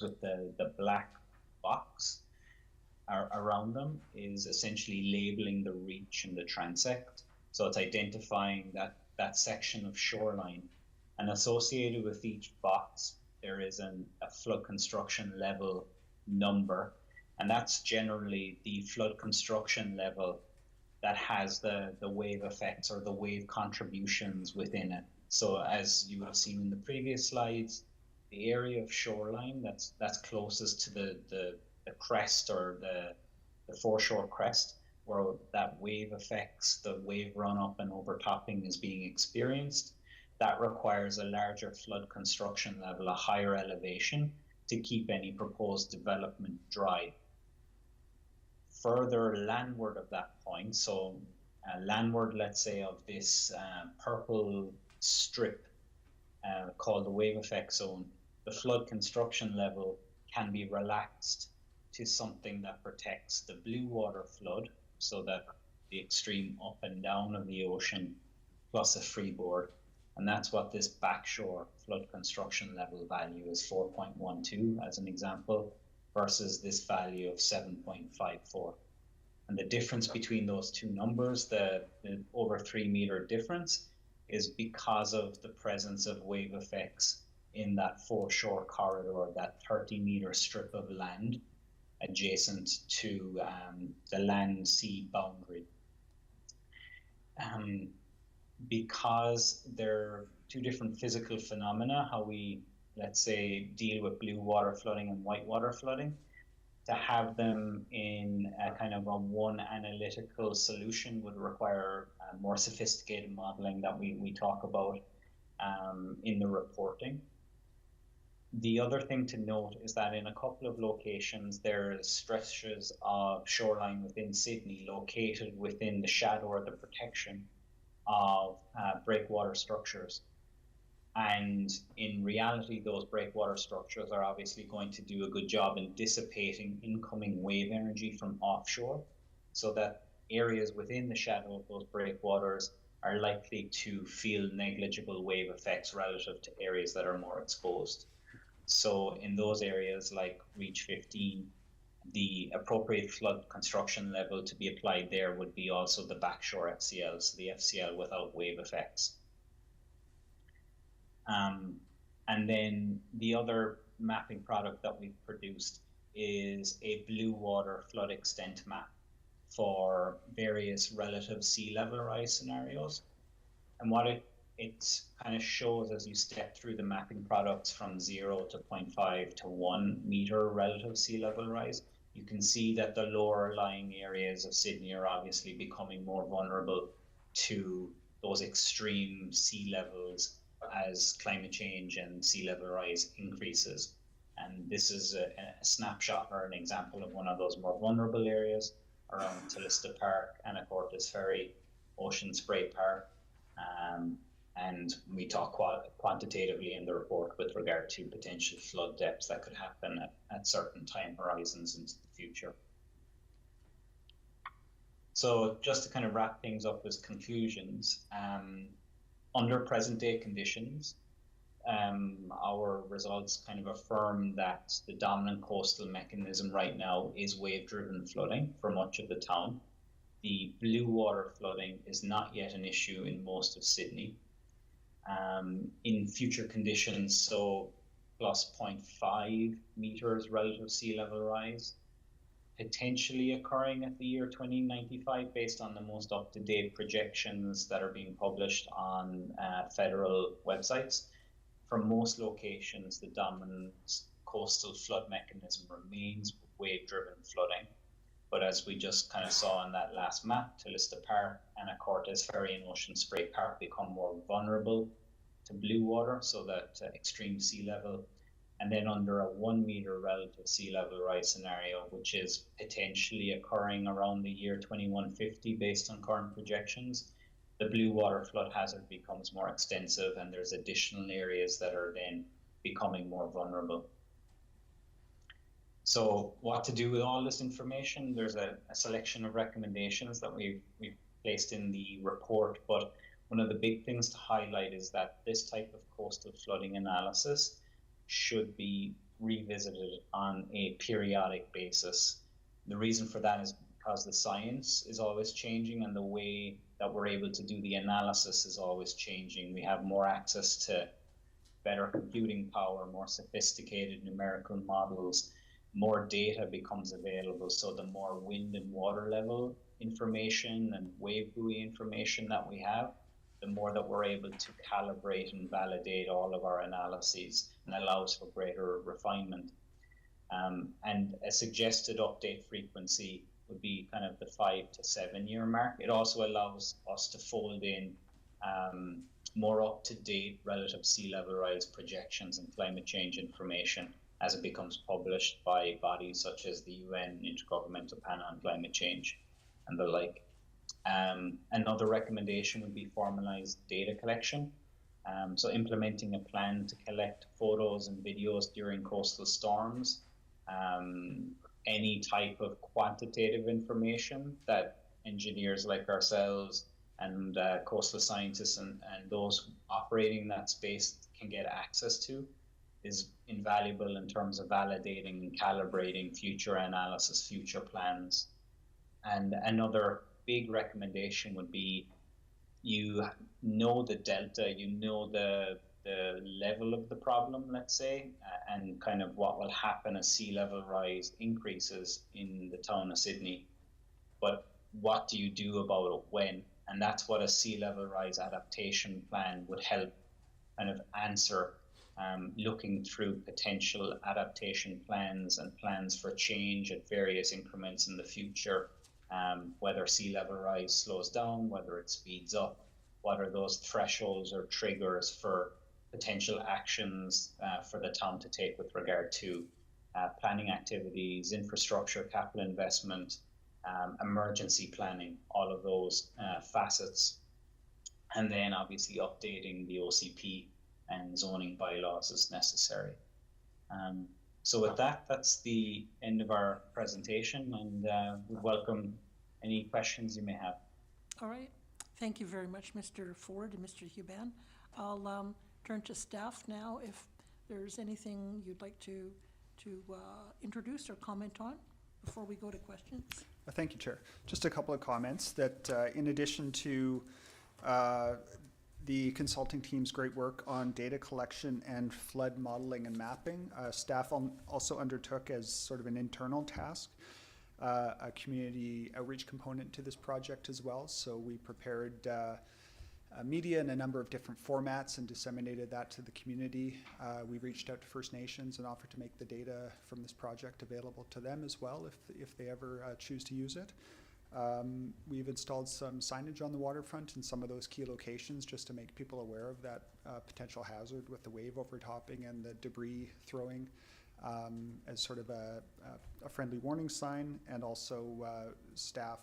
with the black box around them is essentially labeling the reach and the transect. So it's identifying that section of shoreline. And associated with each box, there is a flood construction level number, and that's generally the flood construction level that has the wave effects or the wave contributions within it. So as you would have seen in the previous slides, the area of shoreline that's closest to the crest or the foreshore crest, where that wave effects, the wave run up and overtopping is being experienced, that requires a larger flood construction level, a higher elevation, to keep any proposed development dry. Further landward of that point, so landward, let's say, of this purple strip called the wave effect zone, the flood construction level can be relaxed to something that protects the blue water flood, so that the extreme up and down of the ocean plus a freeboard. And that's what this backshore flood construction level value is, 4.12 as an example, versus this value of 7.54. And the difference between those two numbers, the over 3 meter difference, is because of the presence of wave effects in that foreshore corridor, that 30-meter strip of land adjacent to the land-sea boundary. Because they're two different physical phenomena, how we, let's say, deal with blue water flooding and white water flooding, to have them in a kind of a one analytical solution would require more sophisticated modeling that we talk about in the reporting. The other thing to note is that in a couple of locations, there's stretches of shoreline within Sydney located within the shadow or the protection of breakwater structures. And in reality, those breakwater structures are obviously going to do a good job in dissipating incoming wave energy from offshore, so that areas within the shadow of those breakwaters are likely to feel negligible wave effects relative to areas that are more exposed. So in those areas like Reach 15, the appropriate flood construction level to be applied there would be also the backshore FCL, so the FCL without wave effects. And then the other mapping product that we've produced is a blue water flood extent map for various relative sea level rise scenarios. And what it kind of shows as you step through the mapping products from 0 to 0.5 to 1 meter relative sea level rise, you can see that the lower lying areas of Sydney are obviously becoming more vulnerable to those extreme sea levels as climate change and sea level rise increases. And this is a snapshot or an example of one of those more vulnerable areas. around Tallista Park, Anacortes Ferry, Ocean Spray Park. And we talk quantitatively in the report with regard to potential flood depths that could happen at certain time horizons into the future. So just to kind of wrap things up as conclusions, under present day conditions, our results kind of affirm that the dominant coastal mechanism right now is wave-driven flooding for much of the town. The blue water flooding is not yet an issue in most of Sydney. In future conditions, so plus 0.5 meters relative sea level rise, potentially occurring at the year 2095 based on the most up-to-date projections that are being published on federal websites. For most locations, the dominant coastal flood mechanism remains wave-driven flooding. But as we just kind of saw on that last map, Tallista Park, Anacortes Ferry and Ocean Spray Park become more vulnerable to blue water, so that extreme sea level. And then under a 1 meter relative sea level rise scenario, which is potentially occurring around the year 2150 based on current projections, the blue water flood hazard becomes more extensive and there's additional areas that are then becoming more vulnerable. So what to do with all this information? There's a selection of recommendations that we've placed in the report, but one of the big things to highlight is that this type of coastal flooding analysis should be revisited on a periodic basis. The reason for that is because the science is always changing and the way that we're able to do the analysis is always changing. We have more access to better computing power, more sophisticated numerical models, more data becomes available. So the more wind and water level information and wave buoy information that we have, the more that we're able to calibrate and validate all of our analyses, and allows for greater refinement. And a suggested update frequency would be kind of the 5 to 7 year mark. It also allows us to fold in more up-to-date relative sea level rise projections and climate change information as it becomes published by bodies such as the UN Intergovernmental Panel on Climate Change and the like. Another recommendation would be formalized data collection. So implementing a plan to collect photos and videos during coastal storms, any type of quantitative information that engineers like ourselves and coastal scientists and those operating in that space can get access to is invaluable in terms of validating and calibrating future analysis, future plans. And another big recommendation would be, you know the delta, you know the level of the problem, let's say, and kind of what will happen as sea level rise increases in the town of Sydney. But what do you do about it when? And that's what a sea level rise adaptation plan would help kind of answer, looking through potential adaptation plans and plans for change at various increments in the future. Whether sea level rise slows down, whether it speeds up, what are those thresholds or triggers for potential actions for the town to take with regard to planning activities, infrastructure, capital investment, emergency planning, all of those facets. And then obviously updating the OCP and zoning bylaws as necessary. So with that, that's the end of our presentation, and we welcome any questions you may have. All right. Thank you very much, Mr. Ford and Mr. Huban. I'll turn to staff now if there's anything you'd like to introduce or comment on before we go to questions. Thank you, Chair. Just a couple of comments that in addition to the consulting team's great work on data collection and flood modeling and mapping, staff also undertook as sort of an internal task a community outreach component to this project as well. So we prepared media in a number of different formats and disseminated that to the community. We reached out to First Nations and offered to make the data from this project available to them as well if they ever choose to use it. We've installed some signage on the waterfront in some of those key locations just to make people aware of that potential hazard with the wave overtopping and the debris throwing as sort of a friendly warning sign, and also staff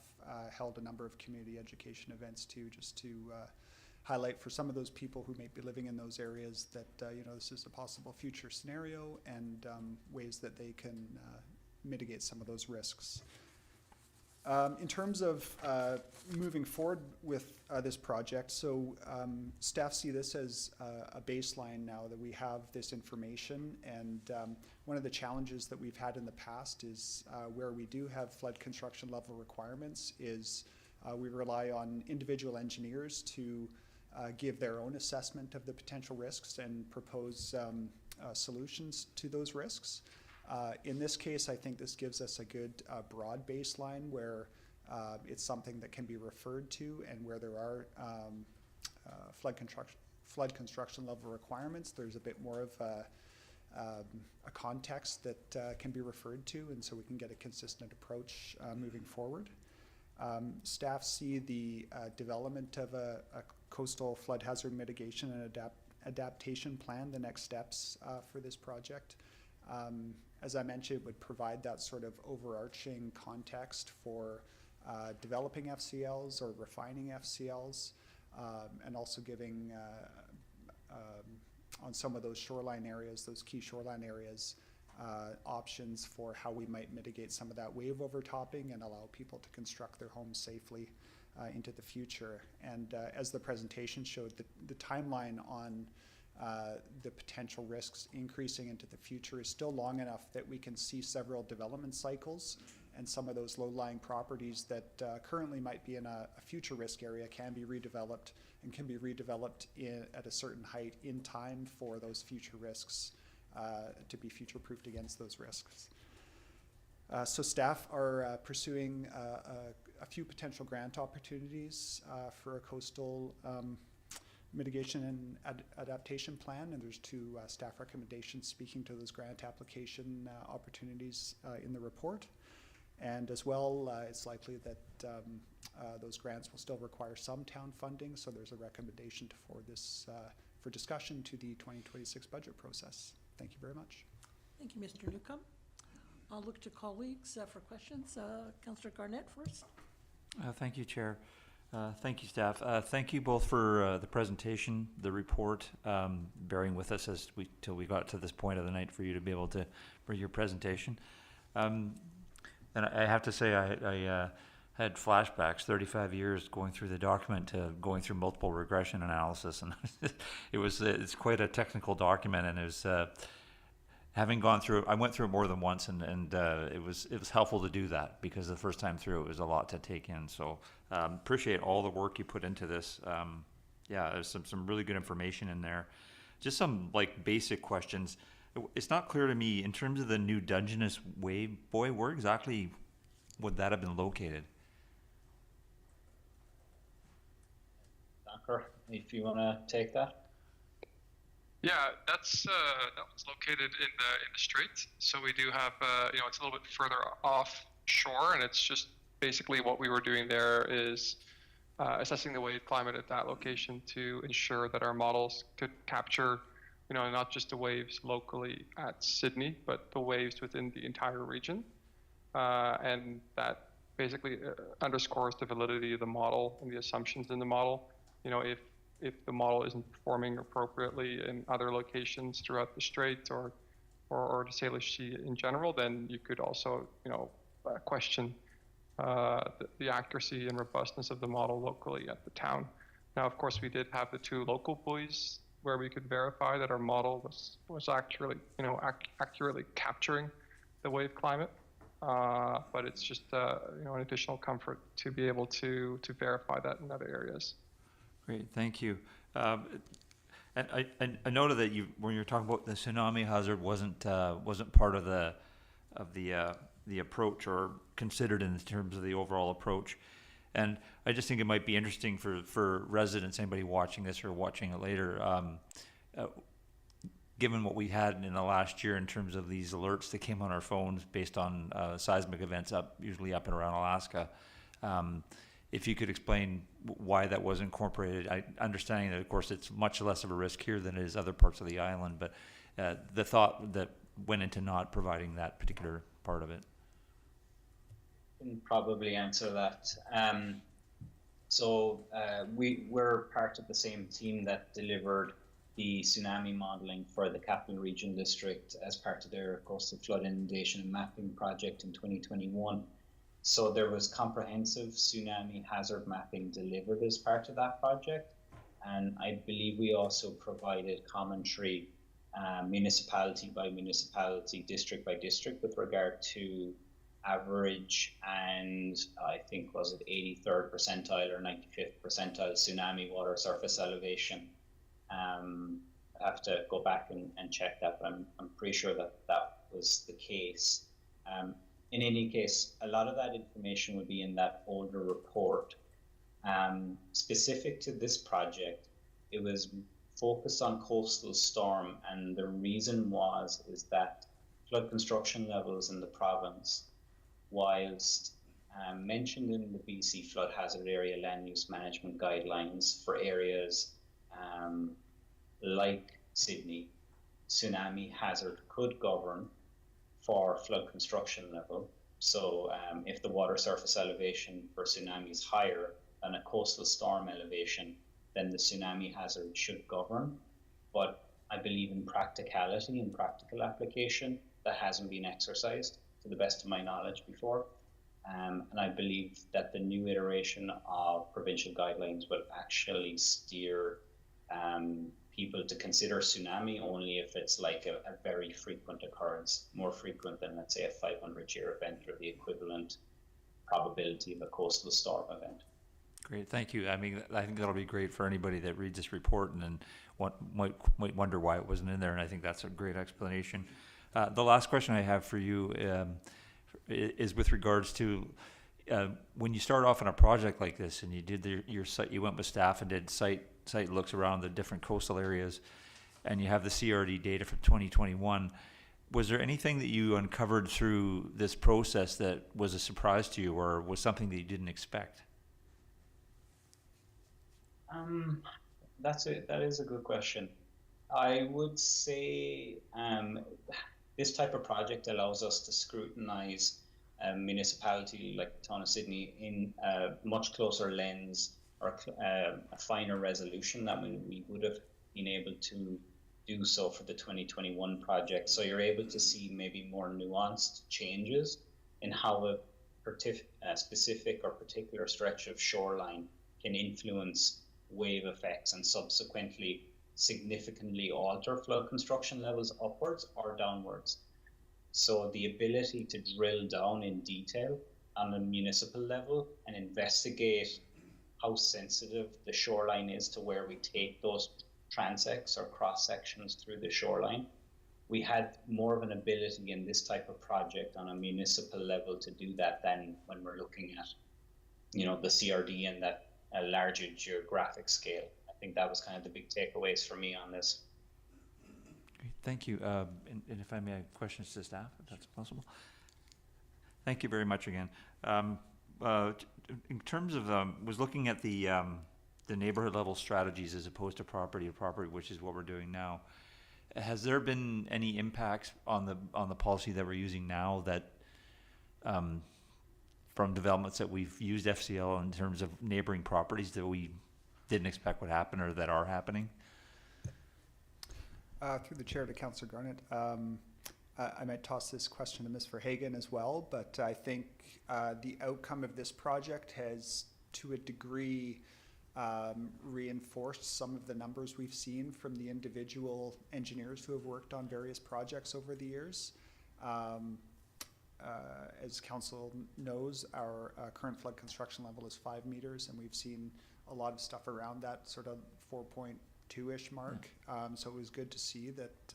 held a number of community education events too, just to highlight for some of those people who may be living in those areas that this is a possible future scenario, and ways that they can mitigate some of those risks. In terms of moving forward with this project, so staff see this as a baseline now that we have this information, and one of the challenges that we've had in the past is where we do have flood construction level requirements is we rely on individual engineers to give their own assessment of the potential risks and propose solutions to those risks. In this case, I think this gives us a good broad baseline where it's something that can be referred to, and where there are flood construction level requirements, there's a bit more of a context that can be referred to, and so we can get a consistent approach moving forward. Staff see the development of a coastal flood hazard mitigation and adaptation plan, the next steps for this project. As I mentioned, it would provide that sort of overarching context for developing FCLs or refining FCLs, and also giving on some of those shoreline areas, those key shoreline areas, options for how we might mitigate some of that wave overtopping and allow people to construct their homes safely into the future. And as the presentation showed, the timeline on the potential risks increasing into the future is still long enough that we can see several development cycles, and some of those low-lying properties that currently might be in a future risk area can be redeveloped, and can be redeveloped at a certain height in time for those future risks to be future-proofed against those risks. So staff are pursuing a few potential grant opportunities for a coastal mitigation and adaptation plan, and there's two staff recommendations speaking to those grant application opportunities in the report. And as well, it's likely that those grants will still require some town funding, so there's a recommendation to forward this for discussion to the 2026 budget process. Thank you very much. Thank you, Mr. Newcomb. I'll look to colleagues for questions. Councillor Garnett first. Thank you, Chair. Thank you, staff. Thank you both for the presentation, the report, bearing with us till we got to this point of the night for you to be able to bring your presentation. And I have to say, I had flashbacks, 35 years going through the document to going through multiple regression analysis, and it's quite a technical document, and it was having gone through it, I went through it more than once, and it was helpful to do that, because the first time through it was a lot to take in. So appreciate all the work you put into this. Yeah, there's some really good information in there. Just some basic questions. It's not clear to me, in terms of the new Dungeness Wave Buoy, where exactly would that have been located? Dunker, if you want to take that. Yeah, that was located in the strait. So we do have, it's a little bit further offshore, and it's just basically what we were doing there is assessing the wave climate at that location to ensure that our models could capture, not just the waves locally at Sydney, but the waves within the entire region. And that basically underscores the validity of the model and the assumptions in the model. If the model isn't performing appropriately in other locations throughout the strait or the Salish Sea in general, then you could also, question the accuracy and robustness of the model locally at the town. Now, of course, we did have the two local buoys where we could verify that our model was actually, accurately capturing the wave climate. But it's just, an additional comfort to be able to verify that in other areas. Great, thank you. And I noted that when you were talking about the tsunami hazard wasn't part of the approach, or considered in terms of the overall approach. And I just think it might be interesting for residents, anybody watching this or watching it later, given what we had in the last year in terms of these alerts that came on our phones based on seismic events usually up and around Alaska. If you could explain why that was incorporated, understanding that, of course, it's much less of a risk here than it is other parts of the island, but the thought that went into not providing that particular part of it? Can probably answer that. We're part of the same team that delivered the tsunami modeling for the Capital Region District as part of their coastal flood inundation and mapping project in 2021. So there was comprehensive tsunami hazard mapping delivered as part of that project. And I believe we also provided commentary municipality by municipality, district by district with regard to average and I think was it 83rd percentile or 95th percentile tsunami water surface elevation. I have to go back and check that, but I'm pretty sure that that was the case. In any case, a lot of that information would be in that older report. Specific to this project, it was focused on coastal storm, and the reason is that flood construction levels in the province, whilst mentioned in the BC Flood Hazard Area Land Use Management Guidelines for areas like Sydney, tsunami hazard could govern for flood construction level. So if the water surface elevation for tsunami is higher than a coastal storm elevation, then the tsunami hazard should govern. But I believe in practicality and practical application, that hasn't been exercised to the best of my knowledge before. And I believe that the new iteration of provincial guidelines will actually steer people to consider tsunami only if it's like a very frequent occurrence, more frequent than, let's say, a 500-year event or the equivalent probability of a coastal storm event. Great, thank you. I mean, I think that'll be great for anybody that reads this report and then might wonder why it wasn't in there, and I think that's a great explanation. The last question I have for you is with regards to when you start off on a project like this and you did your site, you went with staff and did site looks around the different coastal areas, and you have the CRD data from 2021. Was there anything that you uncovered through this process that was a surprise to you, or was something that you didn't expect? That is a good question. I would say this type of project allows us to scrutinize a municipality like the town of Sydney in a much closer lens or a finer resolution than we would have been able to do so for the 2021 project. So you're able to see maybe more nuanced changes in how a specific or particular stretch of shoreline can influence wave effects and subsequently significantly alter flood construction levels upwards or downwards. So the ability to drill down in detail on a municipal level and investigate how sensitive the shoreline is to where we take those transects or cross sections through the shoreline. We had more of an ability in this type of project on a municipal level to do that than when we're looking at, the CRD and that a larger geographic scale. I think that was kind of the big takeaways for me on this. Great, thank you. And if I may have questions to staff, if that's possible. Thank you very much again. In terms of, was looking at the neighborhood level strategies as opposed to property to property, which is what we're doing now. Has there been any impacts on the policy that we're using now that from developments that we've used FCL in terms of neighboring properties that we didn't expect would happen or that are happening? Through the chair to Councillor Garnett, I might toss this question to Ms. Verhagen as well, but I think the outcome of this project has, to a degree, reinforced some of the numbers we've seen from the individual engineers who have worked on various projects over the years. As council knows, our current flood construction level is 5 meters, and we've seen a lot of stuff around that sort of 4.2-ish mark. So it was good to see that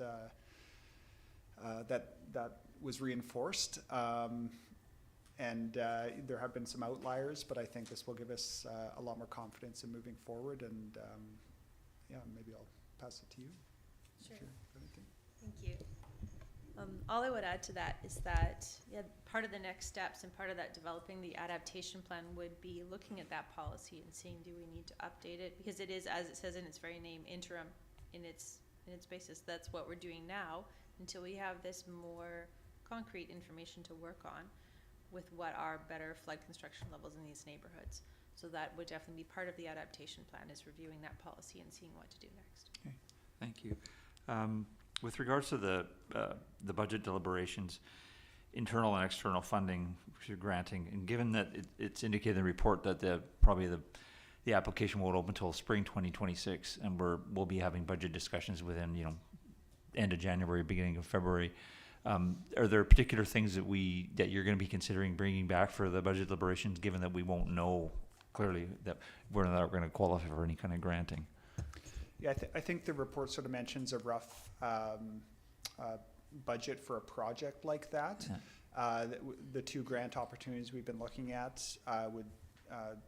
that was reinforced. And there have been some outliers, but I think this will give us a lot more confidence in moving forward. And maybe I'll pass it to you. Sure. Thank you. All I would add to that is that part of the next steps and part of that developing the adaptation plan would be looking at that policy and seeing, do we need to update it? Because it is, as it says in its very name, interim in its in its basis. That's what we're doing now until we have this more concrete information to work on with what are better flood construction levels in these neighborhoods. So that would definitely be part of the adaptation plan, is reviewing that policy and seeing what to do next. Okay, thank you. With regards to the budget deliberations, internal and external funding for granting, and given that it's indicated in the report that probably the application won't open until spring 2026, and we'll be having budget discussions within, you know, end of January, beginning of February. Are there particular things that you're going to be considering bringing back for the budget deliberations, given that we won't know clearly that we're not going to qualify for any kind of granting? Yeah, I think the report sort of mentions a rough budget for a project like that. Yeah. The two grant opportunities we've been looking at would,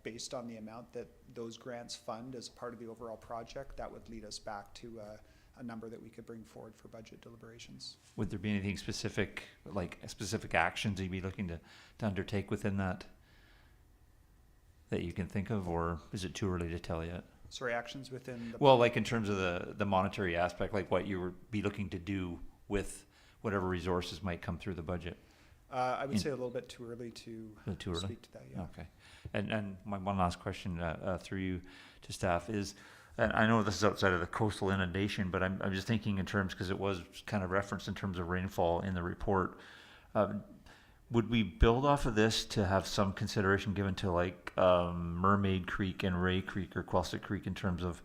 based on the amount that those grants fund as part of the overall project, that would lead us back to a number that we could bring forward for budget deliberations. Would there be anything specific, like specific actions you'd be looking to undertake within that you can think of, or is it too early to tell yet? Sorry, actions within the... Well, like in terms of the monetary aspect, like what you would be looking to do with whatever resources might come through the budget. I would say a little bit too early to speak to that, yeah. Okay. And my one last question through you to staff is, and I know this is outside of the coastal inundation, but I'm just thinking in terms, because it was kind of referenced in terms of rainfall in the report. Would we build off of this to have some consideration given to like Mermaid Creek and Ray Creek or Quelstic Creek in terms of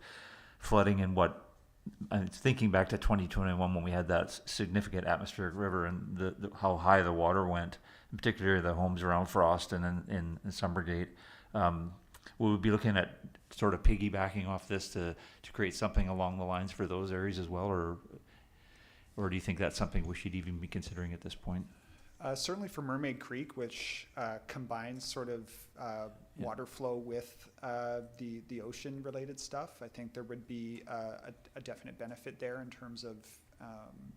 flooding and what, I'm thinking back to 2021 when we had that significant atmospheric river and how high the water went, in particular the homes around Frost and in Summergate. Will we be looking at sort of piggybacking off this to create something along the lines for those areas as well, or do you think that's something we should even be considering at this point? Certainly for Mermaid Creek, which combines sort of water flow with the ocean-related stuff, I think there would be a definite benefit there in terms of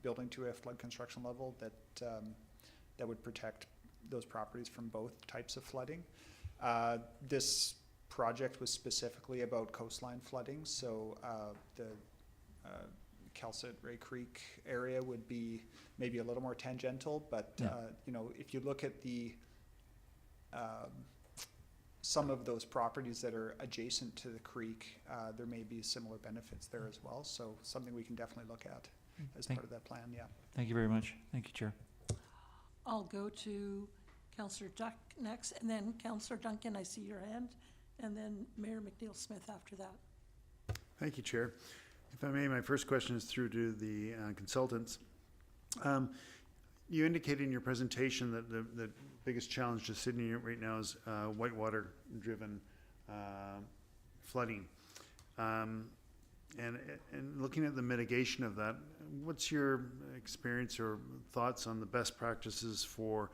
building to a flood construction level that would protect those properties from both types of flooding. This project was specifically about coastline flooding, so the Kelset Ray Creek area would be maybe a little more tangential, but you know, if you look at the some of those properties that are adjacent to the creek, there may be similar benefits there as well. So something we can definitely look at as part of that plan. Yeah. Thank you very much. Thank you, Chair. I'll go to Councillor Duck next, and then Councillor Duncan, I see your hand, and then Mayor McNeil-Smith after that. Thank you, Chair. If I may, my first question is through to the consultants. You indicated in your presentation that the biggest challenge to Sydney right now is whitewater-driven flooding. And looking at the mitigation of that, what's your experience or thoughts on the best practices for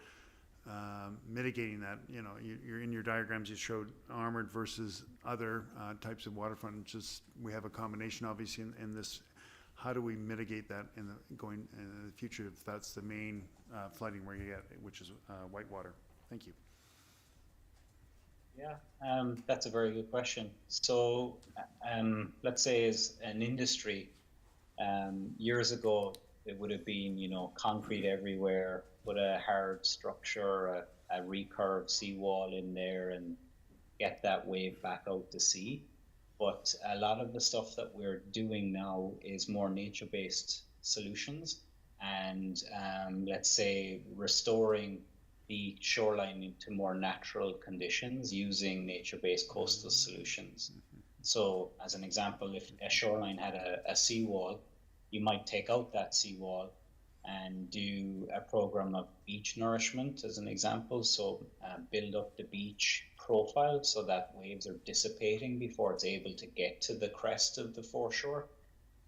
mitigating that? You know, you're in your diagrams, you showed armored versus other types of waterfront. Just we have a combination, obviously, in this. How do we mitigate that in the future if that's the main flooding where you get, which is whitewater? Thank you. Yeah, that's a very good question. So let's say as an industry, years ago, it would have been, you know, concrete everywhere, put a hard structure, a recurved seawall in there and get that wave back out to sea. But a lot of the stuff that we're doing now is more nature-based solutions and let's say restoring the shoreline into more natural conditions using nature-based coastal solutions. So as an example, if a shoreline had a seawall, you might take out that seawall and do a program of beach nourishment as an example. So build up the beach profile so that waves are dissipating before it's able to get to the crest of the foreshore.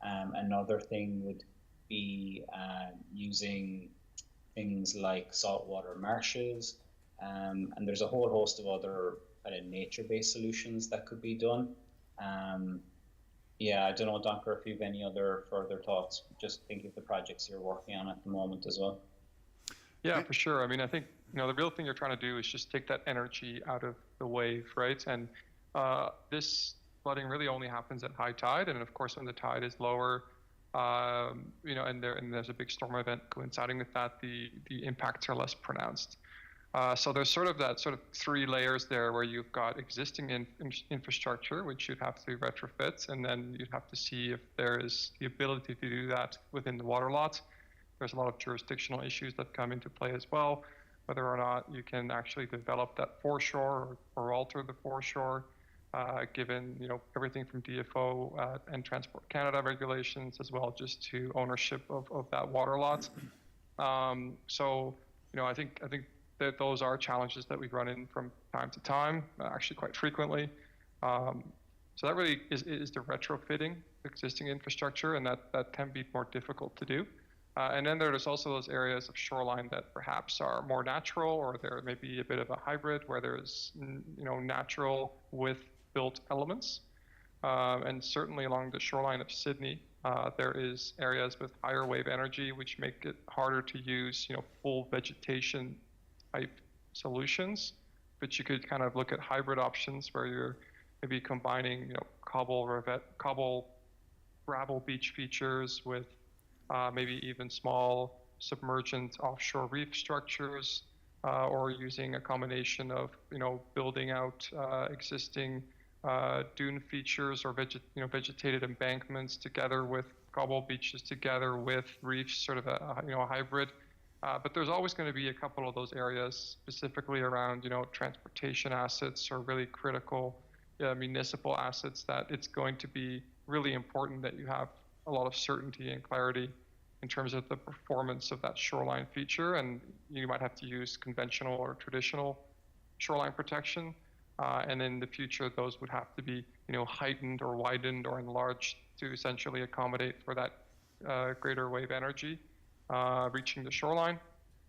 Another thing would be using things like saltwater marshes, and there's a whole host of other kind of nature-based solutions that could be done. Yeah, I don't know, Duncan, if you have any other further thoughts. Just think of the projects you're working on at the moment as well. Yeah, for sure. I mean, I think, you know, the real thing you're trying to do is just take that energy out of the wave, right? And this flooding really only happens at high tide. And of course, when the tide is lower, and there's a big storm event coinciding with that, the impacts are less pronounced. So there's sort of three layers there where you've got existing infrastructure, which you'd have to retrofit, and then you'd have to see if there is the ability to do that within the water lot. There's a lot of jurisdictional issues that come into play as well, whether or not you can actually develop that foreshore or alter the foreshore, given everything from DFO and Transport Canada regulations, as well just to ownership of that water lot. So I think that those are challenges that we run in from time to time, actually quite frequently. So that really is the retrofitting existing infrastructure, and that can be more difficult to do. And then there's also those areas of shoreline that perhaps are more natural, or there may be a bit of a hybrid where there's natural with built elements. And certainly along the shoreline of Sydney, there is areas with higher wave energy, which make it harder to use full vegetation type solutions. But you could kind of look at hybrid options where you're maybe combining cobble gravel beach features with maybe even small submergent offshore reef structures, or using a combination of building out existing dune features or vegetated embankments together with cobble beaches together with reefs, sort of a hybrid. But there's always going to be a couple of those areas specifically around transportation assets or really critical municipal assets that it's going to be really important that you have a lot of certainty and clarity in terms of the performance of that shoreline feature, and you might have to use conventional or traditional shoreline protection, and in the future those would have to be heightened or widened or enlarged to essentially accommodate for that greater wave energy reaching the shoreline.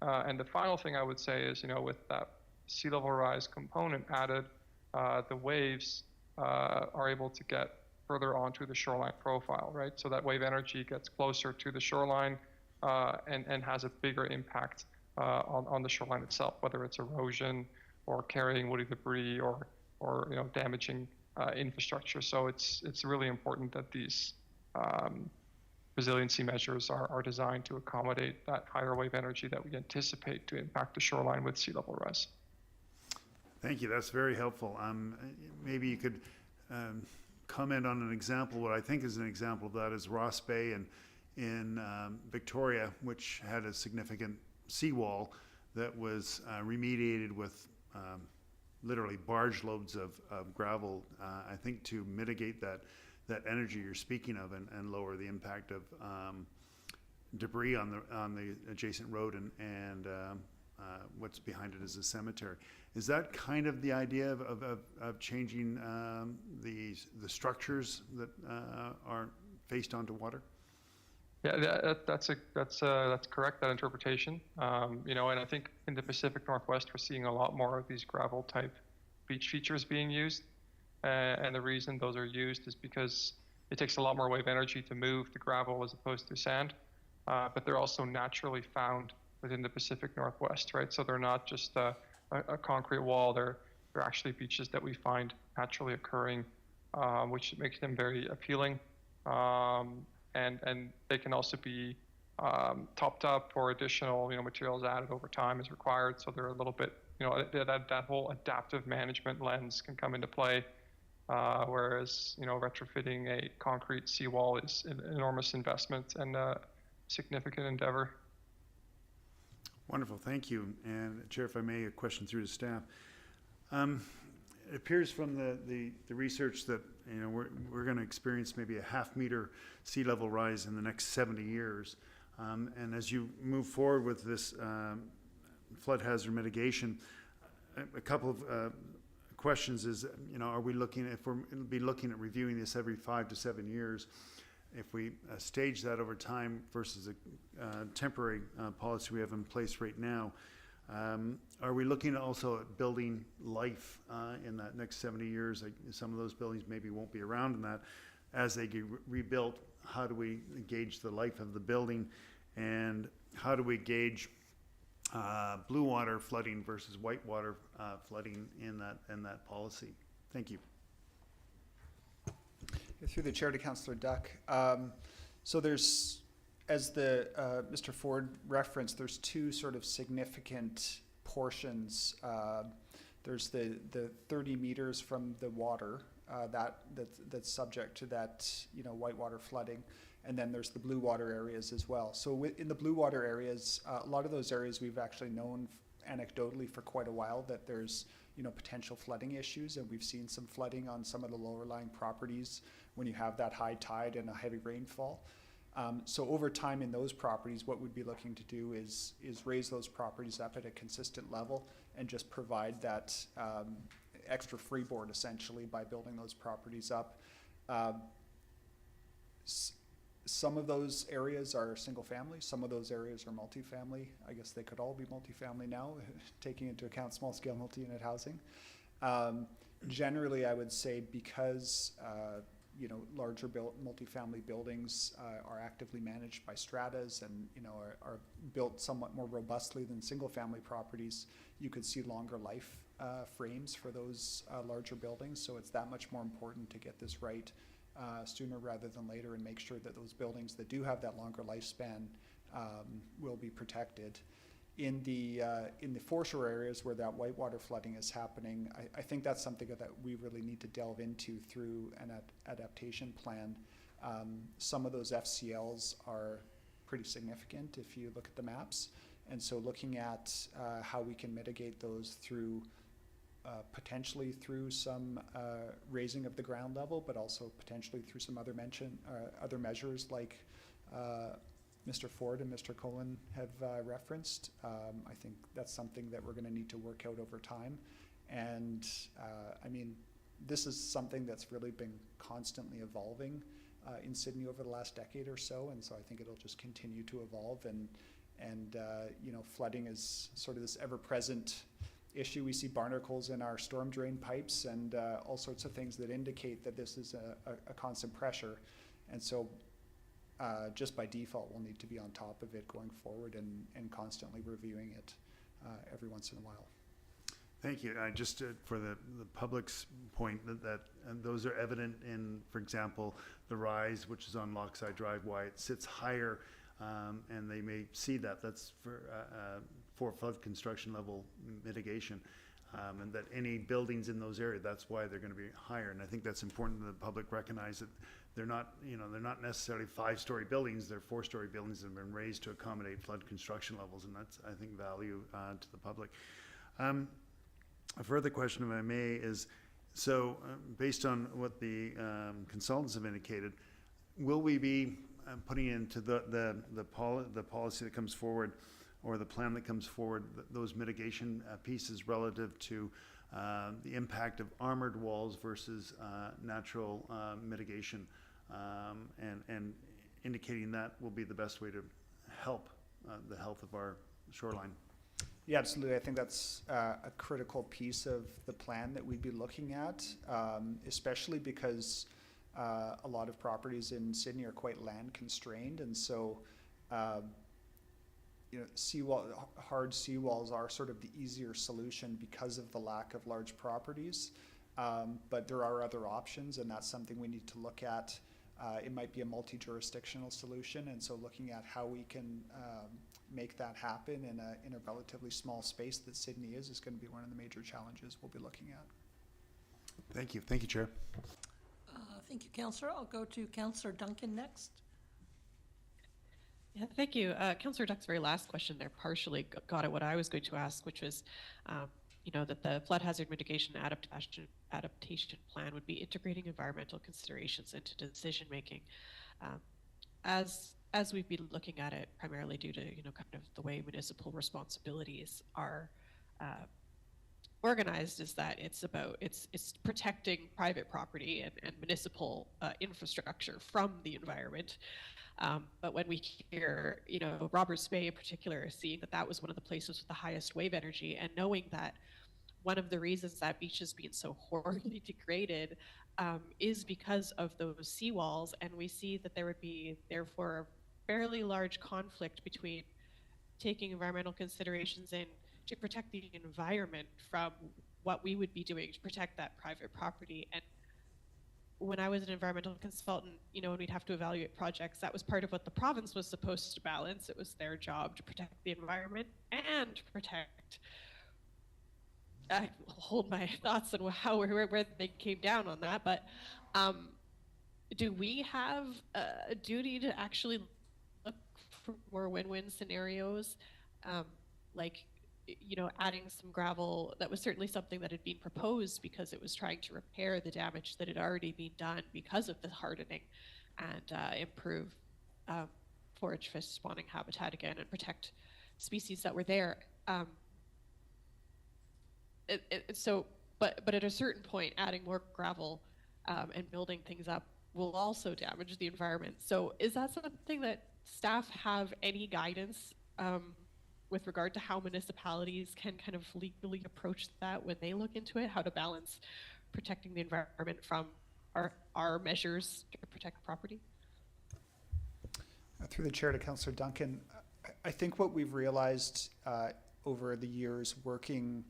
And the final thing I would say is with that sea level rise component added, the waves are able to get further onto the shoreline profile, right? So that wave energy gets closer to the shoreline and has a bigger impact on the shoreline itself, whether it's erosion or carrying woody debris or damaging infrastructure. So it's really important that these resiliency measures are designed to accommodate that higher wave energy that we anticipate to impact the shoreline with sea level rise. Thank you. That's very helpful. Maybe you could comment on an example. What I think is an example of that is Ross Bay in Victoria, which had a significant seawall that was remediated with literally barge loads of gravel, I think to mitigate that energy you're speaking of and lower the impact of debris on the adjacent road and what's behind it is a cemetery. Is that kind of the idea of changing the structures that are faced onto water? Yeah, that's correct, that interpretation. And I think in the Pacific Northwest we're seeing a lot more of these gravel type beach features being used. And the reason those are used is because it takes a lot more wave energy to move the gravel as opposed to sand. But they're also naturally found within the Pacific Northwest, right? So they're not just a concrete wall. They're actually beaches that we find naturally occurring, which makes them very appealing. And they can also be topped up or additional materials added over time as required. So they're a little bit, that whole adaptive management lens can come into play. Whereas retrofitting a concrete seawall is an enormous investment and a significant endeavor. Wonderful, thank you. And Chair, if I may, a question through to staff. It appears from the research that we're going to experience maybe a half-meter sea level rise in the next 70 years. And as you move forward with this flood hazard mitigation, a couple of questions is, are we looking, if we're be looking at reviewing this every 5 to 7 years, if we stage that over time versus a temporary policy we have in place right now, are we looking also at building life in that next 70 years? Like some of those buildings maybe won't be around in that. As they get rebuilt, how do we gauge the life of the building, and how do we gauge blue water flooding versus white water flooding in that policy? Thank you. Through the chair to Councillor Duck. So there's, as Mr. Ford referenced, there's two sort of significant portions. There's the 30 meters from the water that's subject to that, whitewater flooding. And then there's the blue water areas as well. So in the blue water areas, a lot of those areas we've actually known anecdotally for quite a while that there's, potential flooding issues, and we've seen some flooding on some of the lower lying properties when you have that high tide and a heavy rainfall. So over time in those properties, what we'd be looking to do is raise those properties up at a consistent level and just provide that extra freeboard essentially by building those properties up. Some of those areas are single family, some of those areas are multifamily. I guess they could all be multifamily now, taking into account small scale multi-unit housing. Generally, I would say because larger multifamily buildings are actively managed by stratas and are built somewhat more robustly than single family properties, you could see longer life frames for those larger buildings. So it's that much more important to get this right sooner rather than later and make sure that those buildings that do have that longer lifespan will be protected. In the foreshore areas where that whitewater flooding is happening, I think that's something that we really need to delve into through an adaptation plan. Some of those FCLs are pretty significant if you look at the maps, and so looking at how we can mitigate those through potentially through some raising of the ground level, but also potentially through some other measures like Mr. Ford and Mr. Cullen have referenced. I think that's something that we're going to need to work out over time. And this is something that's really been constantly evolving in Sydney over the last decade or so, and so I think it'll just continue to evolve. And flooding is sort of this ever-present issue. We see barnacles in our storm drain pipes and all sorts of things that indicate that this is a constant pressure. And so just by default, we'll need to be on top of it going forward and constantly reviewing it every once in a while. Thank you. Just for the public's point, that those are evident in, for example, the rise, which is on Lochside Drive, why it sits higher, and they may see that. That's for flood construction level mitigation, and that any buildings in those areas, that's why they're going to be higher. And I think that's important that the public recognize that they're not necessarily 5-story buildings. They're 4-story buildings that have been raised to accommodate flood construction levels, and that's, I think, value to the public. A further question, if I may, is so based on what the consultants have indicated, will we be putting into the policy that comes forward, or the plan that comes forward, those mitigation pieces relative to the impact of armored walls versus natural mitigation, and indicating that will be the best way to help the health of our shoreline? Yeah, absolutely. I think that's a critical piece of the plan that we'd be looking at, especially because a lot of properties in Sydney are quite land constrained, and so hard seawalls are sort of the easier solution because of the lack of large properties. But there are other options, and that's something we need to look at. It might be a multi-jurisdictional solution, and so looking at how we can make that happen in a relatively small space that Sydney is going to be one of the major challenges we'll be looking at. Thank you. Thank you, Chair. Thank you, Councillor. I'll go to Councillor Duncan next. Yeah, thank you. Councillor Duck's very last question there partially got at what I was going to ask, which was, that the flood hazard mitigation adaptation plan would be integrating environmental considerations into decision making. As we've been looking at it, primarily due to kind of the way municipal responsibilities are organized, is that it's protecting private property and municipal infrastructure from the environment. But when we hear, Roberts Bay in particular, seeing that was one of the places with the highest wave energy, and knowing that one of the reasons that beach is being so horribly degraded is because of those seawalls, and we see that there would be therefore a fairly large conflict between taking environmental considerations in to protect the environment from what we would be doing to protect that private property. And when I was an environmental consultant, you know, when we'd have to evaluate projects, that was part of what the province was supposed to balance. It was their job to protect the environment and protect. I hold my thoughts on how where they came down on that, but do we have a duty to actually look for more win-win scenarios, like, you know, adding some gravel? That was certainly something that had been proposed because it was trying to repair the damage that had already been done because of the hardening, and improve forage fish spawning habitat again and protect species that were there. But at a certain point, adding more gravel and building things up will also damage the environment. So is that something that staff have any guidance with regard to how municipalities can kind of legally approach that when they look into it, how to balance protecting the environment from our measures to protect property? Through the chair to Councillor Duncan, I think what we've realized over the years working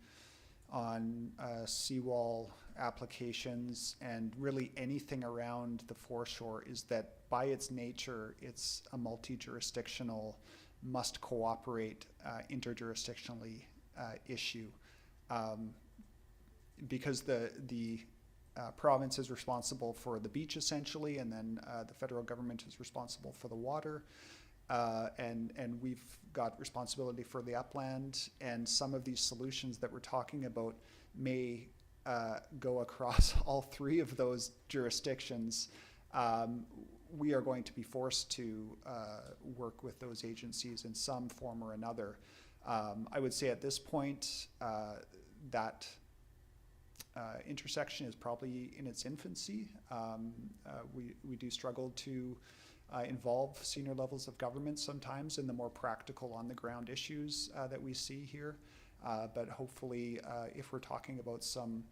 on seawall applications and really anything around the foreshore is that by its nature, it's a multi-jurisdictional, must cooperate interjurisdictionally issue. Because the province is responsible for the beach essentially, and then the federal government is responsible for the water. And we've got responsibility for the upland, and some of these solutions that we're talking about may go across all three of those jurisdictions. We are going to be forced to work with those agencies in some form or another. I would say at this point that intersection is probably in its infancy. We do struggle to involve senior levels of government sometimes in the more practical on-the-ground issues that we see here. But hopefully, if we're talking about some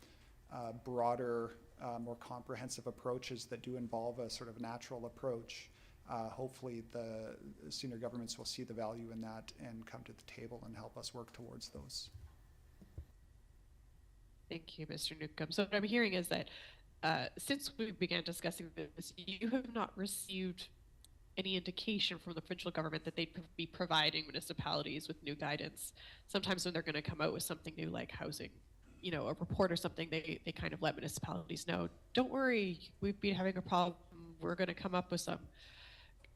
broader, more comprehensive approaches that do involve a sort of natural approach, hopefully the senior governments will see the value in that and come to the table and help us work towards those. Thank you, Mr. Newcomb. So what I'm hearing is that since we began discussing this, you have not received any indication from the provincial government that they'd be providing municipalities with new guidance. Sometimes when they're going to come out with something new like housing, you know, a report or something, they kind of let municipalities know, don't worry, we've been having a problem. We're going to come up with some,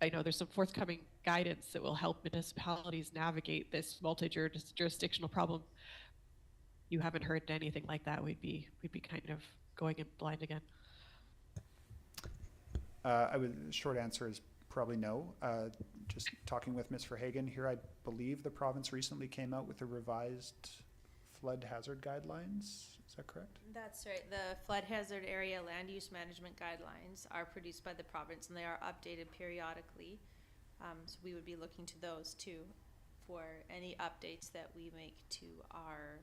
I know there's some forthcoming guidance that will help municipalities navigate this multi-jurisdictional problem. You haven't heard anything like that. We'd be kind of going in blind again. Short answer is probably no. Just talking with Ms. Verhagen here, I believe the province recently came out with a revised flood hazard guidelines. Is that correct? That's right. The flood hazard area land use management guidelines are produced by the province, and they are updated periodically. So we would be looking to those too for any updates that we make to our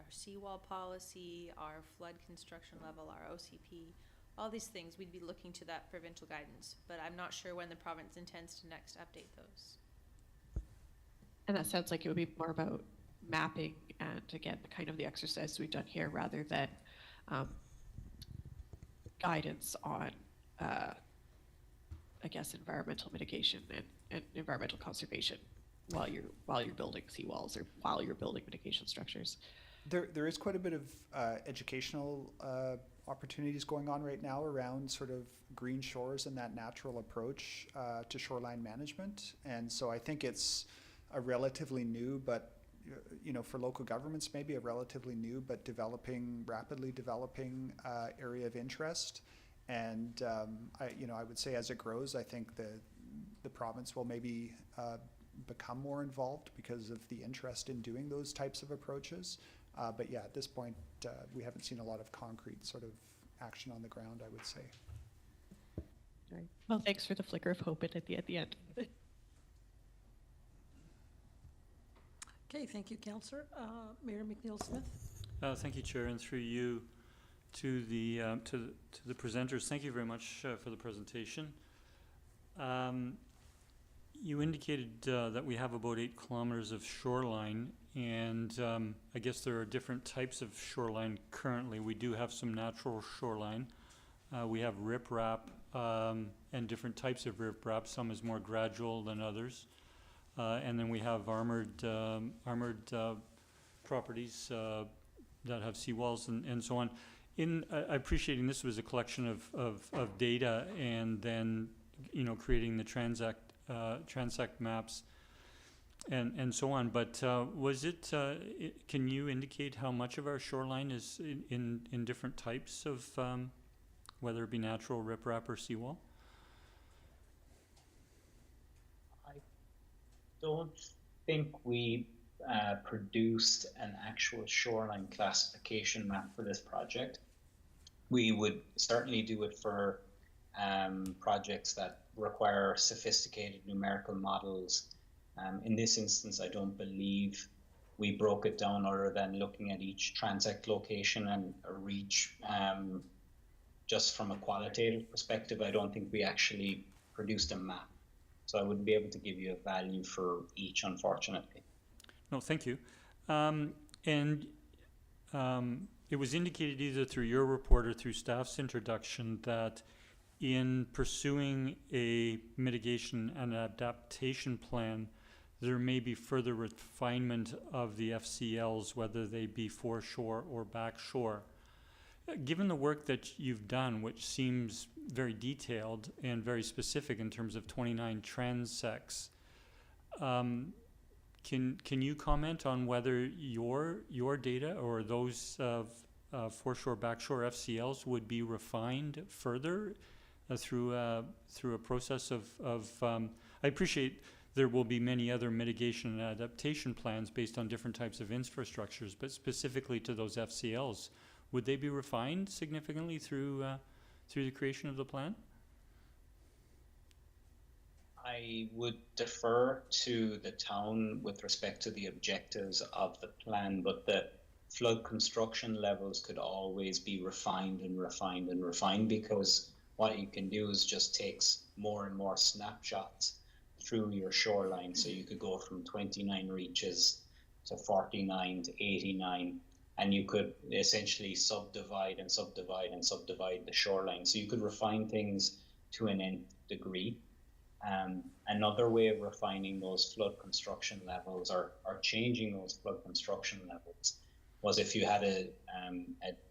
seawall policy, our flood construction level, our OCP, all these things. We'd be looking to that provincial guidance, but I'm not sure when the province intends to next update those. And that sounds like it would be more about mapping and, again, kind of the exercise we've done here rather than guidance on, I guess, environmental mitigation and environmental conservation while you're building seawalls or while you're building mitigation structures. There is quite a bit of educational opportunities going on right now around sort of green shores and that natural approach to shoreline management. And so I think it's a relatively new, but you know, for local governments, maybe a relatively new but rapidly developing area of interest. And I would say as it grows, I think the province will maybe become more involved because of the interest in doing those types of approaches. But yeah, at this point, we haven't seen a lot of concrete sort of action on the ground, I would say. Right. Well, thanks for the flicker of hope at the end. Okay, thank you, Councillor. Mayor McNeil-Smith. Thank you, Chair, and through you to the presenters. Thank you very much for the presentation. You indicated that we have about 8 kilometers of shoreline, and I guess there are different types of shoreline currently. We do have some natural shoreline. We have riprap, and different types of riprap. Some is more gradual than others. And then we have armored properties that have seawalls and so on. I appreciating this was a collection of data, and then, you know, creating the transect maps and so on. But was it, can you indicate how much of our shoreline is in different types of, whether it be natural, riprap, or seawall? I don't think we produced an actual shoreline classification map for this project. We would certainly do it for projects that require sophisticated numerical models. In this instance, I don't believe we broke it down other than looking at each transect location and a reach. Just from a qualitative perspective, I don't think we actually produced a map. So I wouldn't be able to give you a value for each, unfortunately. No, thank you. It was indicated either through your report or through staff's introduction that in pursuing a mitigation and adaptation plan, there may be further refinement of the FCLs, whether they be foreshore or backshore. Given the work that you've done, which seems very detailed and very specific in terms of 29 transects, can you comment on whether your data or those foreshore backshore FCLs would be refined further through a process of I appreciate there will be many other mitigation and adaptation plans based on different types of infrastructures, but specifically to those FCLs, would they be refined significantly through the creation of the plan? I would defer to the town with respect to the objectives of the plan, but the flood construction levels could always be refined and refined and refined, because what you can do is just takes more and more snapshots through your shoreline. So you could go from 29 reaches to 49 to 89, and you could essentially subdivide and subdivide and subdivide the shoreline. So you could refine things to an nth degree. Another way of refining those flood construction levels or changing those flood construction levels was if you had a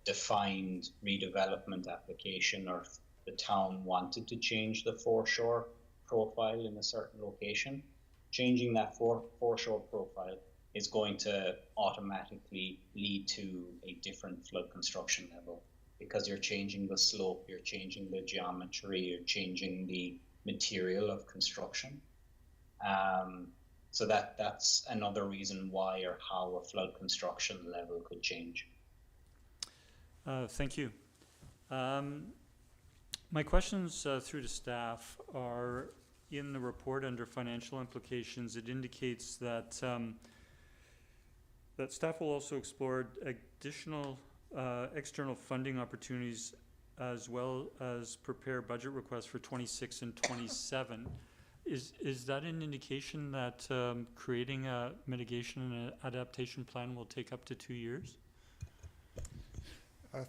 defined redevelopment application, or if the town wanted to change the foreshore profile in a certain location, changing that foreshore profile is going to automatically lead to a different flood construction level, because you're changing the slope, you're changing the geometry, you're changing the material of construction. So that's another reason why or how a flood construction level could change. Thank you. My questions through to staff are in the report under financial implications. It indicates that that staff will also explore additional external funding opportunities, as well as prepare budget requests for 26 and 27. Is that an indication that creating a mitigation and adaptation plan will take up to 2 years?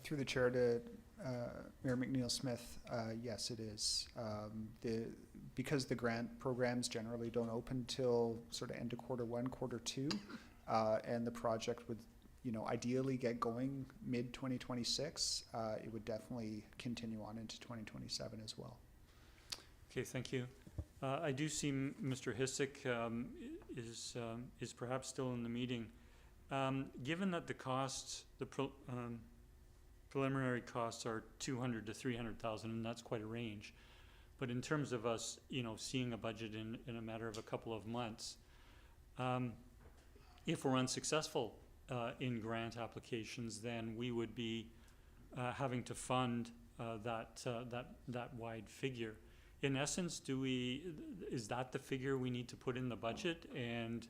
Through the chair to Mayor McNeil-Smith, yes, it is. Because the grant programs generally don't open till sort of end of quarter 1, quarter 2, and the project would, ideally get going mid-2026, it would definitely continue on into 2027 as well. Okay, thank you. I do see Mr. Hissick is perhaps still in the meeting. Given that the costs, preliminary costs are $200,000 to $300,000, and that's quite a range. But in terms of us, seeing a budget in a matter of a couple of months, if we're unsuccessful in grant applications, then we would be having to fund that wide figure. In essence, is that the figure we need to put in the budget, and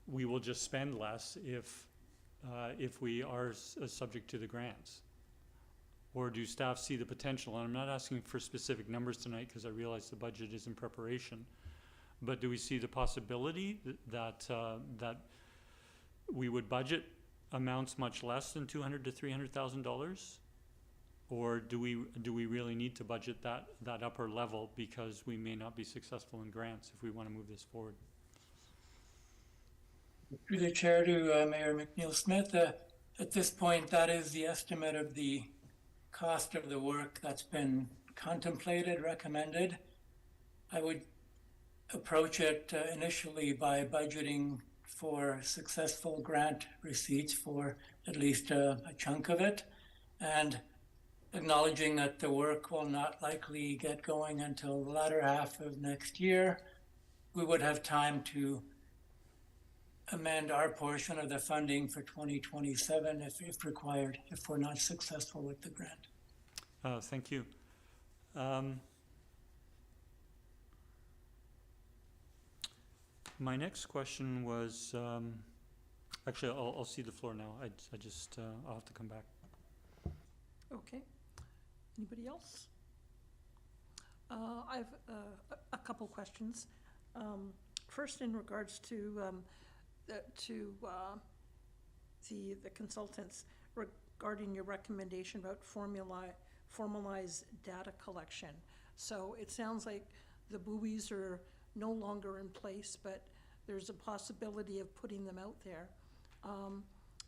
we will just spend less if we are subject to the grants? Or do staff see the potential? And I'm not asking for specific numbers tonight, because I realize the budget is in preparation. But do we see the possibility that we would budget amounts much less than $200,000 to $300,000? Or do we really need to budget that upper level because we may not be successful in grants if we want to move this forward? Through the chair to Mayor McNeil Smith, at this point, that is the estimate of the cost of the work that's been contemplated, recommended. I would approach it initially by budgeting for successful grant receipts for at least a chunk of it, and acknowledging that the work will not likely get going until the latter half of next year. We would have time to amend our portion of the funding for 2027 if required, if we're not successful with the grant. Thank you. My next question was, actually, I'll cede the floor now. I'll have to come back. Okay. Anybody else? I have a couple questions. First, in regards to the consultants regarding your recommendation about formalized data collection. So it sounds like the buoys are no longer in place, but there's a possibility of putting them out there.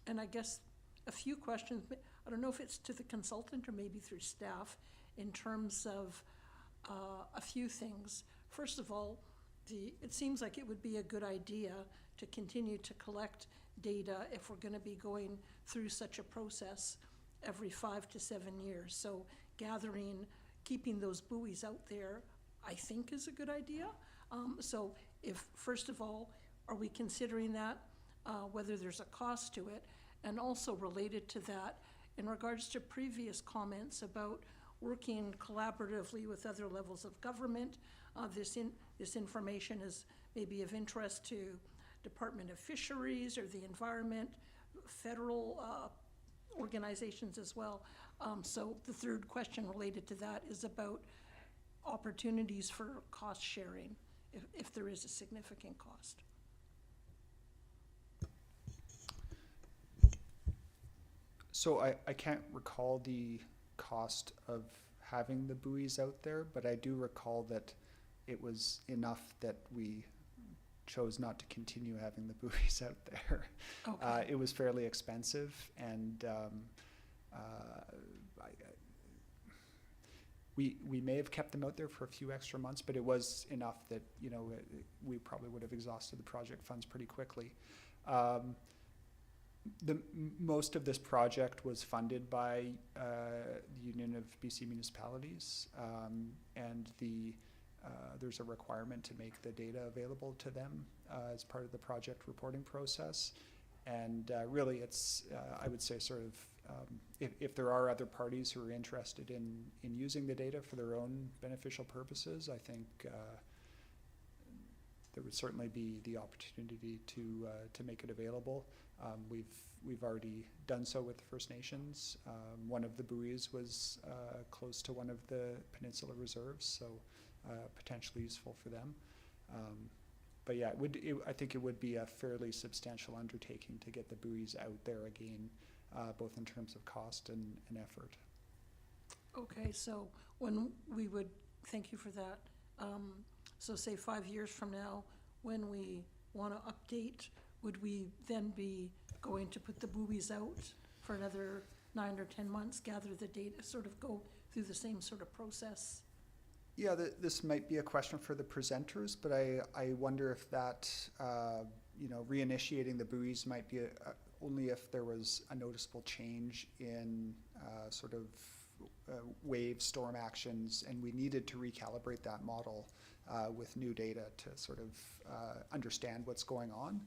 And I guess a few questions, I don't know if it's to the consultant or maybe through staff, in terms of a few things. First of all, it seems like it would be a good idea to continue to collect data if we're going to be going through such a process every 5 to 7 years. So keeping those buoys out there, I think is a good idea. So first of all, are we considering that, whether there's a cost to it? And also related to that, in regards to previous comments about working collaboratively with other levels of government, this information is maybe of interest to Department of Fisheries or the Environment, federal organizations as well. So the third question related to that is about opportunities for cost sharing, if there is a significant cost. So I can't recall the cost of having the buoys out there, but I do recall that it was enough that we chose not to continue having the buoys out there. Okay. It was fairly expensive, and we may have kept them out there for a few extra months, but it was enough that, you know, we probably would have exhausted the project funds pretty quickly. Most of this project was funded by the Union of BC Municipalities, and there's a requirement to make the data available to them as part of the project reporting process. And really, it's I would say sort of if there are other parties who are interested in using the data for their own beneficial purposes, I think there would certainly be the opportunity to make it available. We've already done so with the First Nations. One of the buoys was close to one of the peninsula reserves, so potentially useful for them. But yeah, I think it would be a fairly substantial undertaking to get the buoys out there again, both in terms of cost and effort. Okay, so thank you for that. So say 5 years from now, when we want to update, would we then be going to put the buoys out for another 9 or 10 months, gather the data, sort of go through the same sort of process? Yeah, this might be a question for the presenters, but I wonder if that, reinitiating the buoys might be only if there was a noticeable change in sort of wave storm actions, and we needed to recalibrate that model with new data to sort of understand what's going on.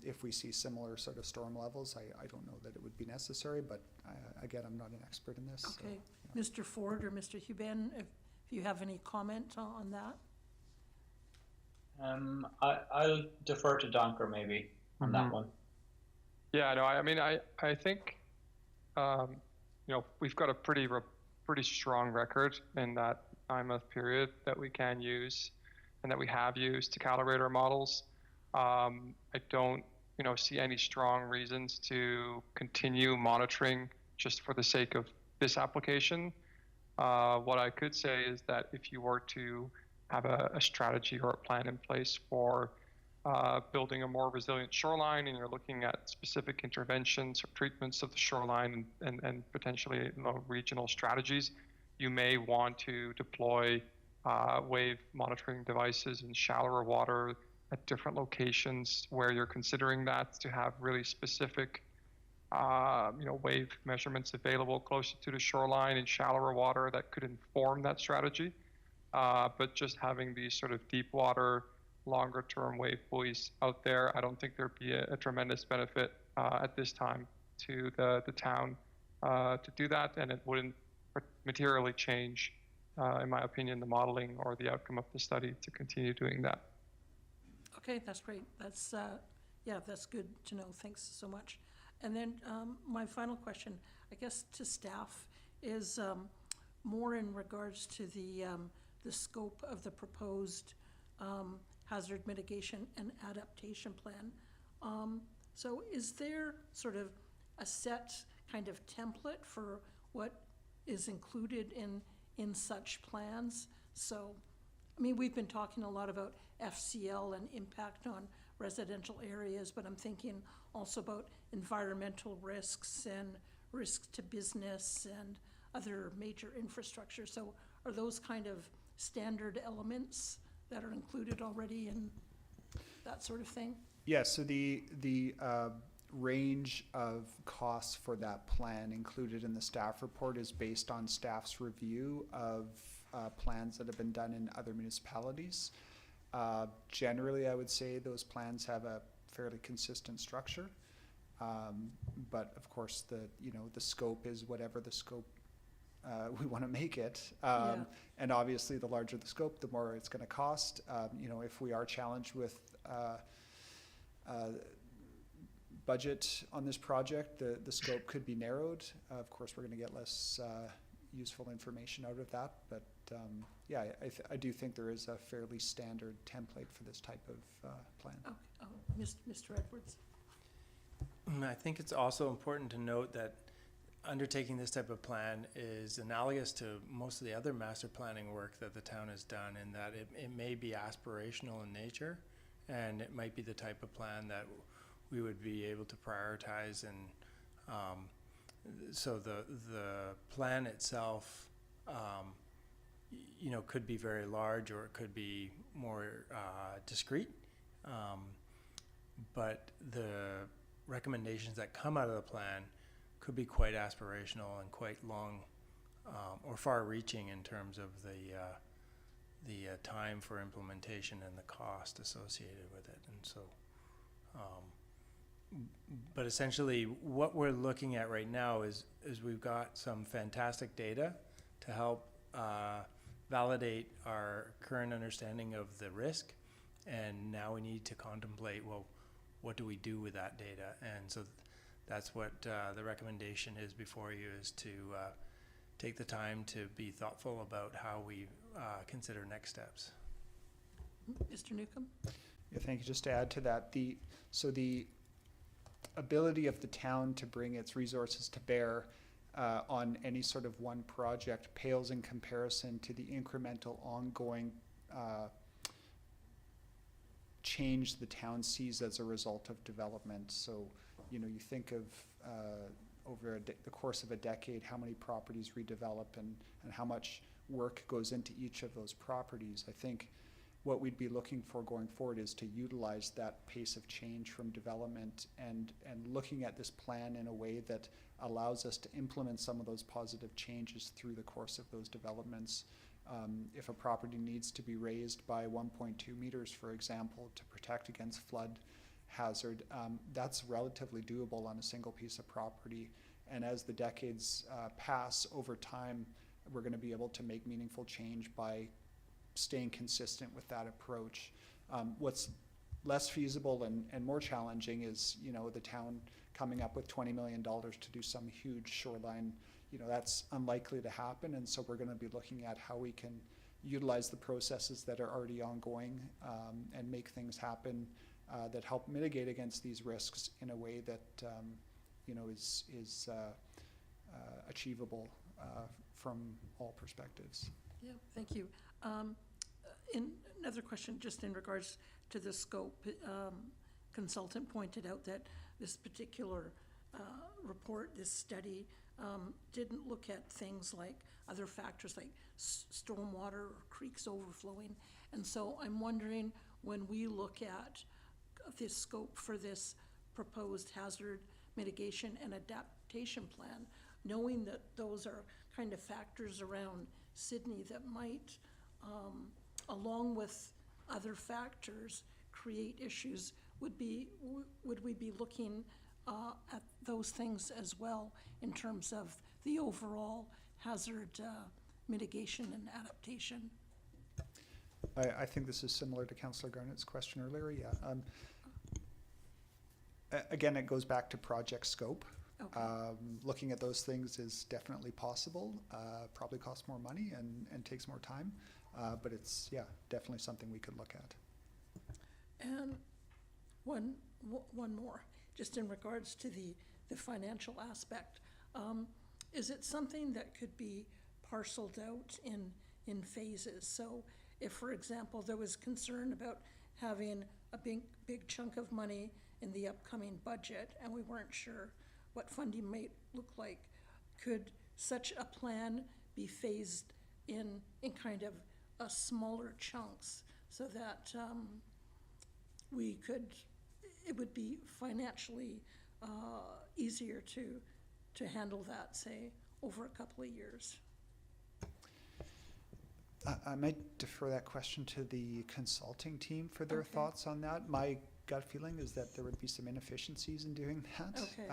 If we see similar sort of storm levels, I don't know that it would be necessary, but again, I'm not an expert in this. Okay, so, Mr. Ford or Mr. Huben, if you have any comment on that? I'll defer to Donker maybe on that one. Yeah, no, I mean, I think, we've got a pretty strong record in that 9-month period that we can use and that we have used to calibrate our models. I don't, see any strong reasons to continue monitoring just for the sake of this application. What I could say is that if you were to have a strategy or a plan in place for building a more resilient shoreline, and you're looking at specific interventions or treatments of the shoreline and potentially regional strategies, you may want to deploy wave monitoring devices in shallower water at different locations where you're considering that, to have really specific wave measurements available closer to the shoreline in shallower water that could inform that strategy. But just having these sort of deep water, longer term wave buoys out there, I don't think there'd be a tremendous benefit at this time to the town to do that, and it wouldn't materially change, in my opinion, the modeling or the outcome of the study to continue doing that. Okay, that's great. That's, yeah, that's good to know. Thanks so much. And then my final question, I guess to staff, is more in regards to the scope of the proposed hazard mitigation and adaptation plan. So is there sort of a set kind of template for what is included in such plans? So, I mean, we've been talking a lot about FCL and impact on residential areas, but I'm thinking also about environmental risks and risks to business and other major infrastructure. So are those kind of standard elements that are included already in that sort of thing? Yeah, so the range of costs for that plan included in the staff report is based on staff's review of plans that have been done in other municipalities. Generally, I would say those plans have a fairly consistent structure. But of course, the scope is whatever the scope we want to make it. And obviously, the larger the scope, the more it's going to cost. If we are challenged with budget on this project, the scope could be narrowed. Of course, we're going to get less useful information out of that. But yeah, I do think there is a fairly standard template for this type of plan. Okay. Oh, Mr. Edwards. I think it's also important to note that undertaking this type of plan is analogous to most of the other master planning work that the town has done, in that it may be aspirational in nature, and it might be the type of plan that we would be able to prioritize. And so the plan itself could be very large, or it could be more discrete, but the recommendations that come out of the plan could be quite aspirational and quite long or far-reaching in terms of the time for implementation and the cost associated with it. And so, but essentially, what we're looking at right now is we've got some fantastic data to help validate our current understanding of the risk, and now we need to contemplate, well, what do we do with that data? And so that's what the recommendation is before you, is to take the time to be thoughtful about how we consider next steps. Mr. Newcomb? Yeah, thank you. Just to add to that, the ability of the town to bring its resources to bear on any sort of one project pales in comparison to the incremental ongoing change the town sees as a result of development. So, you think of over the course of a decade, how many properties redevelop and how much work goes into each of those properties. I think what we'd be looking for going forward is to utilize that pace of change from development and looking at this plan in a way that allows us to implement some of those positive changes through the course of those developments. If a property needs to be raised by 1.2 meters, for example, to protect against flood hazard, that's relatively doable on a single piece of property. And as the decades pass over time, we're going to be able to make meaningful change by staying consistent with that approach. What's less feasible and more challenging is, the town coming up with $20 million to do some huge shoreline. That's unlikely to happen, and so we're going to be looking at how we can utilize the processes that are already ongoing and make things happen that help mitigate against these risks in a way that is achievable from all perspectives. Yeah, thank you. In another question, just in regards to the scope, consultant pointed out that this particular report, this study, didn't look at things like other factors like stormwater or creeks overflowing. And so I'm wondering, when we look at this scope for this proposed hazard mitigation and adaptation plan, knowing that those are kind of factors around Sydney that might, along with other factors, create issues, would we be looking at those things as well in terms of the overall hazard mitigation and adaptation? I think this is similar to Councillor Garnett's question earlier, yeah. Again, it goes back to project scope. Okay. Looking at those things is definitely possible, probably costs more money and takes more time, but it's, yeah, definitely something we could look at. And one more, just in regards to the financial aspect. Is it something that could be parceled out in phases? So if, for example, there was concern about having a big chunk of money in the upcoming budget and we weren't sure what funding might look like, could such a plan be phased in kind of smaller chunks so that it would be financially easier to handle that, say, over a couple of years? I might defer that question to the consulting team for their Okay. thoughts on that. My gut feeling is that there would be some inefficiencies in doing that. Okay.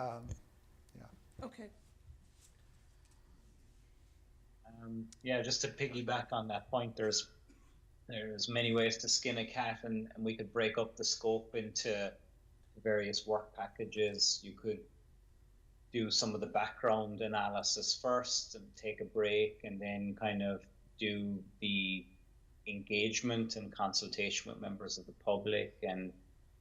Yeah. Okay. Yeah, just to piggyback on that point, there's many ways to skin a cat, and we could break up the scope into various work packages. You could do some of the background analysis first and take a break, and then kind of do the engagement and consultation with members of the public and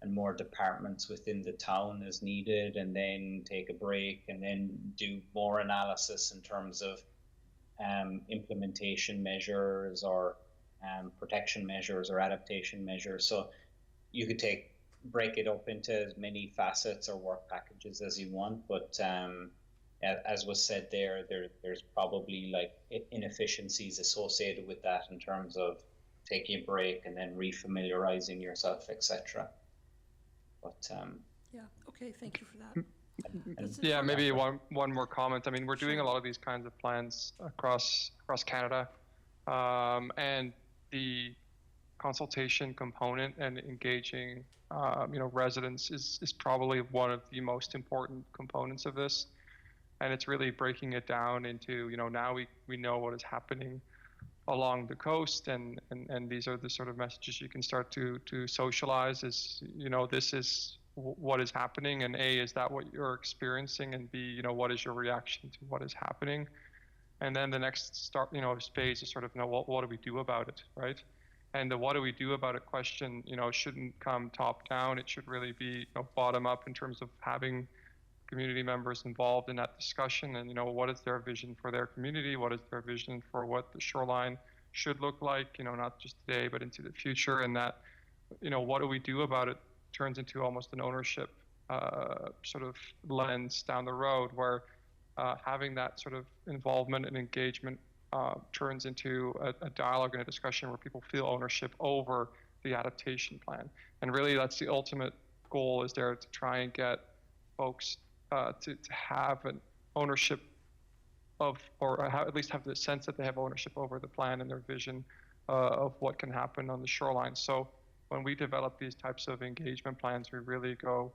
more departments within the town as needed, and then take a break, and then do more analysis in terms of implementation measures or protection measures or adaptation measures. So you could break it up into as many facets or work packages as you want, but as was said there's probably like inefficiencies associated with that in terms of taking a break and then refamiliarizing yourself, etc. But Yeah, okay, thank you for that. That's it Yeah, for maybe that. one more comment. I mean, we're doing a lot of these kinds of plans across Canada, and the consultation component and engaging, residents is probably one of the most important components of this. And it's really breaking it down into, now we know what is happening along the coast, and these are the sort of messages you can start to socialize is, this is what is happening, and A, is that what you're experiencing, and B, what is your reaction to what is happening? And then the next phase is sort of, what do we do about it, right? And the what do we do about it question, shouldn't come top down. It should really be bottom up in terms of having community members involved in that discussion, and what is their vision for their community, what is their vision for what the shoreline should look like, not just today but into the future. And that, what do we do about it turns into almost an ownership sort of lens down the road, where having that sort of involvement and engagement turns into a dialogue and a discussion where people feel ownership over the adaptation plan. And really that's the ultimate goal, is there to try and get folks to have an ownership of, or at least have the sense that they have ownership over the plan and their vision of what can happen on the shoreline. So when we develop these types of engagement plans, we really go,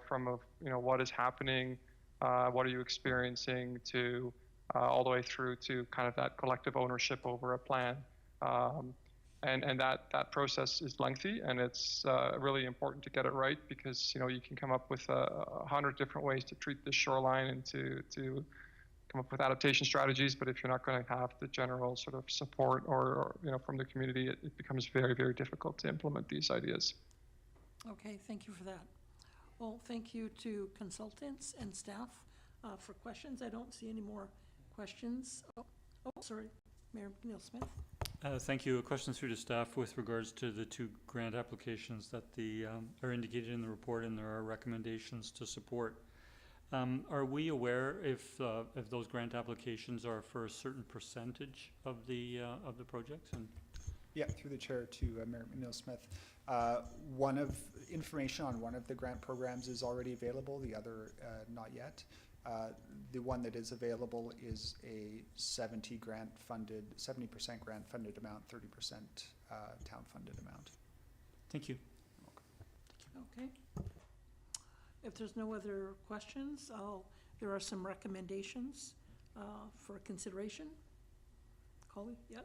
from what is happening, what are you experiencing, to all the way through to kind of that collective ownership over a plan. And that process is lengthy, and it's really important to get it right, because you can come up with 100 different ways to treat the shoreline and to come up with adaptation strategies, but if you're not going to have the general sort of support or from the community, it becomes very, very difficult to implement these ideas. Okay, thank you for that. Well, thank you to consultants and staff for questions. I don't see any more questions? Oh, sorry, Mayor McNeil-Smith. Thank you. A question through to staff with regards to the two grant applications that are indicated in the report, and there are recommendations to support. Are we aware if those grant applications are for a certain percentage of the projects? And Yeah, through the chair to Mayor McNeil-Smith. Information on one of the grant programs is already available, the other not yet. The one that is available is a 70% grant funded amount, 30% town funded amount. thank you. Okay. If there's no other questions, there are some recommendations for consideration. Colby, yeah.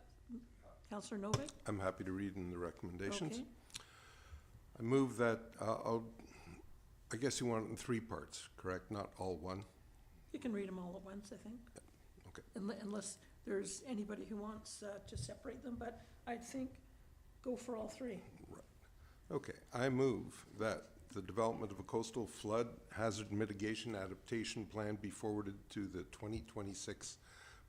Councillor Novak? I'm happy to read in the recommendations. Okay. I move that, I guess you want it in 3 parts, correct? Not all one? You can read them all at once, I think. Okay. Unless there's anybody who wants to separate them, but I think go for all 3. Right. Okay. I move that the development of a coastal flood hazard mitigation adaptation plan be forwarded to the 2026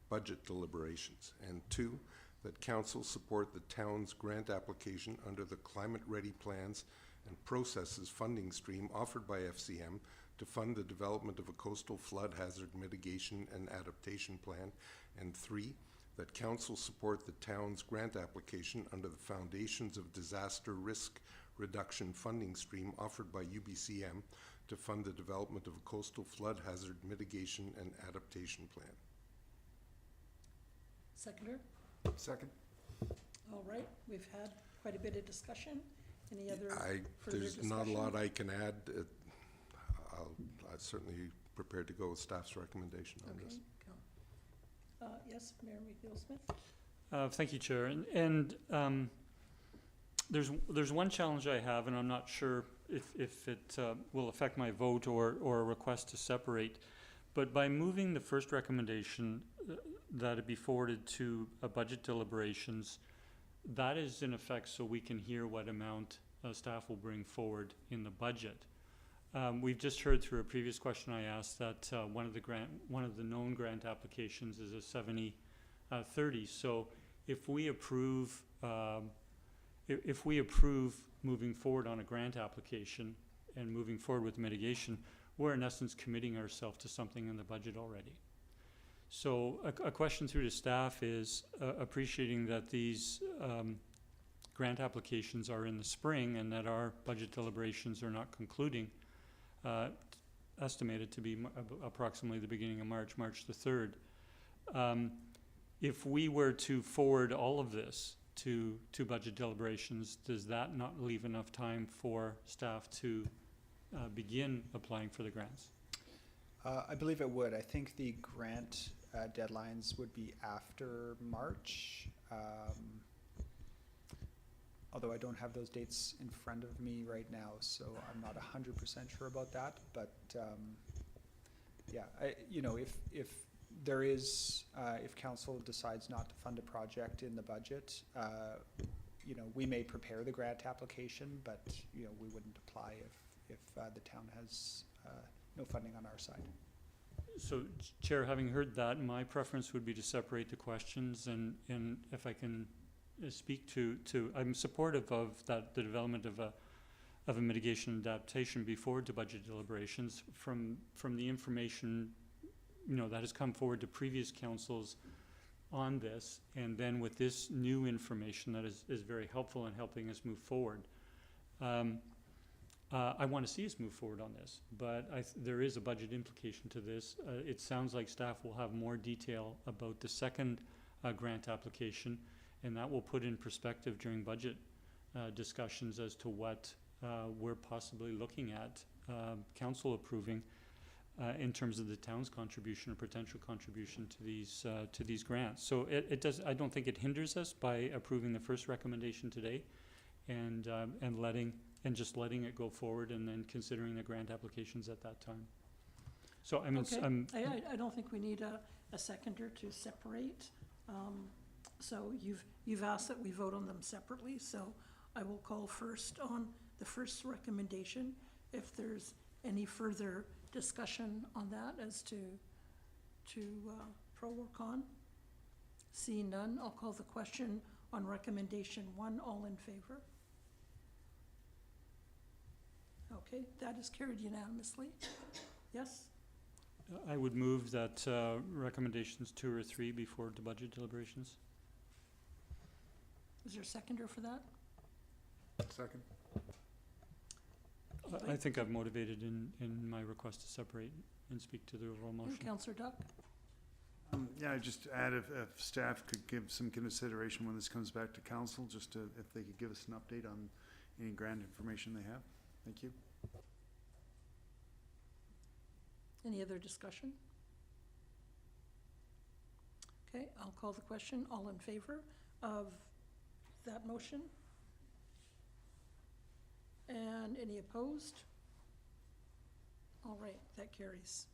budget deliberations. And 2, that council support the town's grant application under the Climate Ready Plans and Processes funding stream offered by FCM to fund the development of a coastal flood hazard mitigation and adaptation plan. And 3, that council support the town's grant application under the Foundations of Disaster Risk Reduction funding stream offered by UBCM to fund the development of a coastal flood hazard mitigation and adaptation plan. Seconder? Second. All right, we've had quite a bit of discussion. Any other further There's discussion? not a lot I can add. I'm certainly prepared to go with staff's recommendation on this. Yes, Mayor McNeil-Smith? Thank you, Chair. And there's one challenge I have, and I'm not sure if it will affect my vote or a request to separate. But by moving the first recommendation that it be forwarded to a budget deliberations, that is in effect so we can hear what amount staff will bring forward in the budget. We've just heard through a previous question I asked that one of the known grant applications is a 70-30. So if we approve moving forward on a grant application and moving forward with mitigation, we're in essence committing ourselves to something in the budget already. So a question through to staff is appreciating that these grant applications are in the spring and that our budget deliberations are not concluding, estimated to be approximately the beginning of March the 3rd. If we were to forward all of this to budget deliberations, does that not leave enough time for staff to begin applying for the grants? I believe it would. I think the grant deadlines would be after March. Although I don't have those dates in front of me right now, so I'm not 100% sure about that. But yeah, if there is, if council decides not to fund a project in the budget, we may prepare the grant application, but we wouldn't apply if the town has no funding on our side. So, Chair, having heard that, my preference would be to separate the questions, and if I can speak to I'm supportive of the development of a mitigation adaptation before to budget deliberations from the information that has come forward to previous councils on this, and then with this new information that is very helpful in helping us move forward. I want to see us move forward on this, but there is a budget implication to this. It sounds like staff will have more detail about the second grant application, and that will put in perspective during budget discussions as to what we're possibly looking at council approving in terms of the town's contribution or potential contribution to these grants. So it does. I don't think it hinders us by approving the first recommendation today, and just letting it go forward, and then considering the grant applications at that time. So I mean, okay. I don't think we need a seconder to separate. So you've asked that we vote on them separately. So I will call first on the first recommendation. If there's any further discussion on that as to pro or con? Seeing none, I'll call the question on recommendation 1. All in favor? Okay, that is carried unanimously. Yes? I would move that recommendations 2 or 3 be forwarded to budget deliberations. Is there a seconder for that? Second. I think I've motivated in my request to separate and speak to the overall motion. Councillor Duck? Yeah, I'd just add if staff could give some consideration when this comes back to council, just to, if they could give us an update on any grant information they have. Thank you. Any other discussion? Okay, I'll call the question. All in favor of that motion? And any opposed? All right, that carries.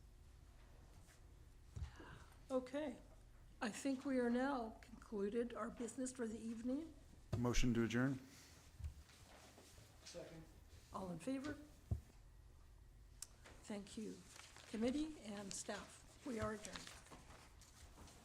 Okay, I think we are now concluded our business for the evening. Motion to adjourn? Second. All in favor? Thank you, committee and staff. We are adjourned.